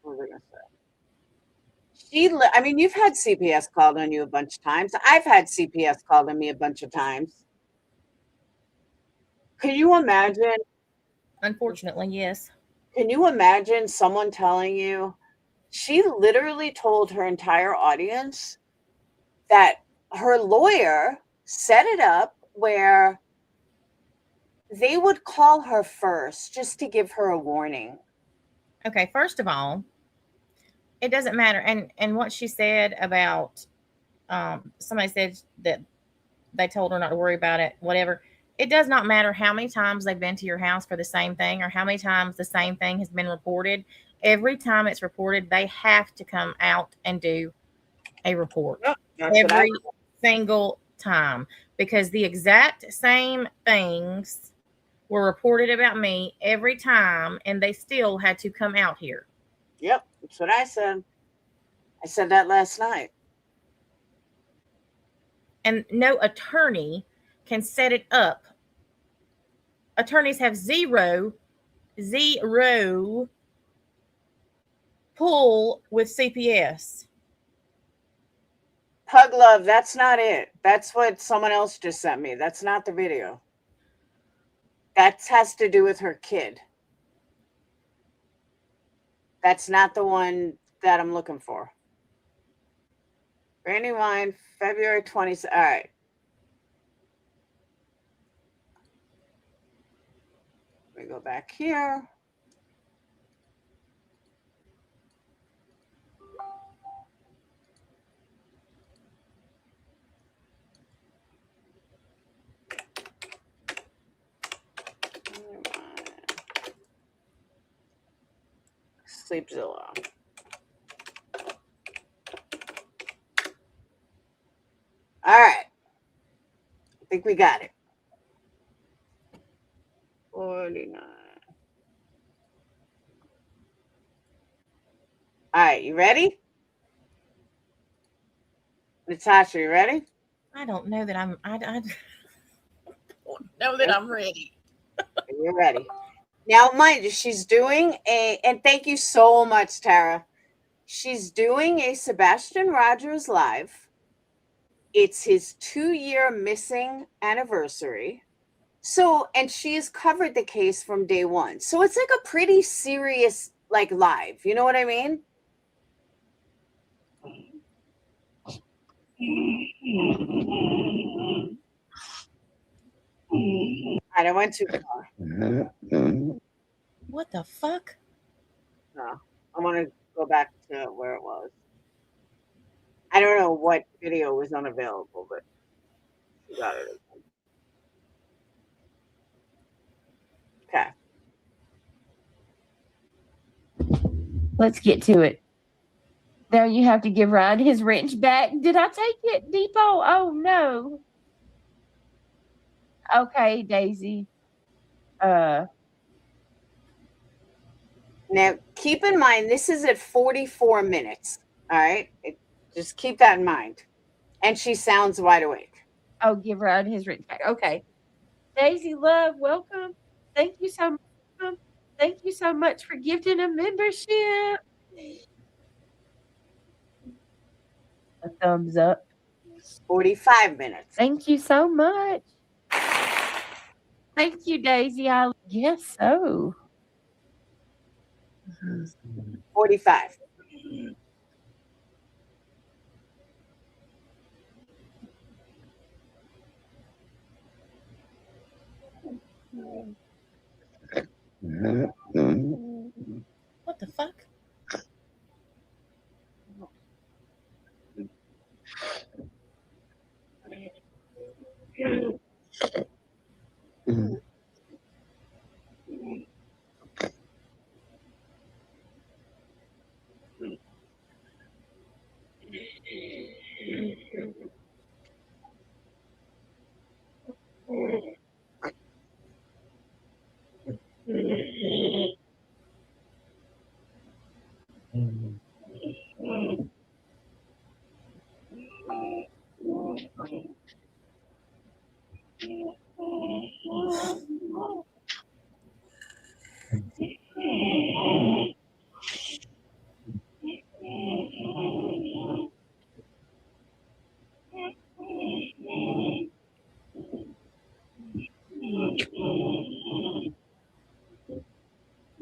What was I going to say? I mean, you've had CPS called on you a bunch of times. I've had CPS called on me a bunch of times. Can you imagine? Unfortunately, yes. Can you imagine someone telling you? She literally told her entire audience that her lawyer set it up where they would call her first just to give her a warning. Okay, first of all, it doesn't matter. And what she said about somebody said that they told her not to worry about it, whatever. It does not matter how many times they've been to your house for the same thing or how many times the same thing has been reported. Every time it's reported, they have to come out and do a report. Every single time. Because the exact same things were reported about me every time, and they still had to come out here. Yep, that's what I said. I said that last night. And no attorney can set it up. Attorneys have zero pull with CPS. Pug Love, that's not it. That's what someone else just sent me. That's not the video. That has to do with her kid. That's not the one that I'm looking for. Brandy Wine, February 20th. All right. Let me go back here. Sleepzilla. All right. I think we got it. 49. All right, you ready? Natasha, you ready? I don't know that I don't know that I'm ready. You're ready. Now, mind you, she's doing and thank you so much, Tara. She's doing a Sebastian Rogers live. It's his 2-year missing anniversary. So, and she's covered the case from day one. So it's like a pretty serious, like, live. You know what I mean? All right, I went too far. What the fuck? I want to go back to where it was. I don't know what video was unavailable, but she got it again. Okay. Let's get to it. Now you have to give Ryan his wrench back. Did I take it, Depot? Oh no. Okay, Daisy. Now, keep in mind, this is at 44 minutes. All right. Just keep that in mind. And she sounds wide awake. Oh, give Ryan his wrench back. Okay. Daisy Love, welcome. Thank you so much. Thank you so much for gifting a membership. A thumbs up. 45 minutes. Thank you so much. Thank you, Daisy. I guess so. 45. What the fuck?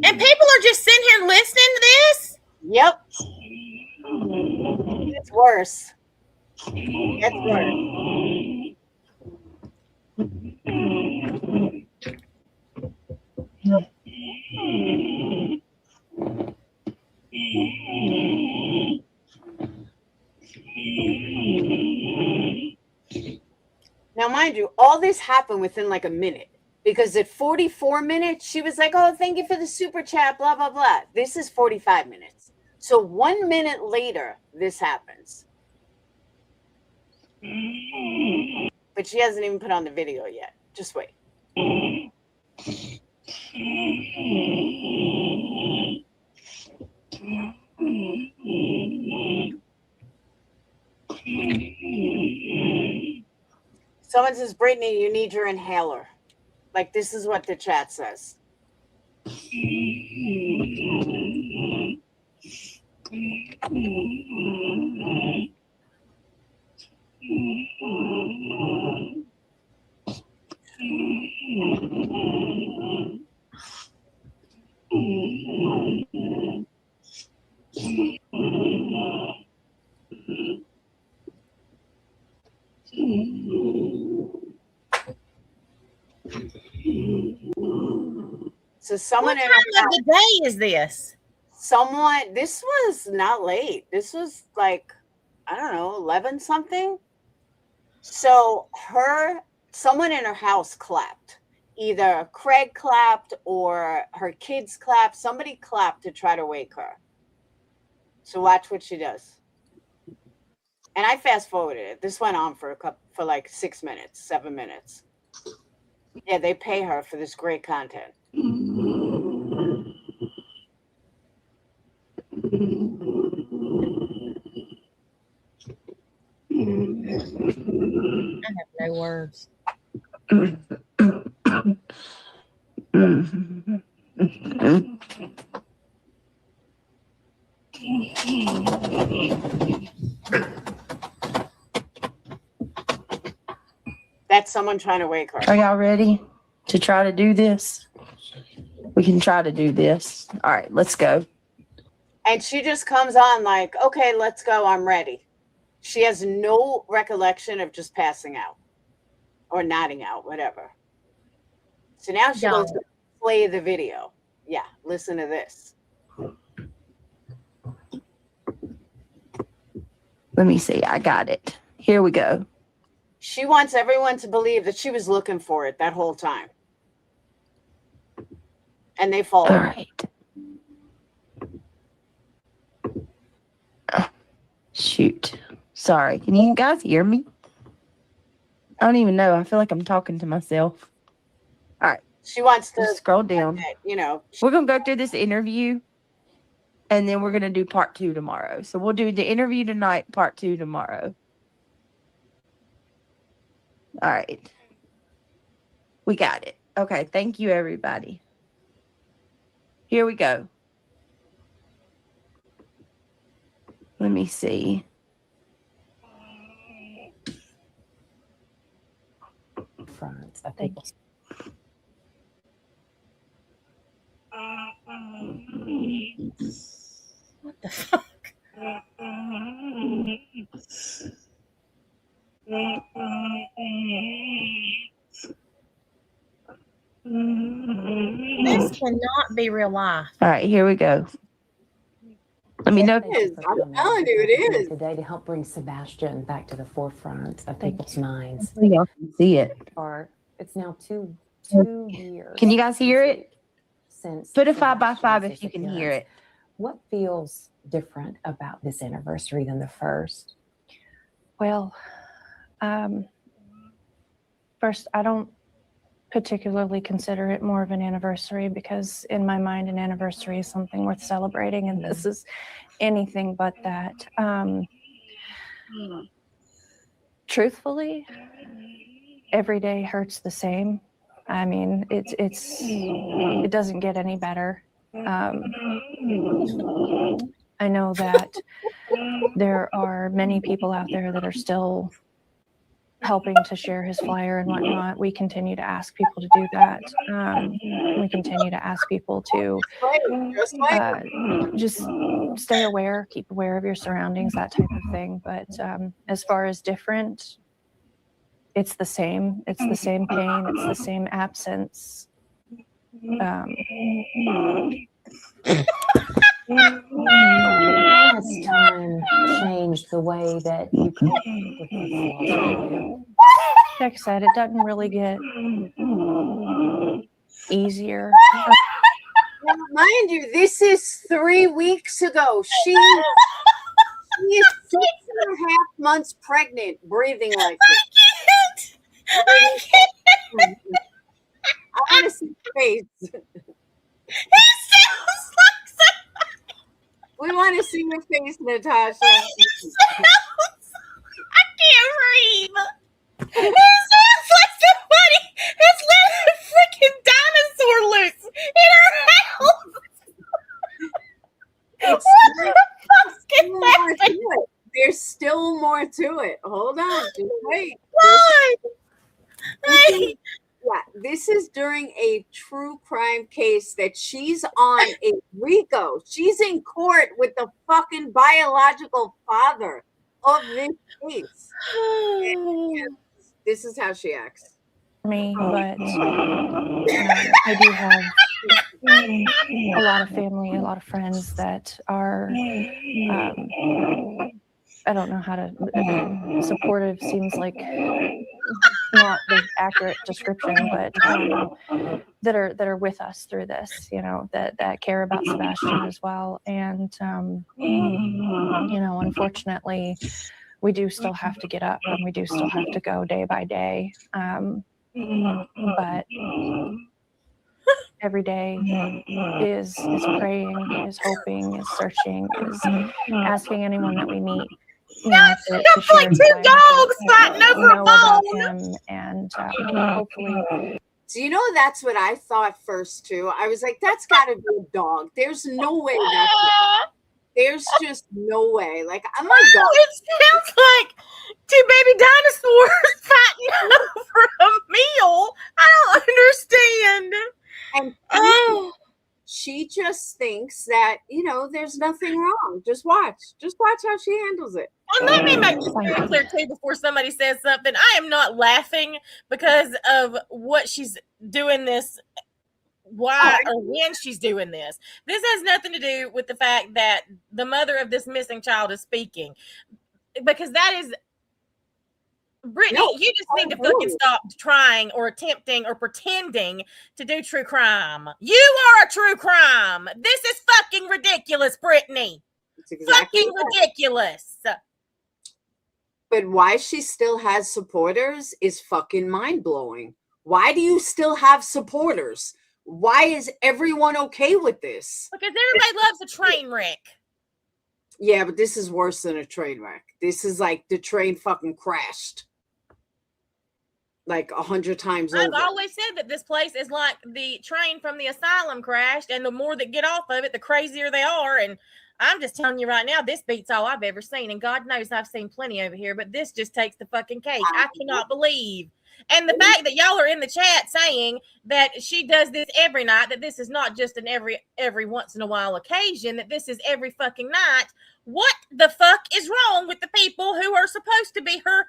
And people are just sitting here listening to this? Yep. It's worse. It's worse. Now, mind you, all this happened within like a minute. Because at 44 minutes, she was like, oh, thank you for the super chat, blah, blah, blah. This is 45 minutes. So 1 minute later, this happens. But she hasn't even put on the video yet. Just wait. Someone says, Brittany, you need your inhaler. Like, this is what the chat says. So someone What time of the day is this? Someone, this was not late. This was like, I don't know, 11 something. So someone in her house clapped. Either Craig clapped or her kids clapped. Somebody clapped to try to wake her. So watch what she does. And I fast forwarded it. This went on for like 6 minutes, 7 minutes. Yeah, they pay her for this great content. I have no words. That's someone trying to wake her. Are y'all ready to try to do this? We can try to do this. All right, let's go. And she just comes on like, okay, let's go. I'm ready. She has no recollection of just passing out or nodding out, whatever. So now she goes to play the video. Yeah, listen to this. Let me see. I got it. Here we go. She wants everyone to believe that she was looking for it that whole time. And they fall. All right. Shoot. Sorry. Can you guys hear me? I don't even know. I feel like I'm talking to myself. All right. She wants to Just scroll down. you know. We're going to go through this interview and then we're going to do part 2 tomorrow. So we'll do the interview tonight, part 2 tomorrow. All right. We got it. Okay. Thank you, everybody. Here we go. Let me see. France. I think. What the fuck? This cannot be real life. All right, here we go. Let me know. It is. I'm telling you, it is. Today to help bring Sebastian back to the forefront of people's minds. Y'all can see it. It's now two years. Can you guys hear it? Since Put a 5x5 Sebastian's if you can hear disappearance. it. What feels different about this anniversary than the first? Well, first, I don't particularly consider it more of an anniversary because in my mind, an anniversary is something worth celebrating, and this is anything but that. Truthfully, every day hurts the same. I mean, it doesn't get any better. I know that there are many people out there that are still helping to share his flyer and whatnot. We continue to ask people to do that. We continue to ask people to just stay aware, keep aware of your surroundings, that type of thing. But as far as different, it's the same. It's the same pain. It's the same absence. How has time changed the way that you cope with this loss? Like I said, it doesn't really get easier. Now, mind you, this is 3 weeks ago. She is 6.5 months pregnant, breathing like this. I can't. I want to see your face. It sounds like somebody. We want to see your face, Natasha. I can't breathe. It sounds like somebody has let a freaking dinosaur loose in her house. What the fuck's happening? There's still more to it. Hold on. Just wait. Why? Yeah, this is during a true crime case that she's on a RICO. She's in court with the fucking biological father of this case. And this is how she acts. Me, but I do have a lot of family, a lot of friends that are, I don't know how to, supportive seems like not the accurate description, but that are with us through this, you know, that care about Sebastian as well. And, you know, unfortunately, we do still have to get up and we do still have to go day by day. But every day is praying, is hoping, is searching, is asking anyone that we meet. You know, to share like two dogs fighting over a about bone. him, and hopefully. So you know that's what I thought first too. I was like, that's got to be a dog. There's no way there's just no way. Like, I'm like, It sounds like two baby dinosaurs fighting over a meal. I don't understand. and she just thinks that, you know, there's nothing wrong. Just watch how she handles it. And let me make this very clear too before somebody says something. I am not laughing because of what she's doing this, why or when she's doing this. This has nothing to do with the fact that the mother of this missing child is speaking. because that is Brittany, No, you just need to no. fucking stop trying or attempting or pretending to do true crime. You are a true crime. This is fucking ridiculous, Brittany. It's exactly Fucking that. ridiculous. But why she still has supporters is fucking mind-blowing. Why do you still have supporters? Why is everyone okay with this? Because everybody loves a train wreck. Yeah, but this is worse than a train wreck. This is like the train fucking crashed. Like 100 times I've over. always said that this place is like the train from the asylum crashed, and the more that get off of it, the crazier they are. And I'm just telling you right now, this beats all I've ever seen. And God knows I've seen plenty over here, but this just takes the fucking cake. I cannot believe. And the fact that y'all are in the chat saying that she does this every night, that this is not just an every once in a while occasion, that this is every fucking night. What the fuck is wrong with the people who are supposed to be her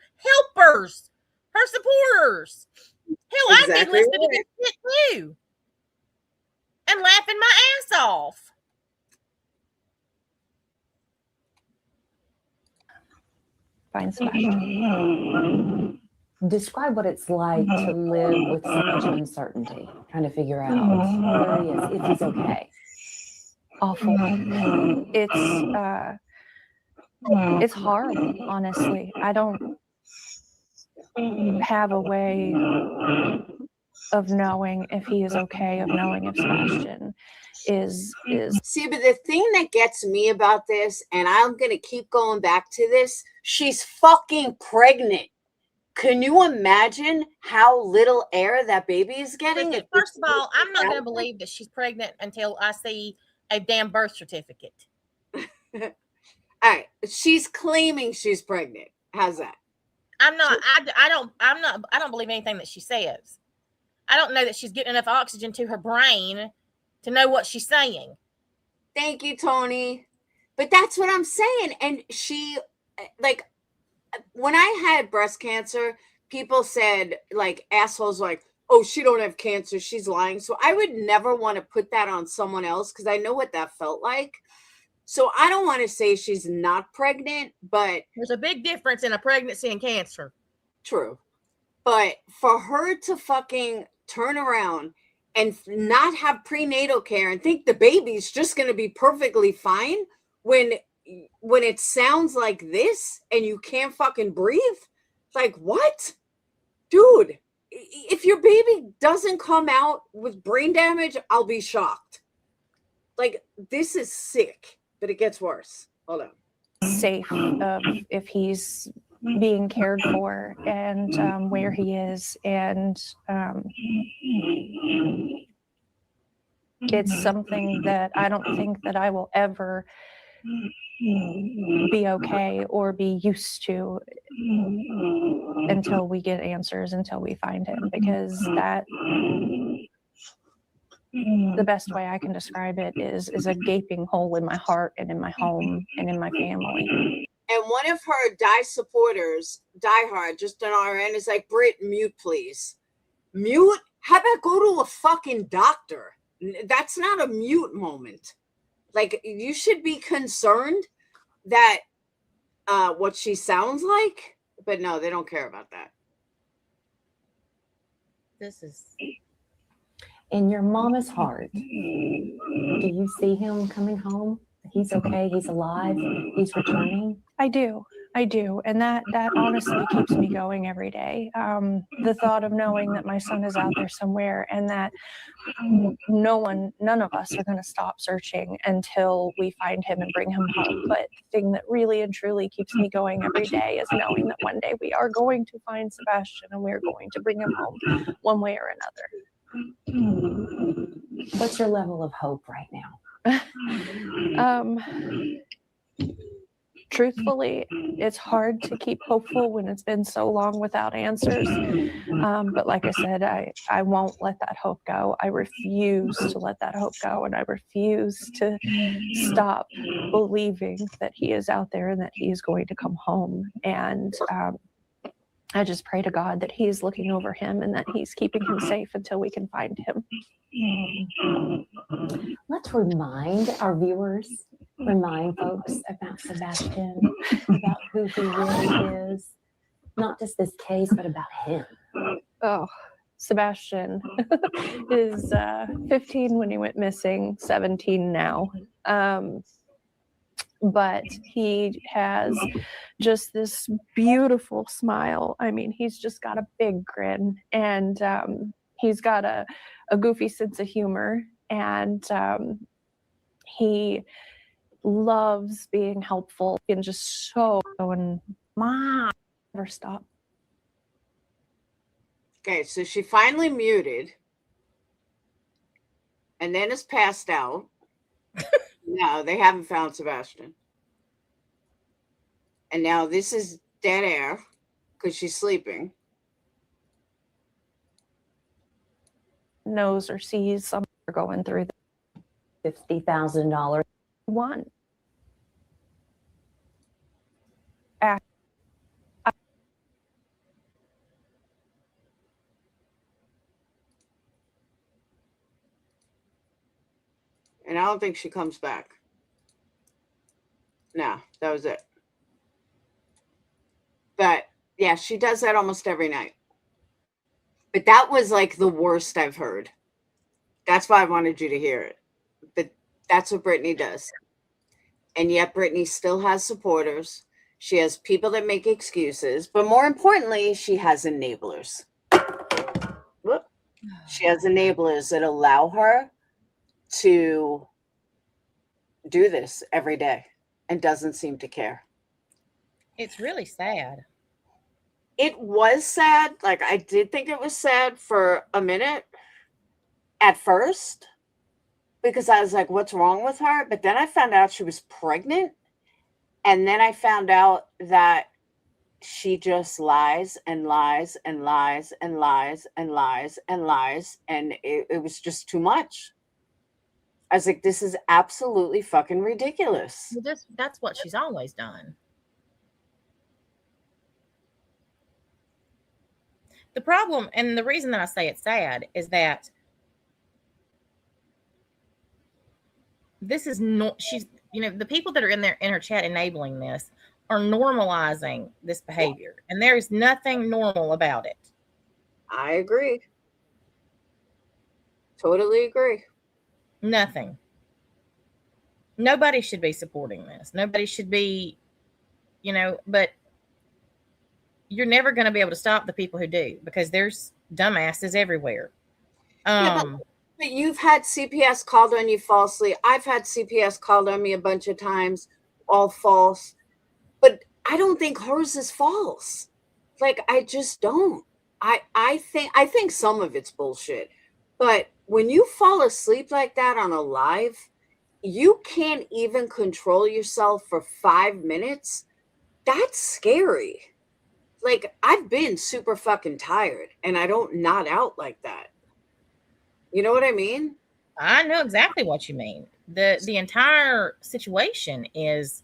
helpers, her supporters? Hell, I'd be Exactly listening to right. this shit too and laughing my ass off. Find Sebastian. Describe what it's like to live with so much uncertainty, trying to figure out where he is, if he's okay. Awful. It's horrible, honestly. I don't have a way of knowing if he is okay, of knowing if Sebastian is See, but the thing that gets me about this, and I'm going to keep going back to this, she's fucking pregnant. Can you imagine how little air that baby is getting? Listen, first of all, I'm not going to believe that she's pregnant until I see a damn birth certificate. All right, she's claiming she's pregnant. How's that? I'm not. I don't believe anything that she says. I don't know that she's getting enough oxygen to her brain to know what she's saying. Thank you, Tony. But that's what I'm saying. And she, like, when I had breast cancer, people said, like, assholes like, oh, she don't have cancer, she's lying. So I would never want to put that on someone else because I know what that felt like. So I don't want to say she's not pregnant, but there's a big difference in a pregnancy and cancer. True. But for her to fucking turn around and not have prenatal care and think the baby's just going to be perfectly fine when it sounds like this and you can't fucking breathe, like, what? Dude, if your baby doesn't come out with brain damage, I'll be shocked. Like, this is sick, but it gets worse. Hold on. safe of if he's being cared for and where he is. And it's something that I don't think that I will ever be okay or be used to until we get answers, until we find him, because that the best way I can describe it is a gaping hole in my heart and in my home and in my family. And one of her diehard, just on our end, is like, Britt, mute, please. Mute? How about go to a fucking doctor? That's not a mute moment. Like, you should be concerned that what she sounds like, but no, they don't care about that. This is... In your mama's heart, do you see him coming home? He's okay, he's alive, he's returning? I do. And that honestly keeps me going every day. The thought of knowing that my son is out there somewhere and that none of us are going to stop searching until we find him and bring him home. But the thing that really and truly keeps me going every day is knowing that one day we are going to find Sebastian and we're going to bring him home one way or another. What's your level of hope right now? Truthfully, it's hard to keep hopeful when it's been so long without answers. But like I said, I won't let that hope go. I refuse to let that hope go. And I refuse to stop believing that he is out there and that he is going to come home. And I just pray to God that he is looking over him and that he's keeping him safe until we can find him. Let's remind our viewers, remind folks about Sebastian, about who he really is? Not just this case, but about him. Oh, Sebastian is 15 when he went missing, 17 now. But he has just this beautiful smile. I mean, he's just got a big grin, and he's got a goofy sense of humor, and he loves being helpful and just so and Mom, never stop. Okay, so she finally muted and then is passed out. No, they haven't found Sebastian. And now this is dead air because she's sleeping. Knows or sees someone going through $50,000. one. And I don't think she comes back. No, that was it. But yeah, she does that almost every night. But that was like the worst I've heard. That's why I wanted you to hear it. But that's what Brittany does. And yet Brittany still has supporters. She has people that make excuses. But more importantly, she has enablers. Whoop. She has enablers that allow her to do this every day and doesn't seem to care. It's really sad. It was sad. Like, I did think it was sad for a minute at first because I was like, what's wrong with her? But then I found out she was pregnant. And then I found out that she just lies and lies and lies and lies and lies and lies. And it was just too much. I was like, this is absolutely fucking ridiculous. Well, that's what she's always done. The problem, and the reason that I say it's sad, is that this is not, she's, the people that are in her chat enabling this are normalizing this behavior. And there is nothing normal about it. I agree. Totally agree. Nothing. Nobody should be supporting this. Nobody should be, but you're never going to be able to stop the people who do, because there's dumbasses everywhere. But you've had CPS called on you falsely. I've had CPS called on me a bunch of times, all false. But I don't think hers is false. Like, I just don't. I think some of it's bullshit. But when you fall asleep like that on a live, you can't even control yourself for 5 minutes. That's scary. Like, I've been super fucking tired and I don't nod out like that. You know what I mean? I know exactly what you mean. The entire situation is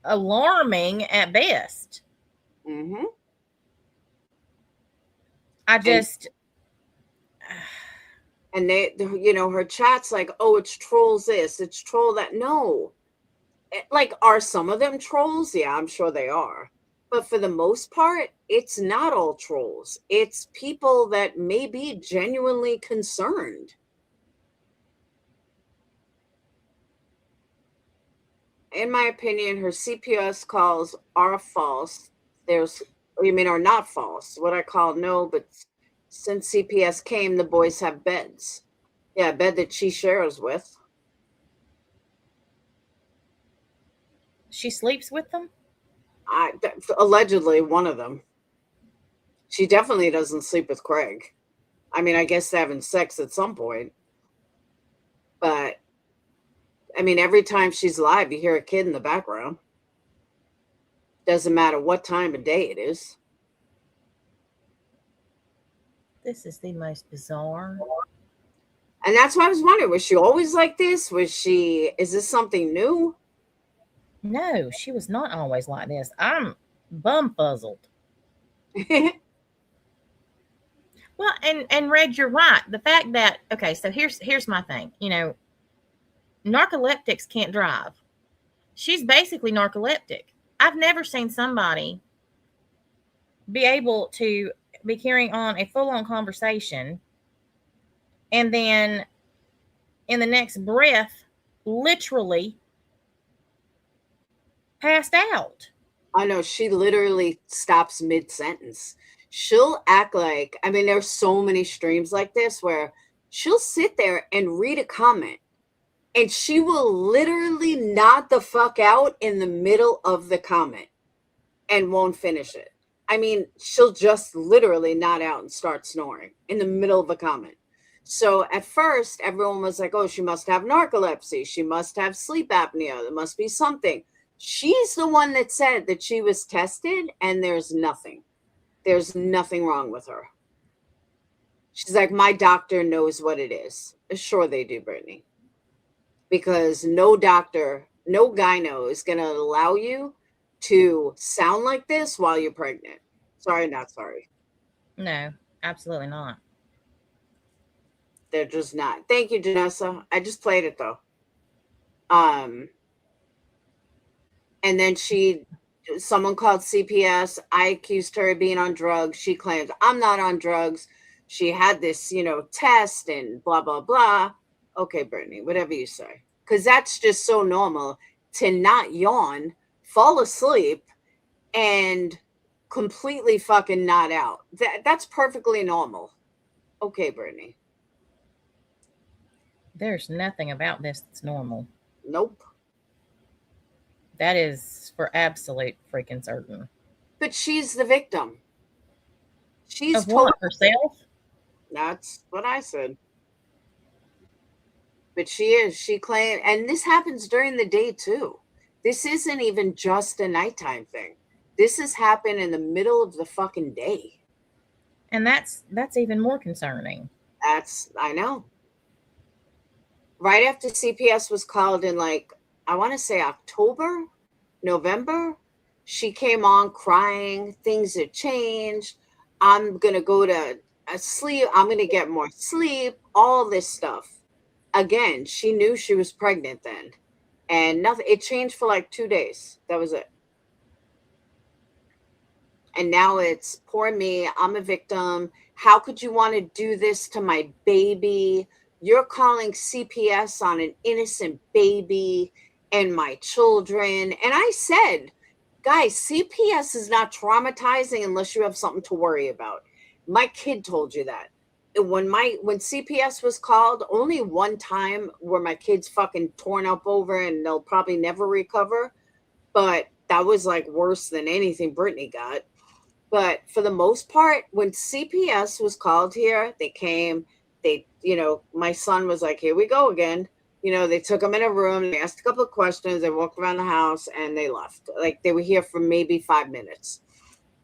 alarming at best. Mm-hmm. And they, her chat's like, oh, it's trolls this, it's troll that. No. Like, are some of them trolls? Yeah, I'm sure they are. But for the most part, it's not all trolls. It's people that may be genuinely concerned. In my opinion, her CPS calls are false. Are not false. What I call no, but since CPS came, the boys have beds. Yeah, a bed that she shares with. She sleeps with them? Allegedly, one of them. She definitely doesn't sleep with Craig. I mean, I guess they're having sex at some point. But, I mean, every time she's live, you hear a kid in the background. Doesn't matter what time of day it is. This is the most bizarre. And that's why I was wondering, was she always like this? Is this something new? No, she was not always like this. I'm bumfuzzled. Well, and Red, you're right. The fact that, okay, so here's my thing. Narcoleptics can't drive. She's basically narcoleptic. I've never seen somebody be able to be carrying on a full-on conversation and then in the next breath literally passed out. I know, she literally stops mid-sentence. She'll act like, I mean, there's so many streams like this where she'll sit there and read a comment and she will literally nod the fuck out in the middle of the comment and won't finish it. I mean, she'll just literally nod out and start snoring in the middle of a comment. So at first, everyone was like, oh, she must have narcolepsy. She must have sleep apnea. There must be something. She's the one that said that she was tested and there's nothing. There's nothing wrong with her. She's like, my doctor knows what it is. Sure they do, Brittany. Because no doctor, no gyno is going to allow you to sound like this while you're pregnant. Sorry, not sorry. No, absolutely not. They're just not. Thank you, Janessa. I just played it though. And then someone called CPS. I accused her of being on drugs. She claims I'm not on drugs. She had this, test and blah, blah, blah. Okay, Brittany, whatever you say. Because that's just so normal to not yawn, fall asleep, and completely fucking nod out. That's perfectly normal. Okay, Brittany. There's nothing about this that's normal. Nope. That is for absolute freaking certain. But she's the victim. She's of what, herself? That's what I said. But she is. She claimed, and this happens during the day too. This isn't even just a nighttime thing. This has happened in the middle of the fucking day. And that's even more concerning. I know. Right after CPS was called in, like, I want to say October, November, she came on crying. Things have changed. I'm going to go to sleep. I'm going to get more sleep, all this stuff. Again, she knew she was pregnant then. And nothing, it changed for like 2 days. That was it. And now it's poor me. I'm a victim. How could you want to do this to my baby? You're calling CPS on an innocent baby and my children. And I said, guys, CPS is not traumatizing unless you have something to worry about. My kid told you that. When CPS was called, only one time were my kids fucking torn up over and they'll probably never recover. But that was like worse than anything Brittany got. But for the most part, when CPS was called here, they came, my son was like, here we go again. They took him in a room, they asked a couple of questions, they walked around the house and they left. Like they were here for maybe 5 minutes.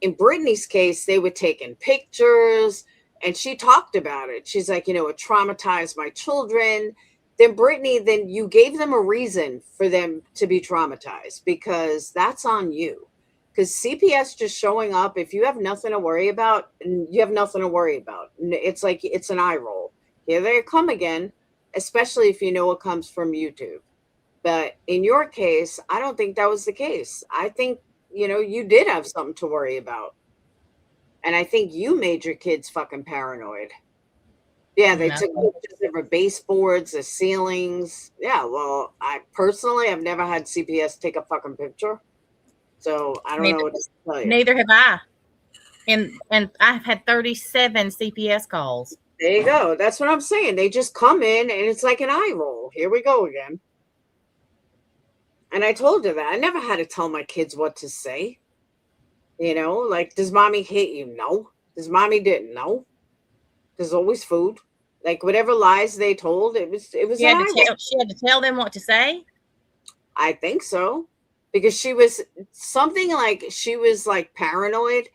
In Brittany's case, they were taking pictures and she talked about it. She's like, it traumatized my children. Then Brittany, then you gave them a reason for them to be traumatized because that's on you. Because CPS just showing up, if you have nothing to worry about, you have nothing to worry about. It's like, it's an eye roll. Here they come again, especially if you know it comes from YouTube. But in your case, I don't think that was the case. I think, you did have something to worry about. And I think you made your kids fucking paranoid. Yeah, they took pictures of her baseboards, the ceilings. Yeah, well, I personally have never had CPS take a fucking picture. So I don't know what to tell you. Neither have I. And I've had 37 CPS calls. There you go. That's what I'm saying. They just come in and it's like an eye roll. Here we go again. And I told her that. I never had to tell my kids what to say. Like, does mommy hit you? No. Does mommy didn't? No. There's always food. Like whatever lies they told, it was she had to tell them what to say? I think so. Because she was like paranoid,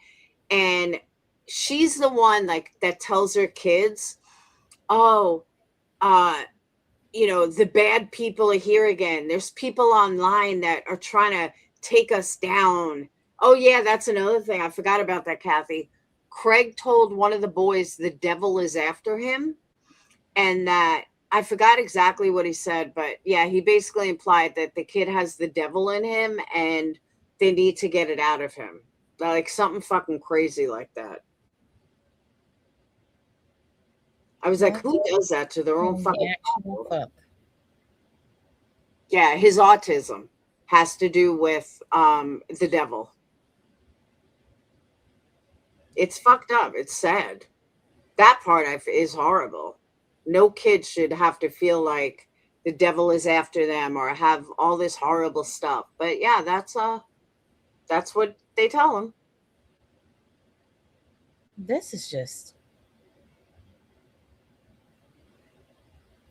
and she's the one like that tells her kids, the bad people are here again. There's people online that are trying to take us down. Oh yeah, that's another thing. I forgot about that, Kathy. Craig told one of the boys the devil is after him, and that I forgot exactly what he said, but yeah, he basically implied that the kid has the devil in him and they need to get it out of him. Like something fucking crazy like that. I was like, who does that to their own fucking child? Yeah, his autism has to do with the devil. It's fucked up. It's sad. That part is horrible. No kid should have to feel like the devil is after them or have all this horrible stuff. But yeah, that's what they tell them. This is just,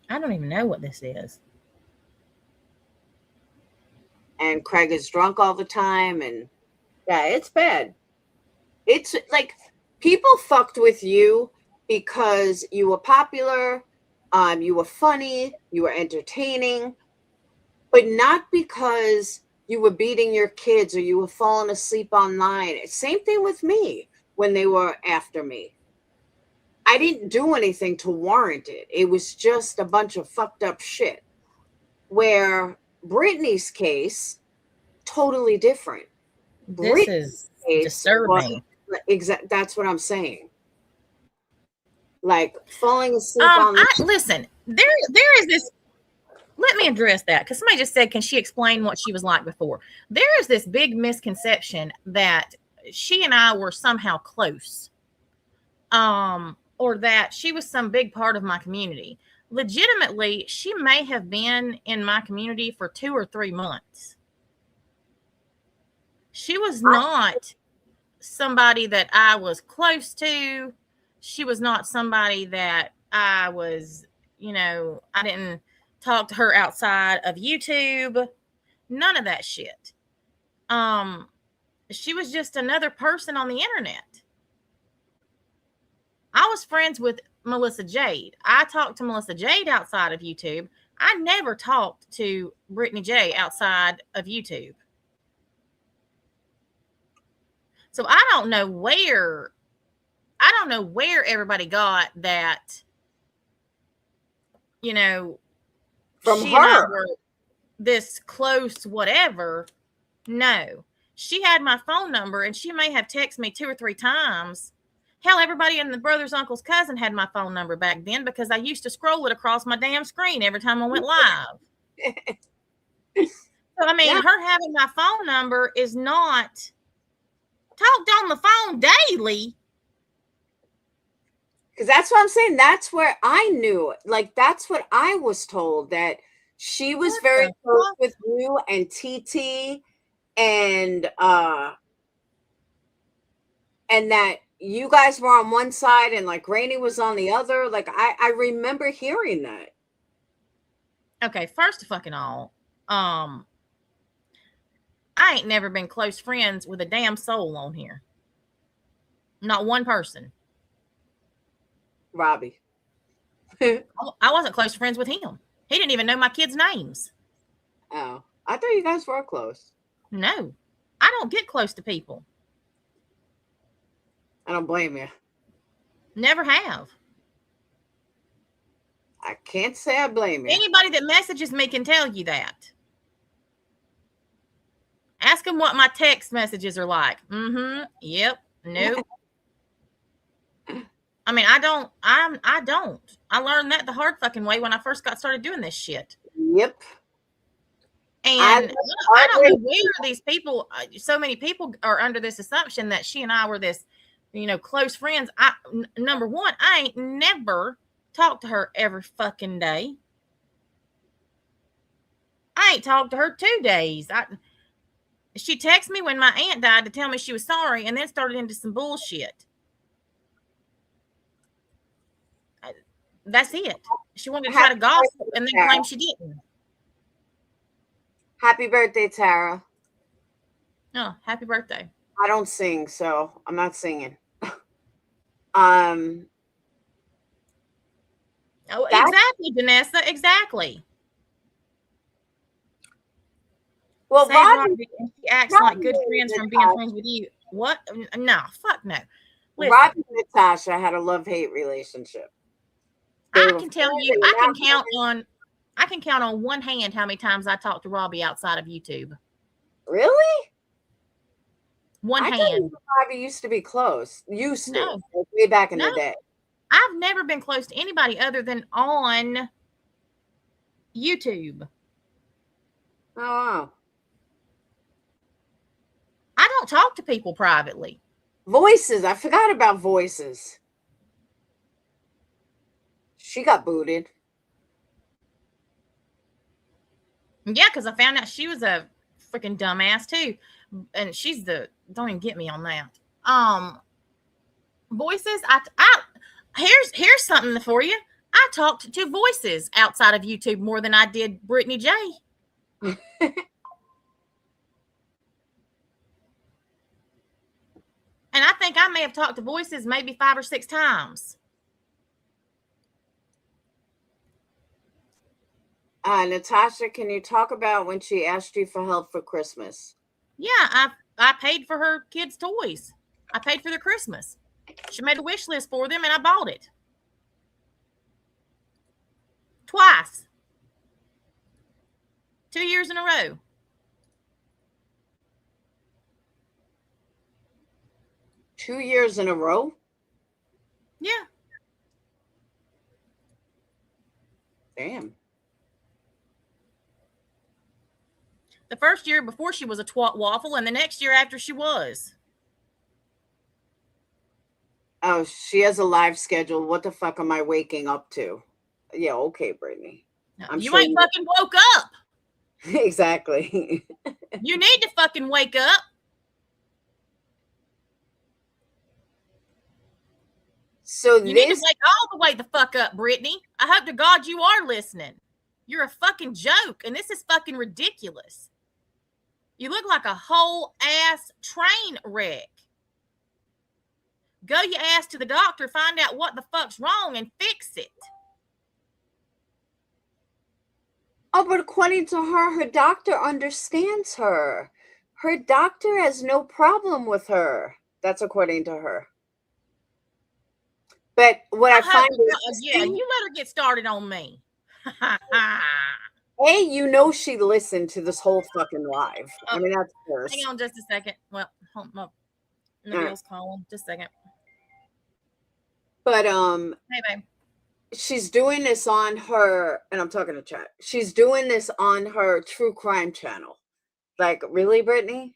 I don't even know what this is. And Craig is drunk all the time, and yeah, it's bad. It's like people fucked with you because you were popular, you were funny, you were entertaining, but not because you were beating your kids or you were falling asleep online. Same thing with me when they were after me. I didn't do anything to warrant it. It was just a bunch of fucked up shit. Where Brittany's case, totally different. This is disturbing. That's what I'm saying. Like falling asleep on the listen, there is this. Let me address that because somebody just said, can she explain what she was like before? There is this big misconception that she and I were somehow close, or that she was some big part of my community. Legitimately, she may have been in my community for 2 or 3 months. She was not somebody that I was close to. She was not somebody that I was, I didn't talk to her outside of YouTube. None of that shit. She was just another person on the internet. I was friends with Melissa Jade. I talked to Melissa Jade outside of YouTube. I never talked to Brittany J outside of YouTube. So I don't know where everybody got that, from she and I her. were this close, whatever. No, she had my phone number and she may have texted me 2 or 3 times. Hell, everybody and the brothers, uncles, cousin had my phone number back then because I used to scroll it across my damn screen every time I went live. So, I mean, her having my phone number is not talked on the phone daily. Because that's what I'm saying. That's where I knew. Like, that's what I was told, that she was very close with you and TT and that you guys were on one side and like Rainey was on the other. Like, I remember hearing that. Okay, first of fucking all, I ain't never been close friends with a damn soul on here. Not one person. Robbie. I wasn't close friends with him. He didn't even know my kids' names. Oh, I thought you guys were close. No, I don't get close to people. I don't blame you. Never have. I can't say I blame you. Anybody that messages me can tell you that. Ask them what my text messages are like. Mm-hmm. Yep. Nope. I mean, I don't. I learned that the hard fucking way when I first got started doing this shit. Yep. And I don't know where these people, so many people are under this assumption that she and I were this, close friends. Number one, I ain't never talked to her every fucking day. I ain't talked to her 2 days. She texted me when my aunt died to tell me she was sorry and then started into some bullshit. That's it. She wanted to try to gossip and then claim she didn't. Happy birthday, Tara. Oh, happy birthday. I don't sing, so I'm not singing. Oh, exactly, Vanessa. Exactly. Well, Robbie, she acts like good friends from being friends with you. What? No, fuck no. Listen, Robbie and Natasha had a love-hate relationship. I can tell you, I can count on one hand how many times I talked to Robbie outside of YouTube. Really? One I thought you hand. and Bobby used to be close. Used to. No. Like way back in No. the day. I've never been close to anybody other than on YouTube. Oh, wow. I don't talk to people privately. Voices. I forgot about Voices. She got booted. Yeah, because I found out she was a freaking dumbass too. And she's don't even get me on that. Voices, here's something for you. I talked to Voices outside of YouTube more than I did Brittany J. And I think I may have talked to Voices maybe 5 or 6 times. Natasha, can you talk about when she asked you for help for Christmas? Yeah, I paid for her kids' toys. I paid for their Christmas. She made a wish list for them and I bought it. Twice. 2 years in a row. Two years in a row? Yeah. Damn. The first year before she was a twat waffle, and the next year after she was. Oh, she has a live schedule. What the fuck am I waking up to? Yeah, okay, Brittany. You ain't fucking woke up. Exactly. You need to fucking wake up. So you need to wake all the way the fuck up, Brittany. I hope to God you are listening. You're a fucking joke, and this is fucking ridiculous. You look like a whole ass train wreck. Go your ass to the doctor, find out what the fuck's wrong, and fix it. Oh, but according to her, her doctor understands her. Her doctor has no problem with her. That's according to her. But what I find yeah, you let her get started on me. Hey, you know she listened to this whole fucking live. I mean, that's first. Hang on just a second. Well, hold up. Nabil's calling. Just a second. But hey babe. She's doing this on her, and I'm talking to chat. She's doing this on her true crime channel. Like, really, Brittany?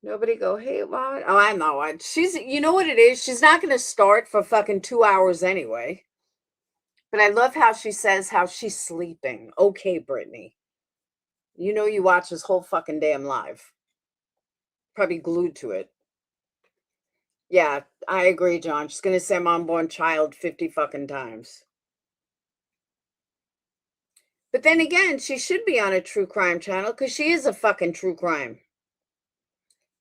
Nobody go, hey, what? Oh, I know what. She's, you know what it is? She's not going to start for fucking 2 hours anyway. But I love how she says how she's sleeping. Okay, Brittany. You know you watch this whole fucking damn live. Probably glued to it. Yeah, I agree, John. She's going to say I'm unborn child 50 fucking times. But then again, she should be on a true crime channel because she is a fucking true crime.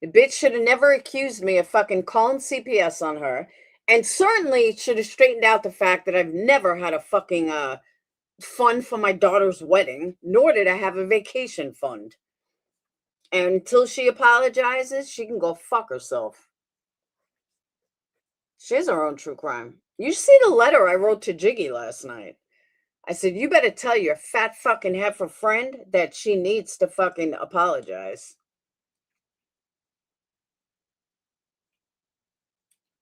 The bitch should have never accused me of fucking calling CPS on her. And certainly should have straightened out the fact that I've never had a fucking fund for my daughter's wedding, nor did I have a vacation fund. And until she apologizes, she can go fuck herself. She has her own true crime. You see the letter I wrote to Jiggy last night. I said, you better tell your fat fucking heifer friend that she needs to fucking apologize.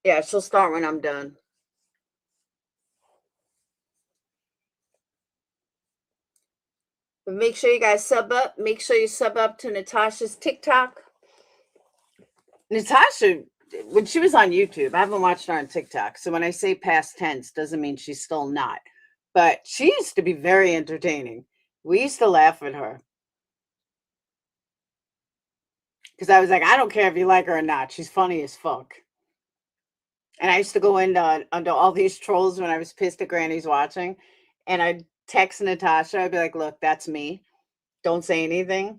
Yeah, she'll start when I'm done. But make sure you guys sub up. Make sure you sub up to Natasha's TikTok. Natasha, when she was on YouTube, I haven't watched her on TikTok. So when I say past tense, doesn't mean she's still not. But she used to be very entertaining. We used to laugh at her. Because I was like, I don't care if you like her or not. She's funny as fuck. And I used to go into all these trolls when I was pissed at Granny's watching. And I'd text Natasha. I'd be like, look, that's me. Don't say anything.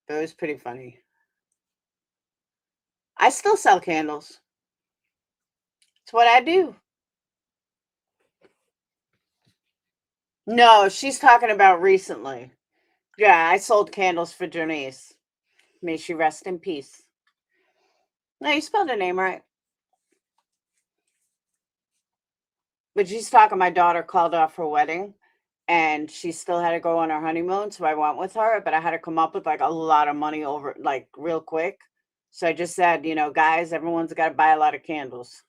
But it was pretty funny. I still sell candles. It's what I do. No, she's talking about recently. Yeah, I sold candles for Janice. May she rest in peace. No, you spelled her name right. But she's talking my daughter called off her wedding. and she still had to go on her honeymoon, so I went with her, but I had to come up with like a lot of money over like real quick. So I just said, you know, guys, everyone's got to buy a lot of candles.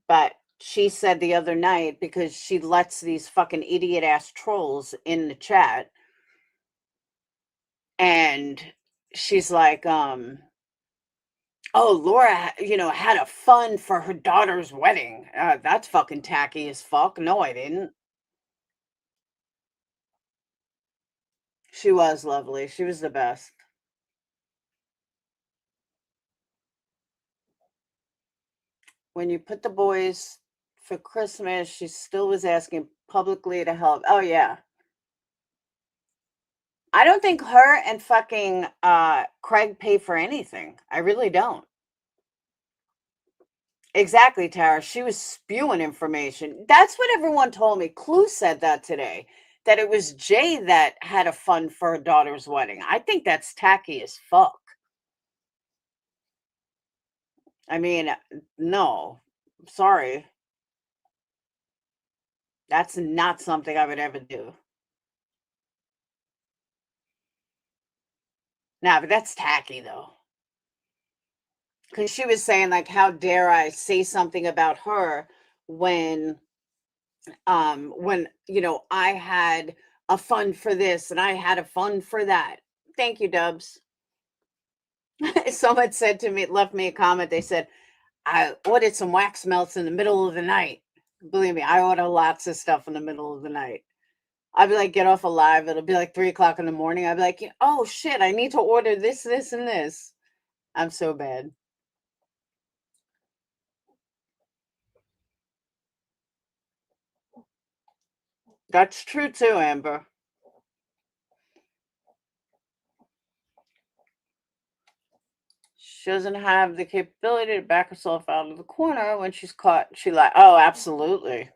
But she said the other night, because she lets these fucking idiot ass trolls in the chat, and she's like, oh, Laura, you know, had a fund for her daughter's wedding. That's fucking tacky as fuck. No, I didn't. She was lovely. She was the best. When you put the boys for Christmas, she still was asking publicly to help. Oh, yeah. I don't think her and fucking Craig pay for anything. I really don't. Exactly, Tara. She was spewing information. That's what everyone told me. Clue said that today, that it was Jay that had a fund for her daughter's wedding. I think that's tacky as fuck. I mean, no. Sorry. That's not something I would ever do. Nah, but that's tacky, though. Because she was saying, like, how dare I say something about her when you know, I had a fund for this and I had a fund for that. Thank you, Dubs. Someone said to me, left me a comment. They said, I ordered some wax melts in the middle of the night. Believe me, I order lots of stuff in the middle of the night. I'd be like, get off a live. It'll be like 3:00 in the morning. I'd be like, oh shit, I need to order this, this, and this. I'm so bad. That's true too, Amber. She doesn't have the capability to back herself out of the corner when she's caught. She like, oh, absolutely.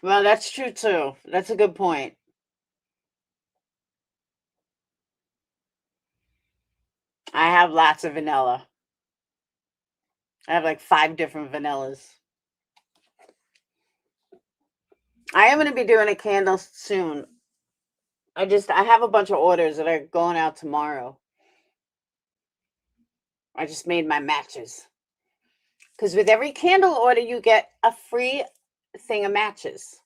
Well, that's true too. That's a good point. I have lots of vanilla. I have like 5 different vanillas. I am going to be doing a candle soon. I have a bunch of orders that are going out tomorrow. I just made my matches. Because with every candle order, you get a free thing of matches.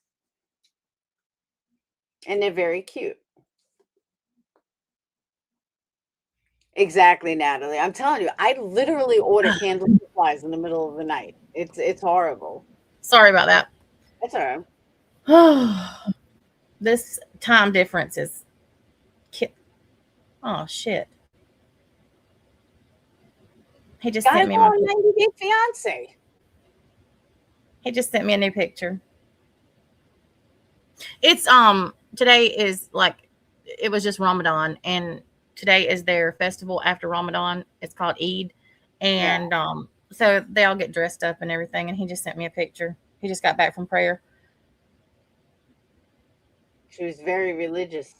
And they're very cute. Exactly, Natalie. I'm telling you, I literally order candle supplies in the middle of the night. It's horrible. Sorry about that. That's all right. This time difference is. Oh shit! He just Gotta sent me go my. on 90 Day Fiance. He just sent me a new picture. It's today is like, it was just Ramadan, and today is their festival after Ramadan. It's called Eid, and so they all get dressed up and everything. And he just sent me a picture. He just got back from prayer. She was very religious.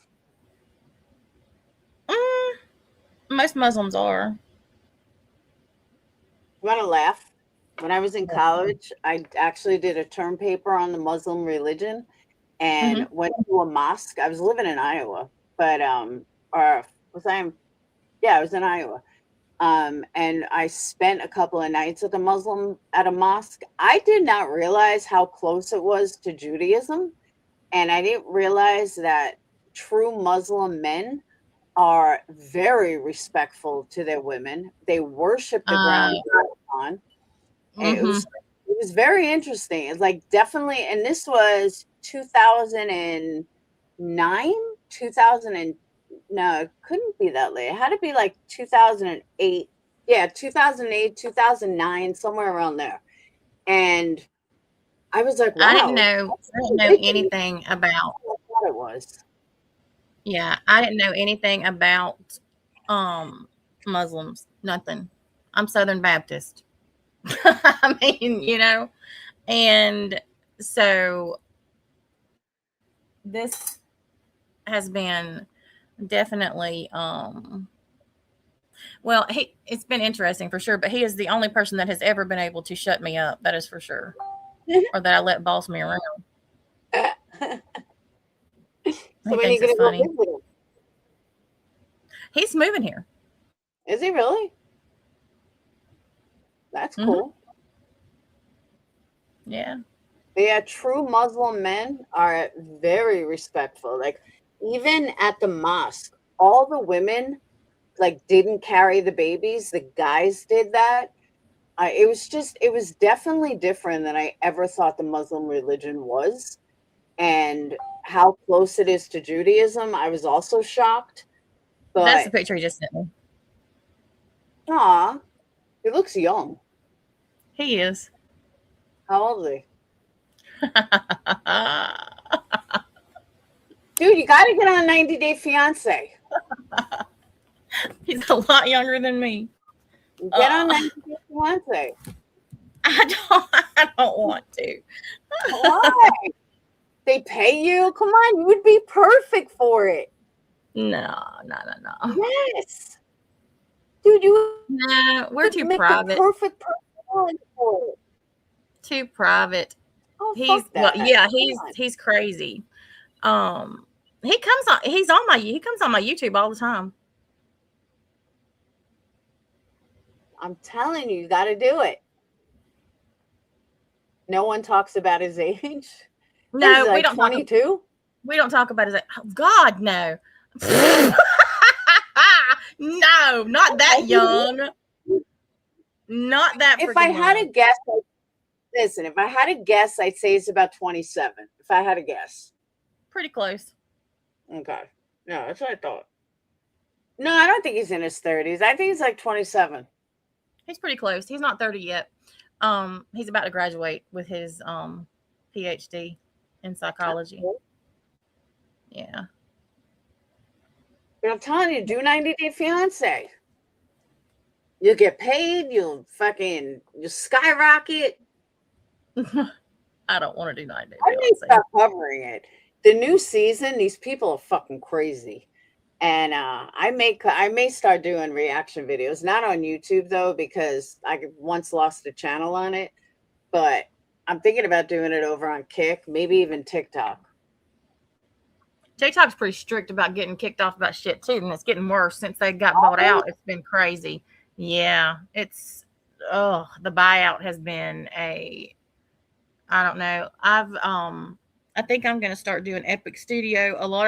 Most Muslims are. You want to laugh? When I was in college, I actually did a term paper on the Muslim religion and went to a mosque. I was living in Iowa, but or was I in, yeah, I was in Iowa. And I spent a couple of nights at a mosque. I did not realize how close it was to Judaism, and I didn't realize that true Muslim men are very respectful to their women. They worship the ground on. And it was very interesting. It's like definitely, and this was 2009, 2000 and no, it couldn't be that late. It had to be like 2008. Yeah, 2008, 2009, somewhere around there. And I was like, wow. I didn't know anything about. I thought it was. Yeah, I didn't know anything about Muslims. Nothing. I'm Southern Baptist. I mean, you know, and so this has been definitely Well, it's been interesting for sure, but he is the only person that has ever been able to shut me up. That is for sure. Or that I let boss me around. So He when are thinks you it's gonna go funny. visit him? He's moving here. Is he really? That's Mhm. cool. Yeah. But yeah, true Muslim men are very respectful. Like even at the mosque, all the women like didn't carry the babies. The guys did that. It was definitely different than I ever thought the Muslim religion was. And how close it is to Judaism, I was also shocked. That's the But picture he just sent me. aw, he looks young. He is. How old is he? Dude, you gotta get on 90 Day Fiance. He's a lot younger than me. Get on 90 Day Fiance. I don't want to. Why? They pay you? Come on, you would be perfect for it. No. Yes. Dude, you No, we're would too make private. the perfect personality for it. Too private. Oh, He's fuck that. yeah, Come on. he's crazy. He comes on my YouTube all the time. I'm telling you, you got to do it. No one talks about his age. No, like 22. We don't talk about his age. Oh, God, no. No, not that young. Not that. If I had young. to guess, listen, if I had to guess, I'd say it's about 27. If I had to guess. Pretty close. Okay. No, that's what I thought. No, I don't think he's in his 30s. I think he's like 27. He's pretty close. He's not 30 yet. He's about to graduate with his PhD in psychology. Yeah. But I'm telling you, do 90 Day Fiance. You'll get paid. You'll skyrocket. I don't want to do 90 Day I may Fiance. stop covering it. The new season, these people are fucking crazy. And I may start doing reaction videos, not on YouTube though, because I once lost a channel on it. But I'm thinking about doing it over on Kick, maybe even TikTok. TikTok's pretty strict about getting kicked off about shit too, and it's getting worse since they got bought out. It's been crazy. Yeah, it's the buyout has been I don't know. I think I'm gonna start doing Epic Studio. A lot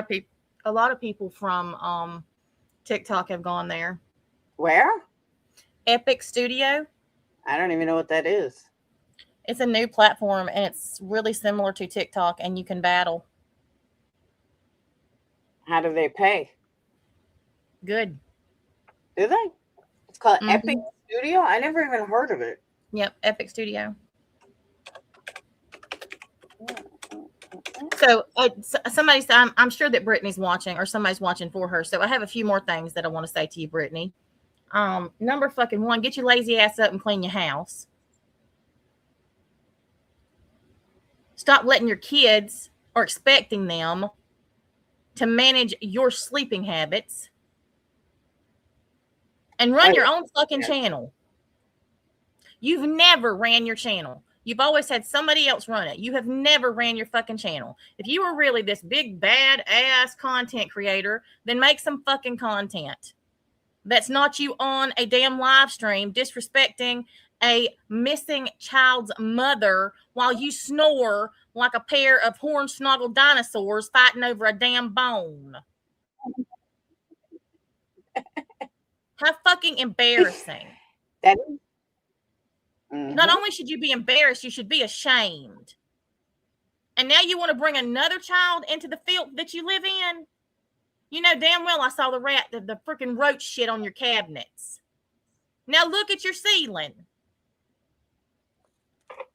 of people from TikTok have gone there. Where? Epic Studio. I don't even know what that is. It's a new platform and it's really similar to TikTok, and you can battle. How do they pay? Good. Do they? It's called Epic Studio? I never even heard of it. Yep, Epic Studio. So somebody said, I'm sure that Brittany's watching, or somebody's watching for her. So I have a few more things that I want to say to you, Brittany. Number fucking one, get your lazy ass up and clean your house. Stop letting your kids or expecting them to manage your sleeping habits. And run your own fucking channel. You've never ran your channel. You've always had somebody else run it. You have never ran your fucking channel. If you were really this big, bad ass content creator, then make some fucking content. That's not you on a damn live stream disrespecting a missing child's mother while you snore like a pair of horn-snoggled dinosaurs fighting over a damn bone. How fucking embarrassing. That is. Not only should you be embarrassed, you should be ashamed. And now you want to bring another child into the filth that you live in? You know damn well I saw the freaking roach shit on your cabinets. Now look at your ceiling.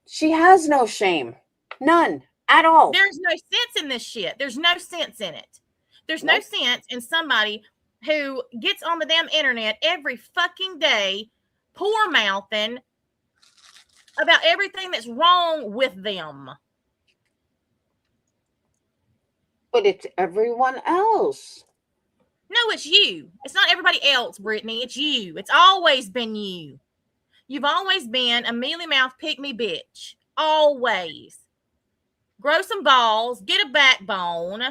She has no shame. None. At all. There's no sense in this shit. There's no sense in it. There's no sense in somebody who gets on the damn internet every fucking day, poor mouthing about everything that's wrong with them. But it's everyone else. No, it's you. It's not everybody else, Brittany. It's you. It's always been you. You've always been a mealy mouth pick me bitch. Always. Grow some balls, get a backbone,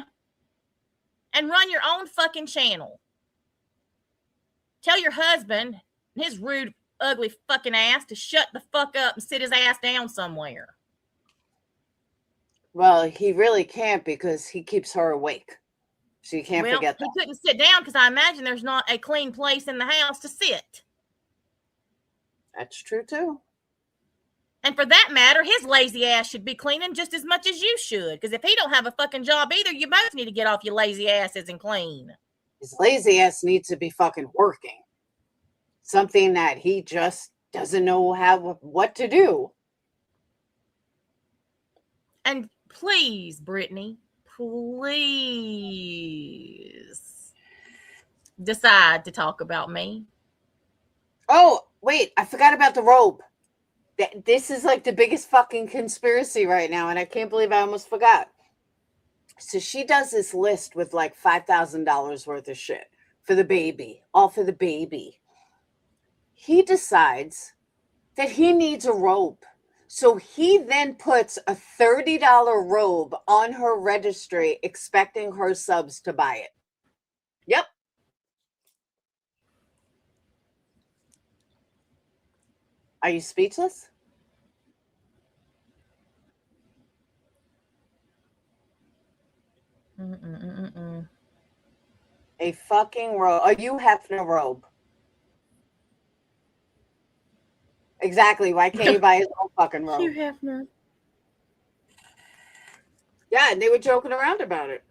and run your own fucking channel. Tell your husband, his rude, ugly fucking ass, to shut the fuck up and sit his ass down somewhere. Well, he really can't because he keeps her awake. So you can't forget that. He couldn't sit down because I imagine there's not a clean place in the house to sit. That's true too. And for that matter, his lazy ass should be cleaning just as much as you should. Because if he don't have a fucking job either, you both need to get off your lazy asses and clean. His lazy ass needs to be fucking working. Something that he just doesn't know what to do. And please, Brittany, please decide to talk about me. Oh, wait, I forgot about the robe. This is like the biggest fucking conspiracy right now, and I can't believe I almost forgot. So she does this list with like $5,000 worth of shit for the baby, all for the baby. He decides that he needs a robe. So he then puts a $30 robe on her registry, expecting her subs to buy it. Yep. Are you speechless? A fucking robe. Are you Hefner robe? Exactly. Why can't you buy his own fucking robe? You Hefner. Yeah, and they were joking around about it.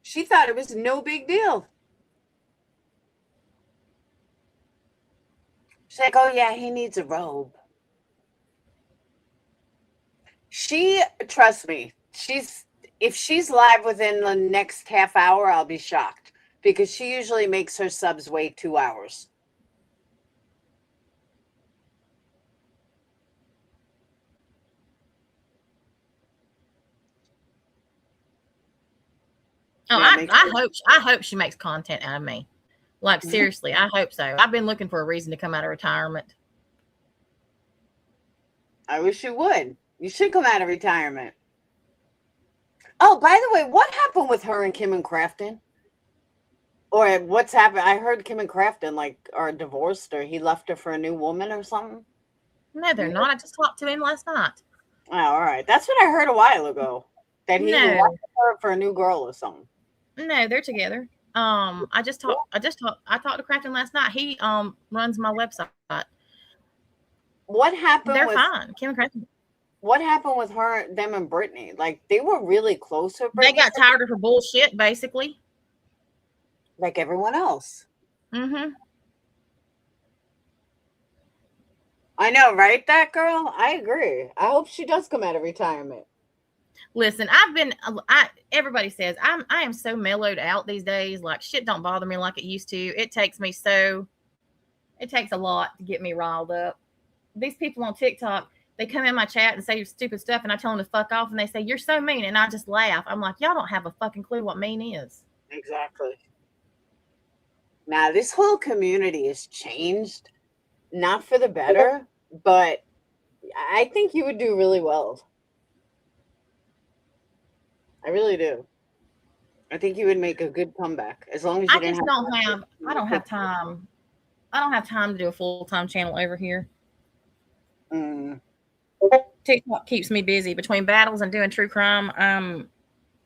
She thought it was no big deal. She's like, oh yeah, he needs a robe. Trust me, if she's live within the next half hour, I'll be shocked because she usually makes her subs wait 2 hours. Oh, Yeah, I hope she makes content out of me. Like, seriously, I hope so. I've been looking for a reason to come out of retirement. I wish you would. You should come out of retirement. Oh, by the way, what happened with her and Kim and Crafton? Or what's happened? I heard Kim and Crafton are divorced, or he left her for a new woman or something. No, they're not. I just talked to him last night. Oh, all right. That's what I heard a while ago. That he left her for a new girl or something. No, they're together. I talked to Crafton last night. He runs my website. What happened? They're fine. Kim and Crafton. What happened with them and Brittany? Like, they were really close with Brittany. They got tired of her bullshit, basically. Like everyone else. Mm-hmm. I know, right? That girl? I agree. I hope she does come out of retirement. Listen, everybody says I am so mellowed out these days. Like, shit don't bother me like it used to. It takes a lot to get me riled up. These people on TikTok, they come in my chat and say stupid stuff, and I tell them to fuck off, and they say, you're so mean, and I just laugh. I'm like, y'all don't have a fucking clue what mean is. Exactly. Now, this whole community has changed, not for the better, but I think you would do really well. I really do. I think you would make a good comeback as long as you didn't have. I don't have time. I don't have time to do a full-time channel over here. TikTok keeps me busy between battles and doing true crime.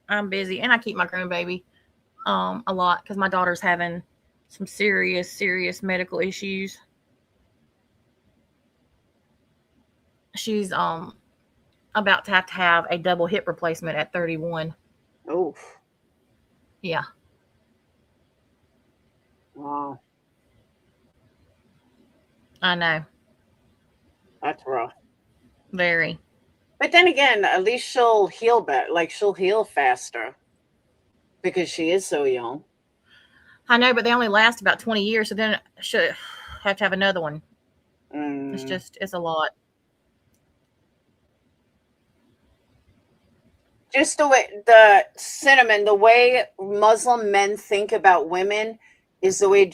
I'm busy, and I keep my grandbaby a lot because my daughter's having some serious medical issues. She's about to have a double hip replacement at 31. Oh. Yeah. Wow. I know. That's rough. Very. But then again, at least she'll heal better. Like, she'll heal faster because she is so young. I know, but they only last about 20 years, so then she'll have to have another one. It's a lot. just the way the cinnamon, the way Muslim men think about women is the way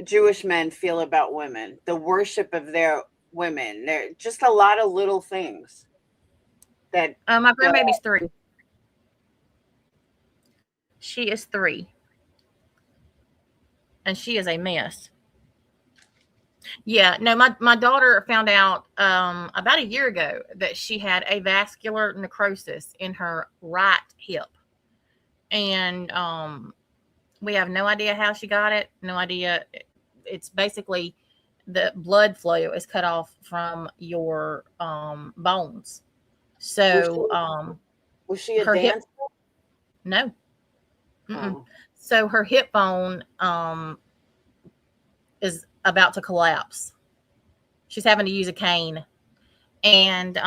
Jewish men feel about women. The worship of their women. They're just a lot of little things that My grandbaby's 3. She is 3, and she is a mess. Yeah, no, my daughter found out about a year ago that she had a vascular necrosis in her right hip, and we have no idea how she got it. No idea. It's basically the blood flow is cut off from your bones. So was she a her hip, dancer? no. Oh. So her hip bone is about to collapse. She's having to use a cane. And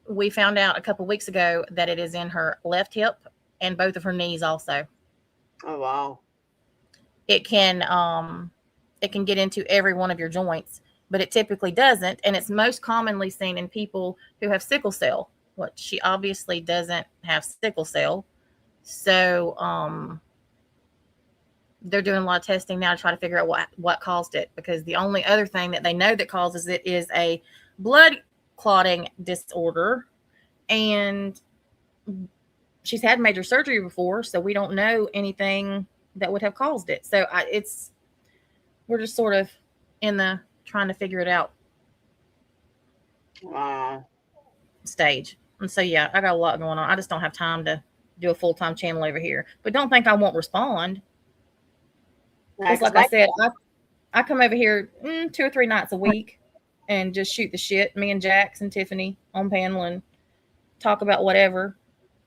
we found out a couple weeks ago that it is in her left hip and both of her knees also. Oh wow. It can get into every one of your joints, but it typically doesn't. And it's most commonly seen in people who have sickle cell. What she obviously doesn't have sickle cell. So they're doing a lot of testing now to try to figure out what caused it, because the only other thing that they know that causes it is a blood clotting disorder, and she's had major surgery before, so we don't know anything that would have caused it. So we're just sort of in the trying to figure it out stage. And so yeah, I got a lot going on. I just don't have time to do a full-time channel over here, but don't think I won't respond. It's like I said, I come over here 2 or 3 nights a week and just shoot the shit. Me and Jax and Tiffany on panel and talk about whatever.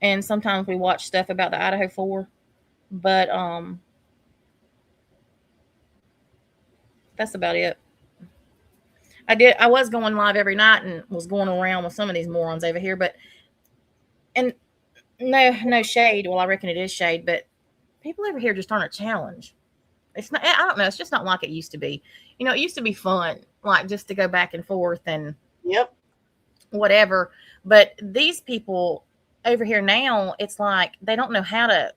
And sometimes we watch stuff about the Idaho 4. But that's about it. I was going live every night and was going around with some of these morons over here, and no shade. Well, I reckon it is shade, but people over here just aren't a challenge. It's not, I don't know. It's just not like it used to be. You know, it used to be fun, like just to go back and forth and whatever. But these people over here now, it's like they don't know how to.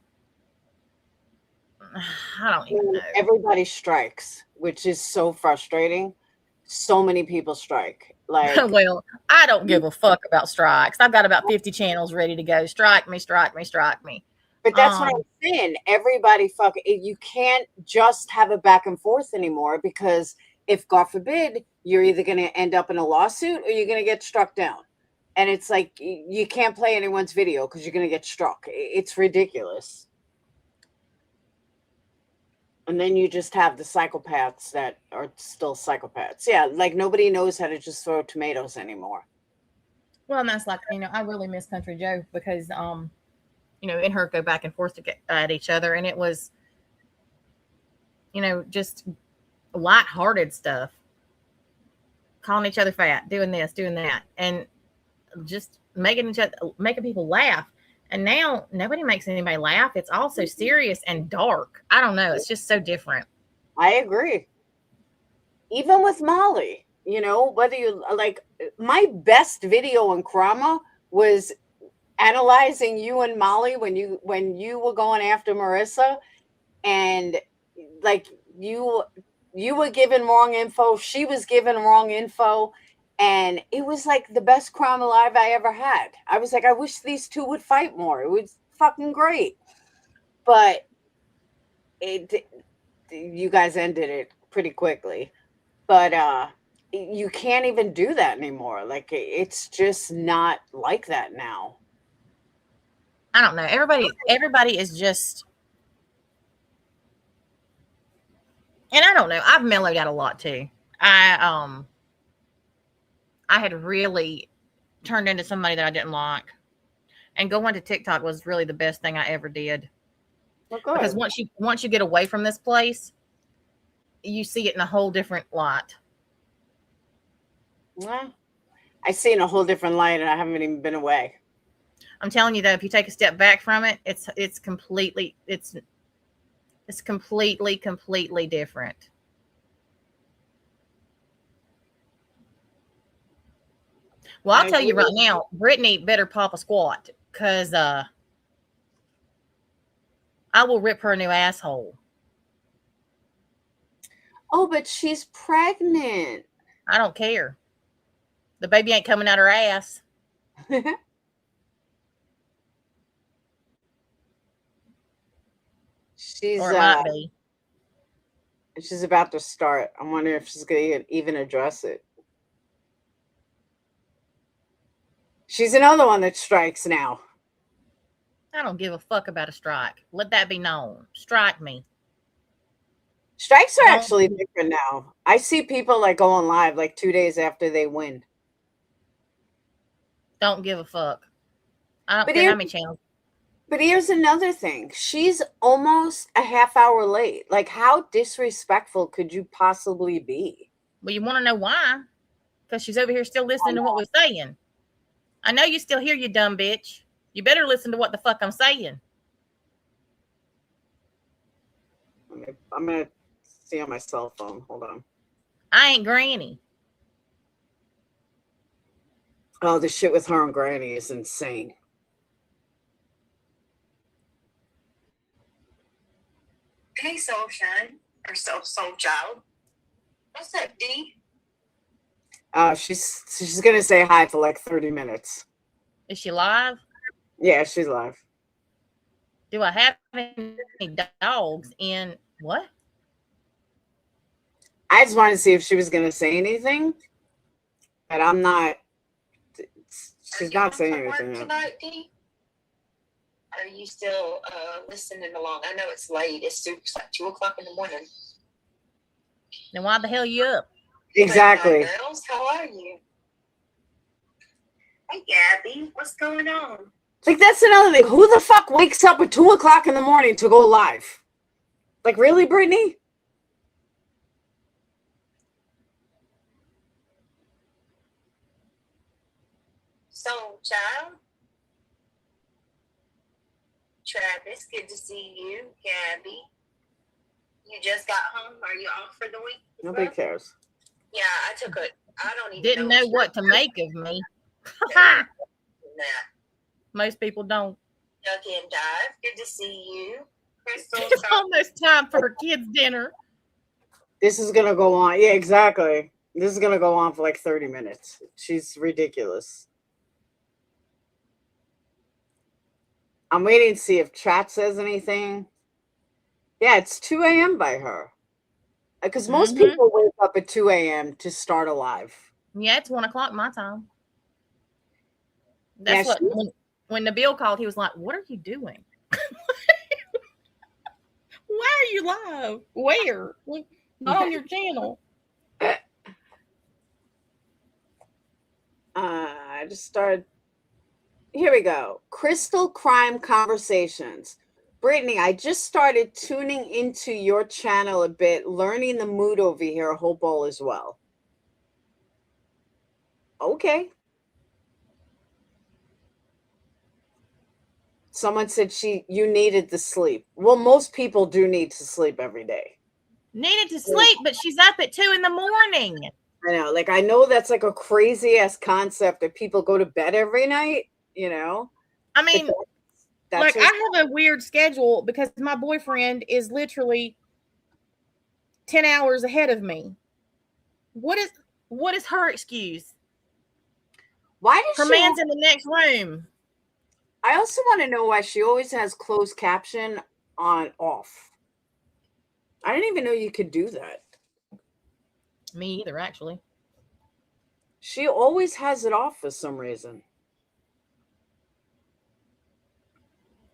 I don't even know. Everybody strikes, which is so frustrating. So many people strike. Like, well, I don't give a fuck about strikes. I've got about 50 channels ready to go. Strike me, strike me, strike me. But that's what I'm saying. Everybody you can't just have a back and forth anymore, because if, God forbid, you're either going to end up in a lawsuit or you're going to get struck down. And it's like, you can't play anyone's video because you're going to get struck. It's ridiculous. And then you just have the psychopaths that are still psychopaths. Yeah, like nobody knows how to just throw tomatoes anymore. Well, and that's like, I really miss Country Joe because, and her go back and forth at each other. And it was, just lighthearted stuff. Calling each other fat, doing this, doing that. And just making people laugh. And now nobody makes anybody laugh. It's all so serious and dark. I don't know. It's just so different. I agree. Even with Molly, whether you like, my best video on Krama was analyzing you and Molly when you were going after Marissa, and like you were given wrong info, she was given wrong info. And it was like the best crime alive I ever had. I was like, I wish these two would fight more. It was fucking great. But you guys ended it pretty quickly. But you can't even do that anymore. Like, it's just not like that now. I don't know. Everybody is just, and I don't know. I've mellowed out a lot too. I had really turned into somebody that I didn't like, and going to TikTok was really the best thing I ever did. Well, good. Because once you get away from this place, you see it in a whole different light. Well, I see it in a whole different light, and I haven't even been away. I'm telling you though, if you take a step back from it, it's completely different. Well, I'll I tell you right agree. now, Brittany better pop a squat because I will rip her a new asshole. Oh, but she's pregnant. I don't care. The baby ain't coming out her ass. she's Or it might be. she's about to start. I wonder if she's gonna even address it. She's another one that strikes now. I don't give a fuck about a strike. Let that be known. Strike me. Strikes are Don't- actually different now. I see people like going live like 2 days after they win. Don't give a fuck. I don't But care here- how many channels. But here's another thing. She's almost a half hour late. Like, how disrespectful could you possibly be? Well, you want to know why? Because she's over here still listening to what we're saying. I know you still hear, you dumb bitch. You better listen to what the fuck I'm saying. I'm going to see on my cell phone. Hold on. I ain't Granny. Oh, the shit with her and Granny is insane. Hey, Soul Shine, or Soul Child. What's up, D? She's going to say hi for like 30 minutes. Is she live? Yeah, she's live. Do I have any dogs in what? I just wanted to see if she was going to say anything, but I'm not. She's not saying anything. Tonight, D? Are you still listening along? I know it's late. It's like 2 o'clock in the morning. Then why the hell you up? Exactly. Hi, girls, how are you? Hey, Gabby, what's going on? Like, that's another thing. Who the fuck wakes up at 2 o'clock in the morning to go live? Like, really, Brittany? Soul Child? Travis, good to see you. Gabby, you just got home. Are you off for the week? Nobody cares. Yeah, I don't even Didn't know what to make of me. that. Most people don't. Duck and Dive, good to see you. Crystal, It's almost time for her kids' dinner. This is going to go on. Yeah, exactly. This is going to go on for like 30 minutes. She's ridiculous. I'm waiting to see if chat says anything. Yeah, it's 2 a.m. by her. Because most people wake up at 2 a.m. to start a live. Yeah, it's 1 o'clock my time. That's Yeah, what when the bill called, he was like, "What are you doing? Why are you live? Where? Not on your channel." I just started. Here we go. Crystal Crime Conversations. Brittany, I just started tuning into your channel a bit, learning the mood over here. Hope all is well. Okay. Someone said you needed to sleep. Well, most people do need to sleep every day. Needed to sleep, but she's up at 2 in the morning. I know. Like, I know that's like a crazy ass concept that people go to bed every night, you know? I mean, That's like, I have a weird schedule because my boyfriend is literally 10 hours ahead of me. What is her excuse? why does Her man's in the next room. I also want to know why she always has closed caption on off. I didn't even know you could do that. Me either, actually. She always has it off for some reason.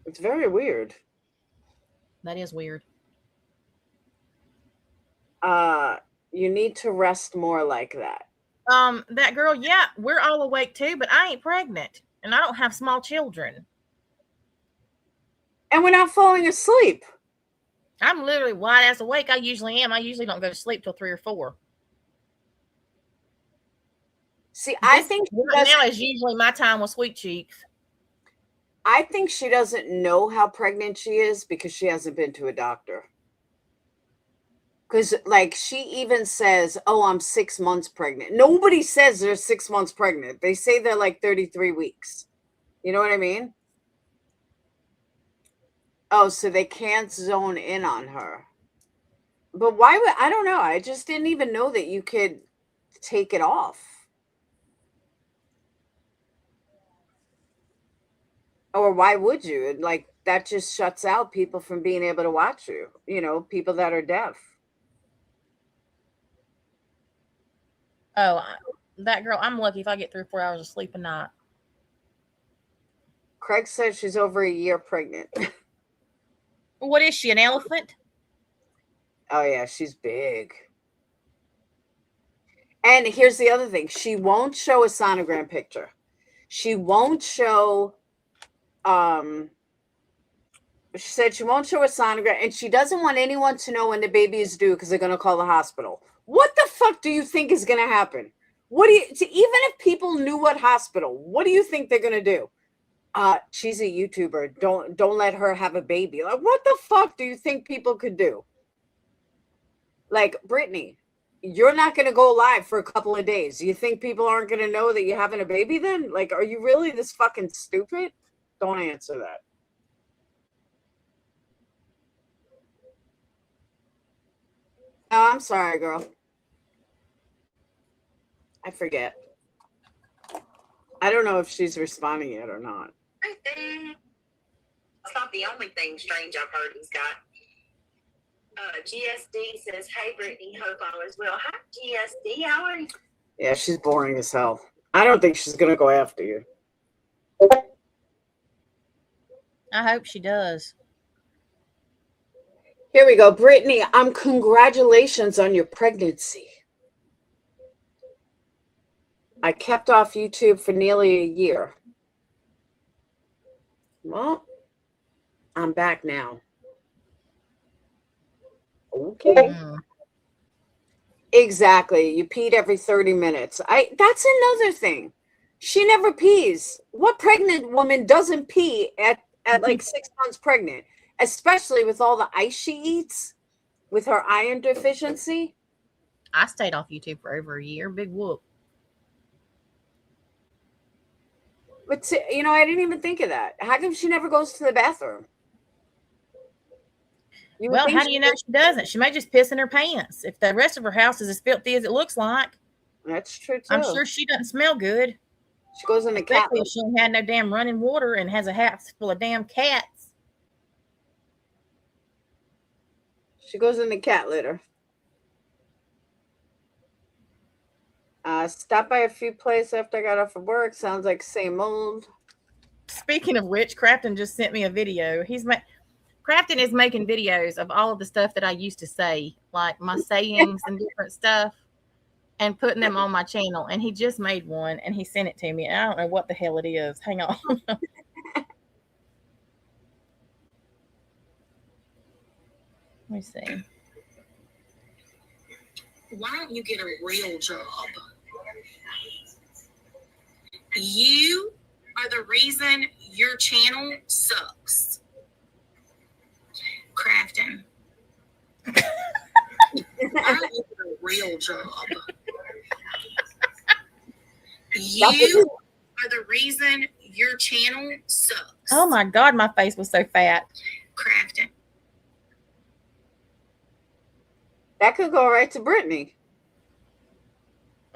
It's very weird. That is weird. You need to rest more like that. That girl, yeah, we're all awake too, but I ain't pregnant and I don't have small children. And we're not falling asleep. I'm literally wide ass awake. I usually am. I usually don't go to sleep till 3 or 4. See, I think now is usually my time with Sweet Cheeks. I think she doesn't know how pregnant she is because she hasn't been to a doctor. Because, like, she even says, oh, I'm 6 months pregnant. Nobody says they're 6 months pregnant. They say they're like 33 weeks. You know what I mean? Oh, so they can't zone in on her. But why would, I don't know. I just didn't even know that you could take it off. Or why would you? Like, that just shuts out people from being able to watch you, you know, people that are deaf. Oh, that girl, I'm lucky if I get 3 or 4 hours of sleep a night. Craig says she's over a year pregnant. What is she, an elephant? Oh, yeah, she's big. And here's the other thing. She won't show a sonogram picture. She won't show, she said she won't show a sonogram, and she doesn't want anyone to know when the baby is due because they're going to call the hospital. What the fuck do you think is going to happen? What do you, even if people knew what hospital, what do you think they're going to do? She's a YouTuber. Don't let her have a baby. Like, what the fuck do you think people could do? Like, Brittany, you're not going to go live for a couple of days. You think people aren't going to know that you're having a baby then? Like, are you really this fucking stupid? Don't answer that. Oh, I'm sorry, girl. I forget. I don't know if she's responding yet or not. It's not the only thing strange I've heard he's got. GSD says, hey, Brittany, hope all is well. Hi, GSD. How are you? Yeah, she's boring as hell. I don't think she's going to go after you. I hope she does. Here we go. Brittany, congratulations on your pregnancy. I kept off YouTube for nearly a year. Well, I'm back now. Okay. Exactly. You peed every 30 minutes. That's another thing. She never pees. What pregnant woman doesn't pee at like 6 months pregnant? Especially with all the ice she eats with her iron deficiency. I stayed off YouTube for over a year. Big whoop. But, you know, I didn't even think of that. How come she never goes to the bathroom? Well, how do you know she doesn't? She may just piss in her pants. If the rest of her house is as filthy as it looks like. That's true, too. I'm sure she doesn't smell good. She goes in the cat litter. She ain't had no damn running water and has a house full of damn cats. She goes in the cat litter. Stopped by a few places after I got off of work. Sounds like same old. Speaking of which, Crafton just sent me a video. Crafton is making videos of all of the stuff that I used to say, like my sayings and different stuff, and putting them on my channel. And he just made one and he sent it to me. And I don't know what the hell it is. Hang on. Let me see. Why don't you get a real job? You are the reason your channel sucks. Crafton. Why don't you get a real job? You are the reason your channel sucks. Oh my God, my face was so fat. Crafton. That could go right to Brittany.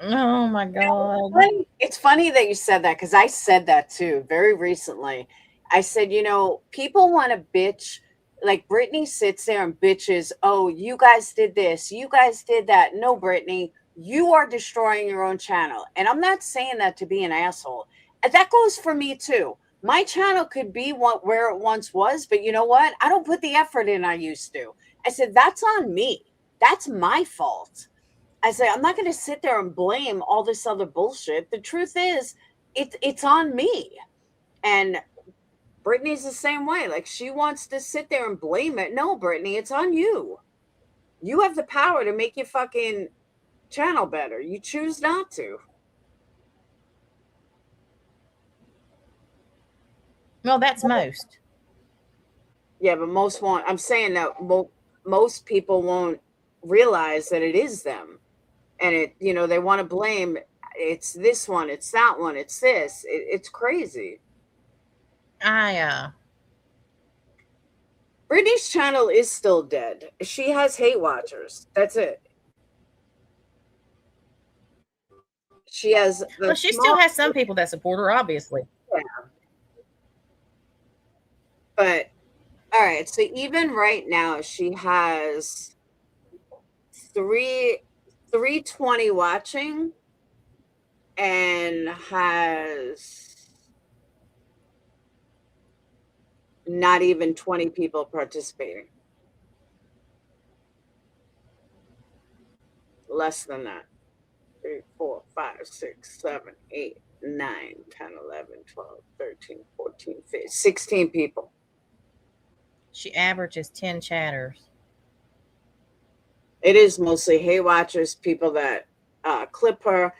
Oh my God. It's funny that you said that because I said that too very recently. I said, you know, people want to bitch. Like Brittany sits there and bitches, oh, you guys did this, you guys did that. No, Brittany, you are destroying your own channel. And I'm not saying that to be an asshole. And that goes for me too. My channel could be where it once was, but you know what? I don't put the effort in I used to. I said, that's on me. That's my fault. I say, I'm not going to sit there and blame all this other bullshit. The truth is, it's on me. And Brittany's the same way. Like, she wants to sit there and blame it. No, Brittany, it's on you. You have the power to make your fucking channel better. You choose not to. Well, that's most. Yeah, but most won't. I'm saying that most people won't realize that it is them. And it, you know, they want to blame, it's this one, it's that one, it's this. It's crazy. Britney's channel is still dead. She has hate watchers. That's it. She has Well, she still has some people that support her, obviously. Yeah. But all right, so even right now she has 320 watching and has not even 20 people participating. Less than that. 3, 4, 5, 6, 7, 8, 9, 10, 11, 12, 13, 14, 15, 16 people. She averages 10 chatters. It is mostly hate watchers, people that clip her.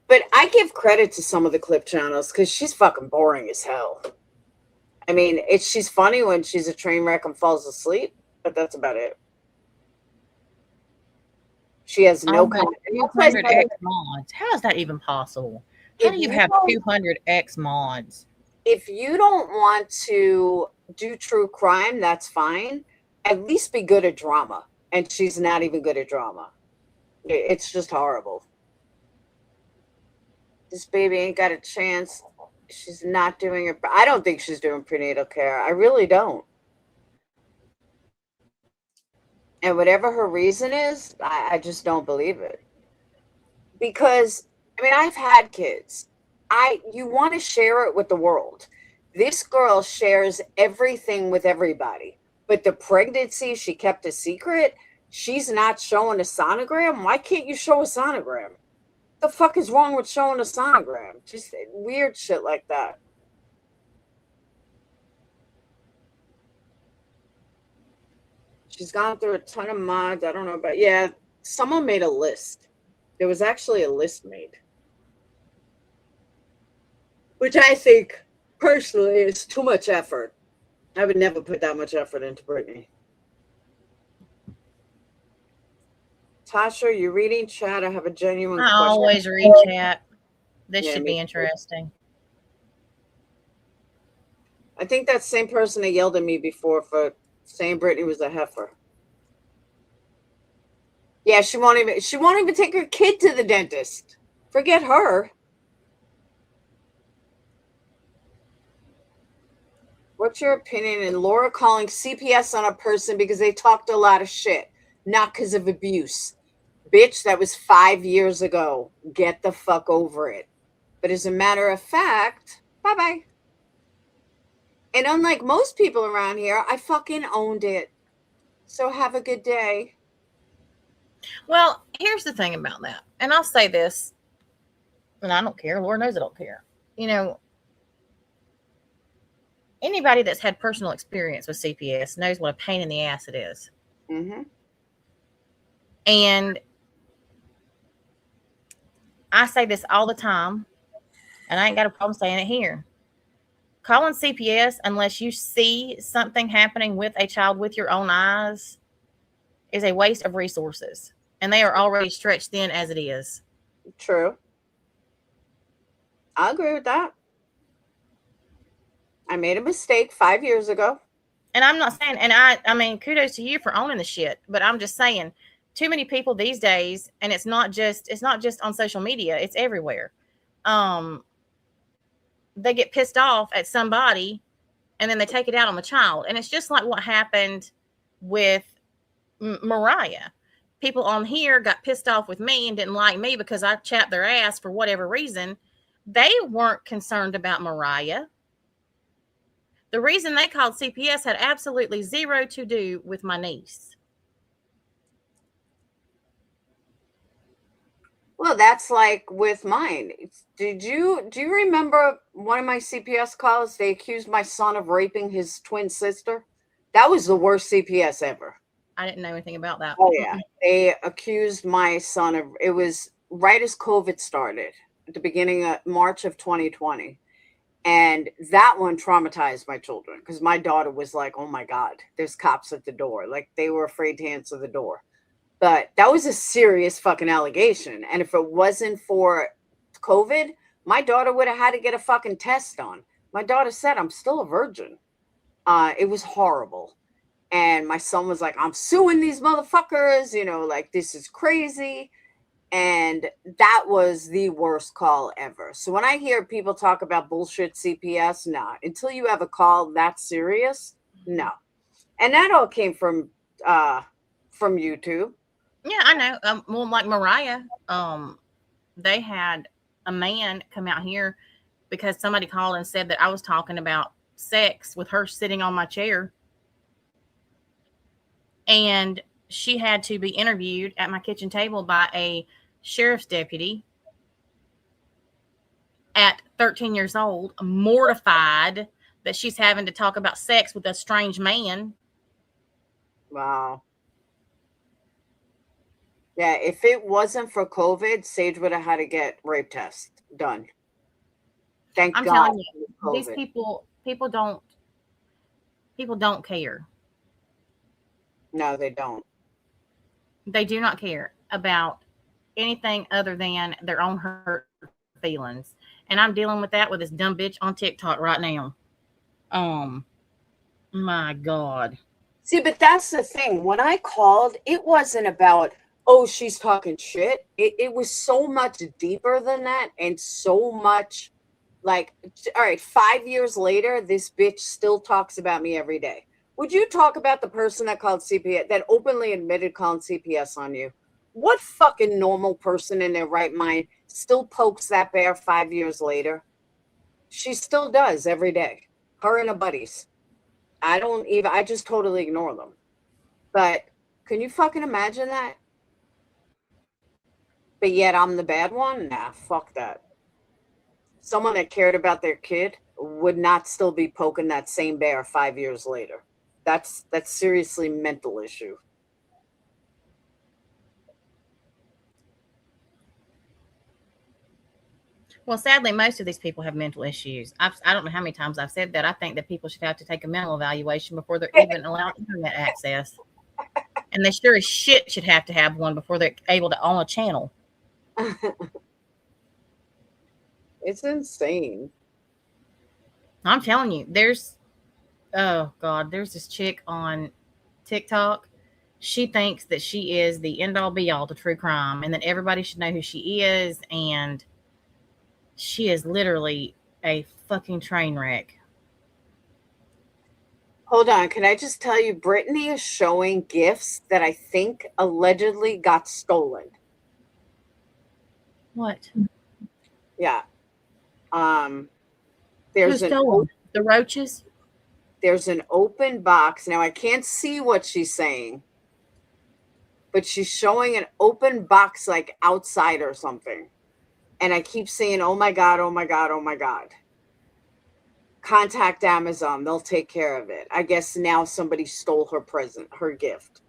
But I give credit to some of the clip channels because she's fucking boring as hell. I mean, she's funny when she's a train wreck and falls asleep, but that's about it. She has no content. 200 X mods. How is that even possible? How do you have 200 X mods? If you don't want to do true crime, that's fine. At least be good at drama. And she's not even good at drama. It's just horrible. This baby ain't got a chance. She's not doing it. I don't think she's doing prenatal care. I really don't. And whatever her reason is, I just don't believe it. Because, I mean, I've had kids. You want to share it with the world. This girl shares everything with everybody. But the pregnancy, she kept a secret. She's not showing a sonogram. Why can't you show a sonogram? The fuck is wrong with showing a sonogram? Just weird shit like that. She's gone through a ton of mods. I don't know about, yeah, someone made a list. There was actually a list made. Which I think, personally, is too much effort. I would never put that much effort into Britney. Tasha, you reading chat? I have a genuine question. I always read chat. This should be interesting. I think that same person that yelled at me before for saying Britney was a heifer. Yeah, she won't even take her kid to the dentist. Forget her. What's your opinion in Laura calling CPS on a person because they talked a lot of shit, not because of abuse? Bitch, that was 5 years ago. Get the fuck over it. But as a matter of fact, bye-bye. And unlike most people around here, I fucking owned it. So have a good day. Well, here's the thing about that. And I'll say this, and I don't care. Lord knows I don't care. You know, anybody that's had personal experience with CPS knows what a pain in the ass it is. Mm-hmm. And I say this all the time, and I ain't got a problem saying it here. Calling CPS unless you see something happening with a child with your own eyes is a waste of resources. And they are already stretched thin as it is. True. I agree with that. I made a mistake 5 years ago. And I'm not saying, and I mean, kudos to you for owning the shit, but I'm just saying, too many people these days, and it's not just on social media, it's everywhere. They get pissed off at somebody and then they take it out on the child. And it's just like what happened with Mariah. People on here got pissed off with me and didn't like me because I chapped their ass for whatever reason. They weren't concerned about Mariah. The reason they called CPS had absolutely zero to do with my niece. Well, that's like with mine. Do you remember one of my CPS calls? They accused my son of raping his twin sister. That was the worst CPS ever. I didn't know anything about that. Oh yeah, they accused my son of. It was right as COVID started, at the beginning of March of 2020. And that one traumatized my children because my daughter was like, oh my God, there's cops at the door. Like they were afraid to answer the door. But that was a serious fucking allegation. And if it wasn't for COVID, my daughter would have had to get a fucking test done. My daughter said, I'm still a virgin. It was horrible. And my son was like, I'm suing these motherfuckers, you know, like this is crazy. And that was the worst call ever. So when I hear people talk about bullshit CPS, nah, until you have a call that serious, no. And that all came from YouTube. Yeah, I know. Well, like Mariah, they had a man come out here because somebody called and said that I was talking about sex with her sitting on my chair. And she had to be interviewed at my kitchen table by a sheriff's deputy at 13 years old, mortified that she's having to talk about sex with a strange man. Wow. Yeah, if it wasn't for COVID, Sage would have had to get rape test done. Thank I'm God. telling you, these people don't care. No, they don't. They do not care about anything other than their own hurt feelings. And I'm dealing with that with this dumb bitch on TikTok right now. My God. See, but that's the thing. When I called, it wasn't about, oh, she's talking shit. It was so much deeper than that, and so much like, all right, 5 years later, this bitch still talks about me every day. Would you talk about the person that called CPS, that openly admitted calling CPS on you? What fucking normal person in their right mind still pokes that bear 5 years later? She still does every day. Her and her buddies. I just totally ignore them. But can you fucking imagine that? But yet I'm the bad one? Nah, fuck that. Someone that cared about their kid would not still be poking that same bear 5 years later. That's seriously mental issue. Well, sadly, most of these people have mental issues. I don't know how many times I've said that. I think that people should have to take a mental evaluation before they're even allowed internet access. And they sure as shit should have to have one before they're able to own a channel. It's insane. I'm telling you, there's this chick on TikTok. She thinks that she is the end all be all to true crime and that everybody should know who she is. And she is literally a fucking train wreck. Hold on. Can I just tell you, Brittany is showing gifts that I think allegedly got stolen. What? Yeah. Who There's stole them? The roaches? There's an open box. Now I can't see what she's saying, but she's showing an open box like outside or something. And I keep saying, oh my God, oh my God, oh my God. Contact Amazon. They'll take care of it. I guess now somebody stole her present, her gift.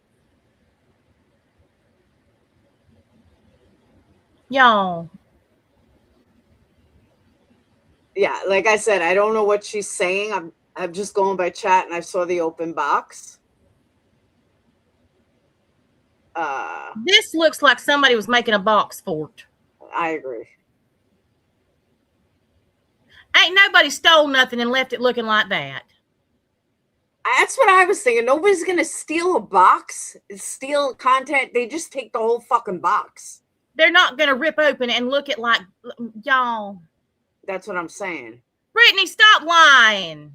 Y'all. Yeah, like I said, I don't know what she's saying. I'm just going by chat and I saw the open box. This looks like somebody was making a box fort. I agree. Ain't nobody stole nothing and left it looking like that. That's what I was thinking. Nobody's going to steal a box, steal content. They just take the whole fucking box. They're not going to rip open and look at like, y'all. That's what I'm saying. Brittany, stop lying.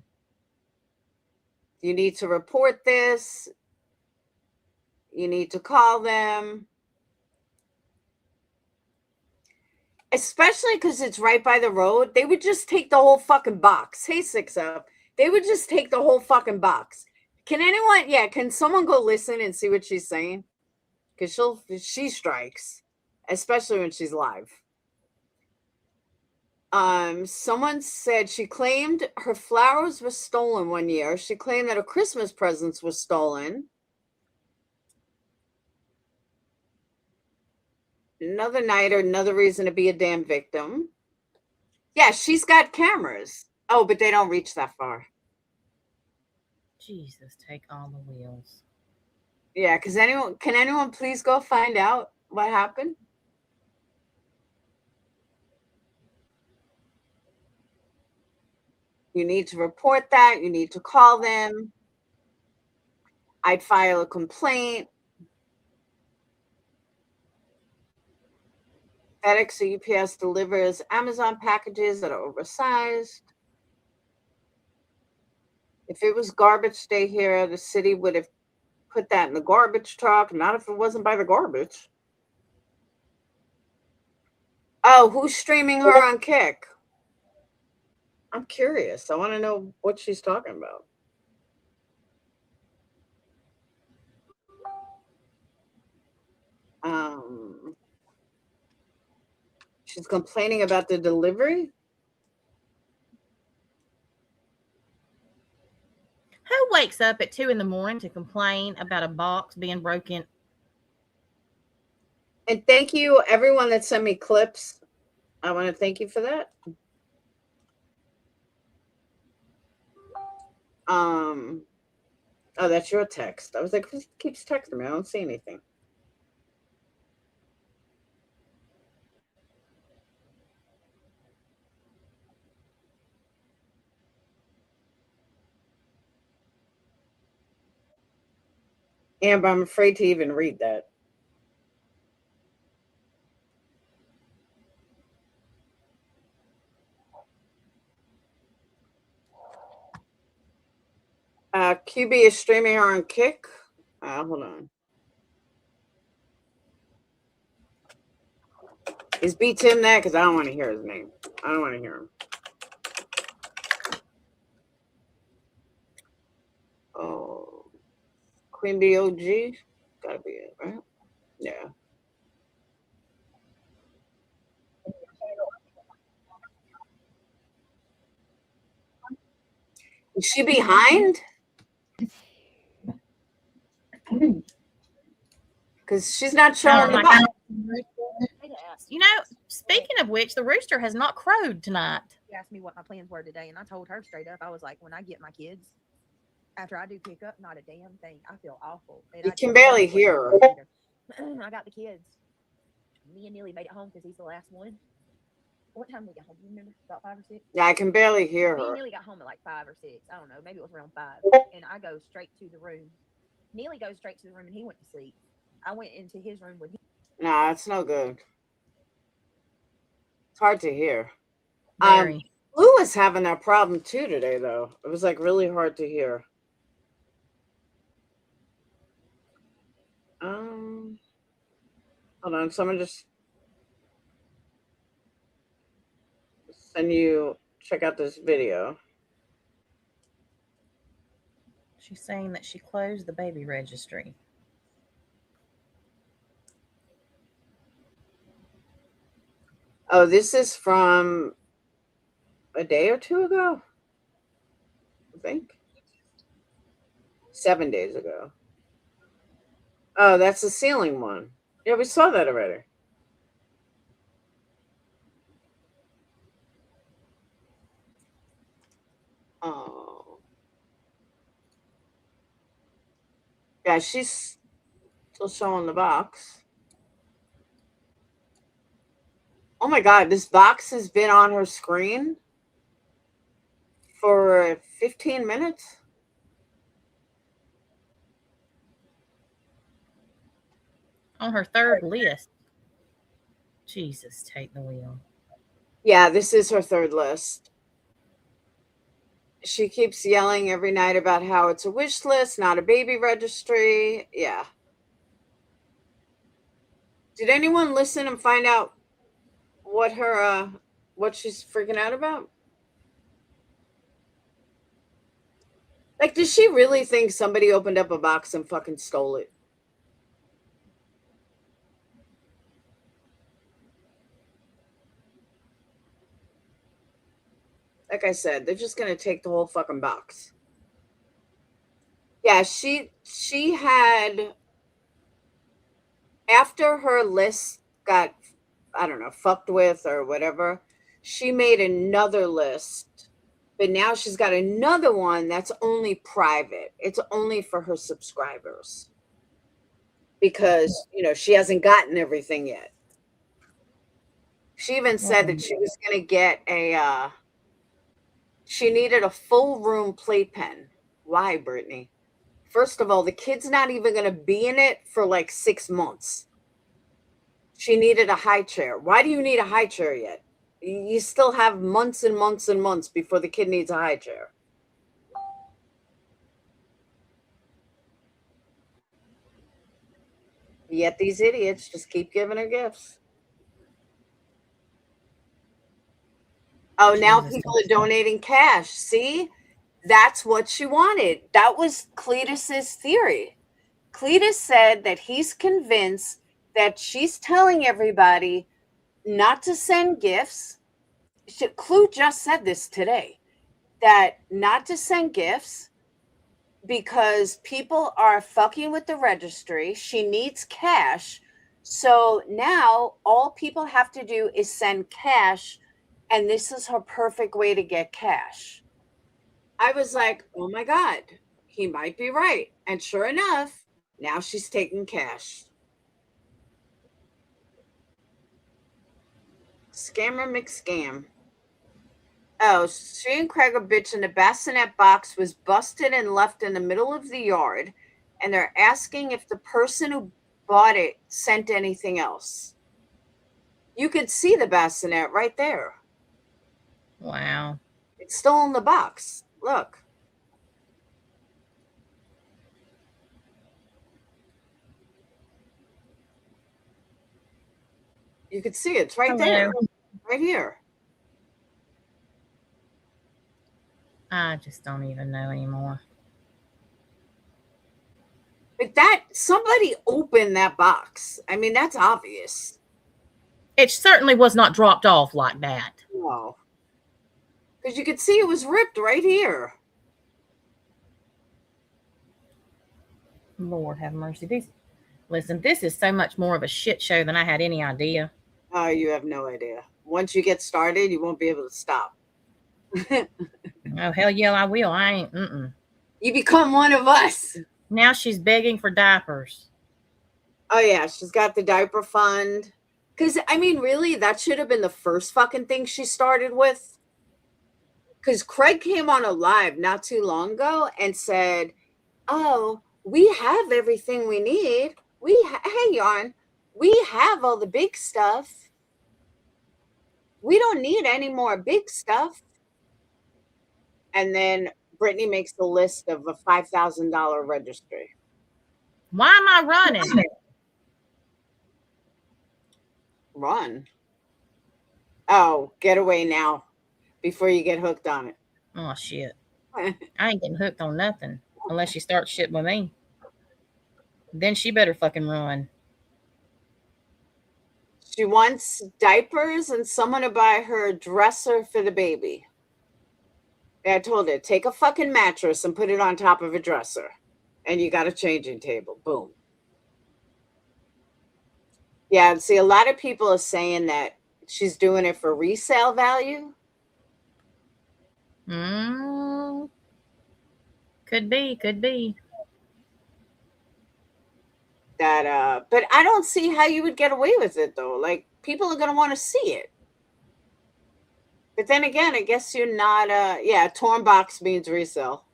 You need to report this. You need to call them. Especially because it's right by the road. They would just take the whole fucking box. Hey, 6-Up. They would just take the whole fucking box. Can someone go listen and see what she's saying? Because she strikes. Especially when she's live. Someone said she claimed her flowers were stolen one year. She claimed that her Christmas presents were stolen. Another night or another reason to be a damn victim. Yeah, she's got cameras. Oh, but they don't reach that far. Jesus, take all the wheels. Yeah, because can anyone please go find out what happened? You need to report that. You need to call them. I'd file a complaint. FedEx or UPS delivers Amazon packages that are oversized. If it was garbage day here, the city would have put that in the garbage truck, not if it wasn't by the garbage. Oh, who's streaming her on Kick? I'm curious. I want to know what she's talking about. She's complaining about the delivery. Who wakes up at 2 in the morning to complain about a box being broken? And thank you, everyone that sent me clips. I want to thank you for that. Oh, that's your text. I was like, who keeps texting me? I don't see anything. Amber, I'm afraid to even read that. QB is streaming her on Kick. Hold on. Is B Tim that? Because I don't want to hear his name. I don't want to hear him. Oh, Queen Bee OG. Gotta be it, right? Yeah. Is she behind? Because she's not showing the box. You know, speaking of which, the rooster has not crowed tonight. She asked me what my plans were today, and I told her straight up. I was like, when I get my kids, after I do pick up, not a damn thing. I feel awful. And You I can just barely don't know hear her. what to do either. I got the kids. Me and Neely made it home because he's the last one. What time did we get home? You remember? About 5 or 6? Yeah, I can barely hear Me and her. Neely got home at like 5 or 6. I don't know. Maybe it was around 5. And I go straight to the room. Neely goes straight to the room and he went to sleep. I went into his room with him. Nah, it's no good. It's hard to hear. Very. Blue was having that problem too today, though. It was like really hard to hear. Hold on. Someone just send you check out this video. She's saying that she closed the baby registry. Oh, this is from a day or two ago, I think. 7 days ago. Oh, that's the ceiling one. Yeah, we saw that already. Oh. Yeah, she's still showing the box. Oh my God, this box has been on her screen for 15 minutes. On her third list. Jesus, take the wheel. Yeah, this is her third list. She keeps yelling every night about how it's a wish list, not a baby registry. Yeah. Did anyone listen and find out what her what she's freaking out about? Like, does she really think somebody opened up a box and fucking stole it? Like I said, they're just gonna take the whole fucking box. Yeah, she had, after her list got, I don't know, fucked with or whatever, she made another list. But now she's got another one that's only private. It's only for her subscribers. because, you know, she hasn't gotten everything yet. She even said that she was going to get she needed a full room playpen. Why, Brittany? First of all, the kid's not even going to be in it for like 6 months. She needed a high chair. Why do you need a high chair yet? You still have months and months and months before the kid needs a high chair. Yet these idiots just keep giving her gifts. Oh, now people are donating cash. See? That's what she wanted. That was Cletus's theory. Cletus said that he's convinced that she's telling everybody not to send gifts. Clue just said this today, that not to send gifts because people are fucking with the registry. She needs cash. So now all people have to do is send cash, and this is her perfect way to get cash. I was like, oh my God, he might be right. And sure enough, now she's taking cash. Scammer McScam. Oh, she and Craig are bitching. The bassinet box was busted and left in the middle of the yard, and they're asking if the person who bought it sent anything else. You could see the bassinet right there. Wow. It's still in the box. Look. You could see it's right there. Right here. I just don't even know anymore. But that somebody opened that box. I mean, that's obvious. It certainly was not dropped off like that. No. Because you could see it was ripped right here. Lord have mercy. Listen, this is so much more of a shit show than I had any idea. Oh, you have no idea. Once you get started, you won't be able to stop. Oh, hell yeah, I will. I ain't. You become one of us. Now she's begging for diapers. Oh, yeah. She's got the diaper fund. Because, I mean, really, that should have been the first fucking thing she started with. Because Craig came on a live not too long ago and said, oh, we have everything we need. Hey, Yarn, we have all the big stuff. We don't need any more big stuff. And then Brittany makes the list of a $5,000 registry. Why am I running? Run. Oh, get away now before you get hooked on it. Oh, shit. I ain't getting hooked on nothing unless she starts shit with me. Then she better fucking run. She wants diapers and someone to buy her a dresser for the baby. I told her, take a fucking mattress and put it on top of a dresser. And you got a changing table. Boom. Yeah, see, a lot of people are saying that she's doing it for resale value. Could be. That but I don't see how you would get away with it though. Like, people are gonna want to see it. But then again, I guess you're not yeah, torn box means resale.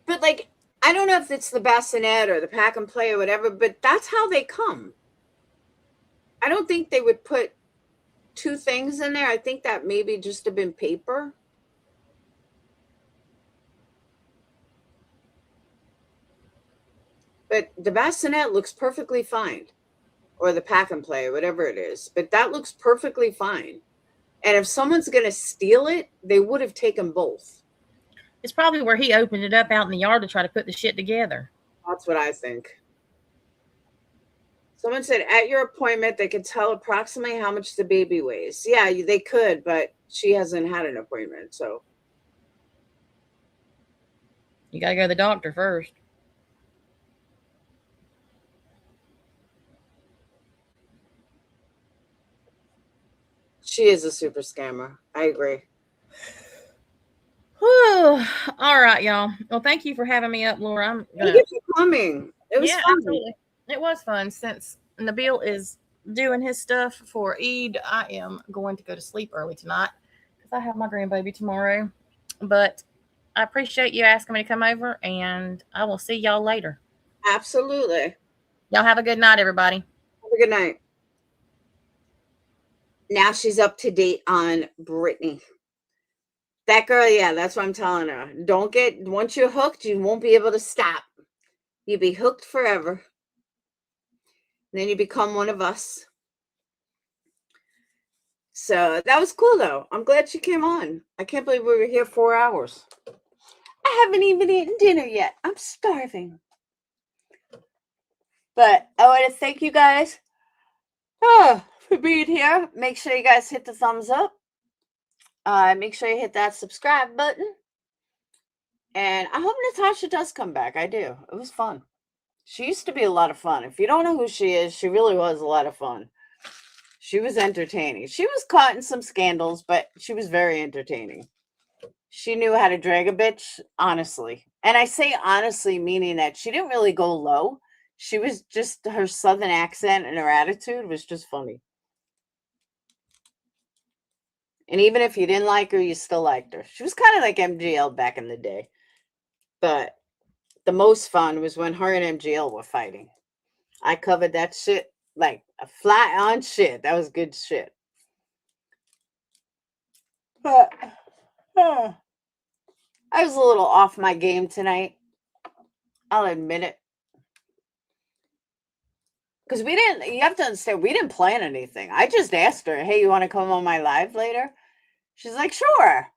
But like, I don't know if it's the bassinet or the pack and play or whatever, but that's how they come. I don't think they would put two things in there. I think that maybe just have been paper. But the bassinet looks perfectly fine. Or the pack and play, whatever it is. But that looks perfectly fine. And if someone's going to steal it, they would have taken both. It's probably where he opened it up out in the yard to try to put the shit together. That's what I think. Someone said, at your appointment, they could tell approximately how much the baby weighs. Yeah, they could, but she hasn't had an appointment, so. You got to go to the doctor first. She is a super scammer. I agree. Whew. All right, y'all. Well, thank you for having me up, Laura. Thank you for coming. It was Yeah, fun. absolutely. It was fun. Since Nabil is doing his stuff for Eid, I am going to go to sleep early tonight because I have my grandbaby tomorrow. But I appreciate you asking me to come over, and I will see y'all later. Absolutely. Y'all have a good night, everybody. Have a good night. Now she's up to date on Brittany. That girl, yeah, that's what I'm telling her. Don't get, once you're hooked, you won't be able to stop. You'll be hooked forever. And then you become one of us. So that was cool, though. I'm glad she came on. I can't believe we were here 4 hours. I haven't even eaten dinner yet. I'm starving. But I want to thank you guys for being here. Make sure you guys hit the thumbs up. Make sure you hit that subscribe button. And I hope Natasha does come back. I do. It was fun. She used to be a lot of fun. If you don't know who she is, she really was a lot of fun. She was entertaining. She was caught in some scandals, but she was very entertaining. She knew how to drag a bitch, honestly. And I say honestly, meaning that she didn't really go low. She was just, her southern accent and her attitude was just funny. And even if you didn't like her, you still liked her. She was kind of like MGL back in the day. But the most fun was when her and MGL were fighting. I covered that shit like a fly on shit. That was good shit. But I was a little off my game tonight. I'll admit it. Because we didn't, you have to understand, we didn't plan anything. I just asked her, hey, you want to come on my live later? She's like, sure.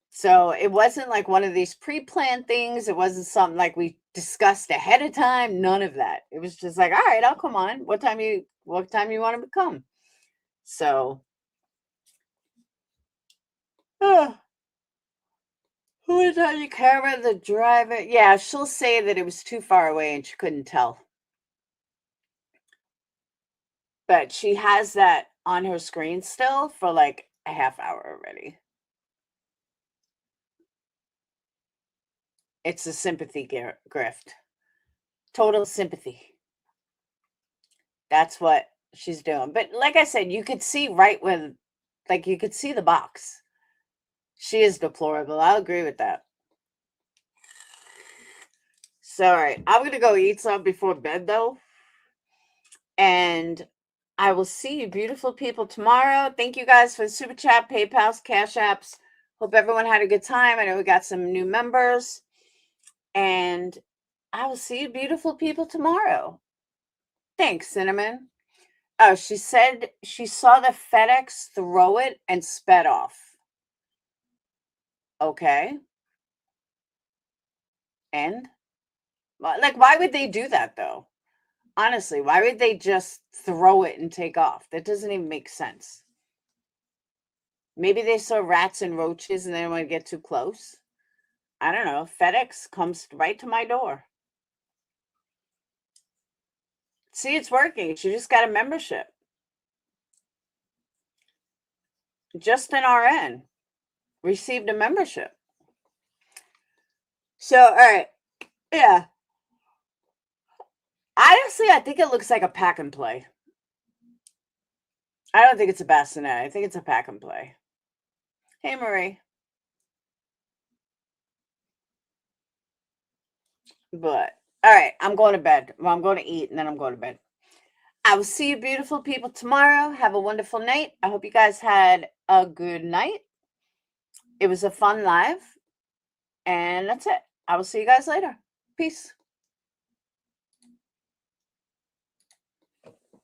So it wasn't like one of these pre-planned things. It wasn't something like we discussed ahead of time. None of that. It was just like, all right, I'll come on. What time you want to come? So who is on the camera? The driver. Yeah, she'll say that it was too far away and she couldn't tell. But she has that on her screen still for like a half hour already. It's a sympathy grift. Total sympathy. That's what she's doing. But like I said, you could see right when, like you could see the box. She is deplorable. I'll agree with that. So, all right. I'm going to go eat some before bed, though. And I will see you beautiful people tomorrow. Thank you guys for the Super Chat, PayPals, Cash Apps. Hope everyone had a good time. I know we got some new members. And I will see you beautiful people tomorrow. Thanks, Cinnamon. Oh, she said she saw the FedEx throw it and sped off. Okay. And? Like, why would they do that, though? Honestly, why would they just throw it and take off? That doesn't even make sense. Maybe they saw rats and roaches and they didn't want to get too close. I don't know. FedEx comes right to my door. See, it's working. She just got a membership. Just an RN received a membership. So, all right. Yeah. Honestly, I think it looks like a pack and play. I don't think it's a bassinet. I think it's a pack and play. Hey, Marie. But, all right, I'm going to bed. Well, I'm going to eat, and then I'm going to bed. I will see you beautiful people tomorrow. Have a wonderful night. I hope you guys had a good night. It was a fun live. And that's it. I will see you guys later. Peace.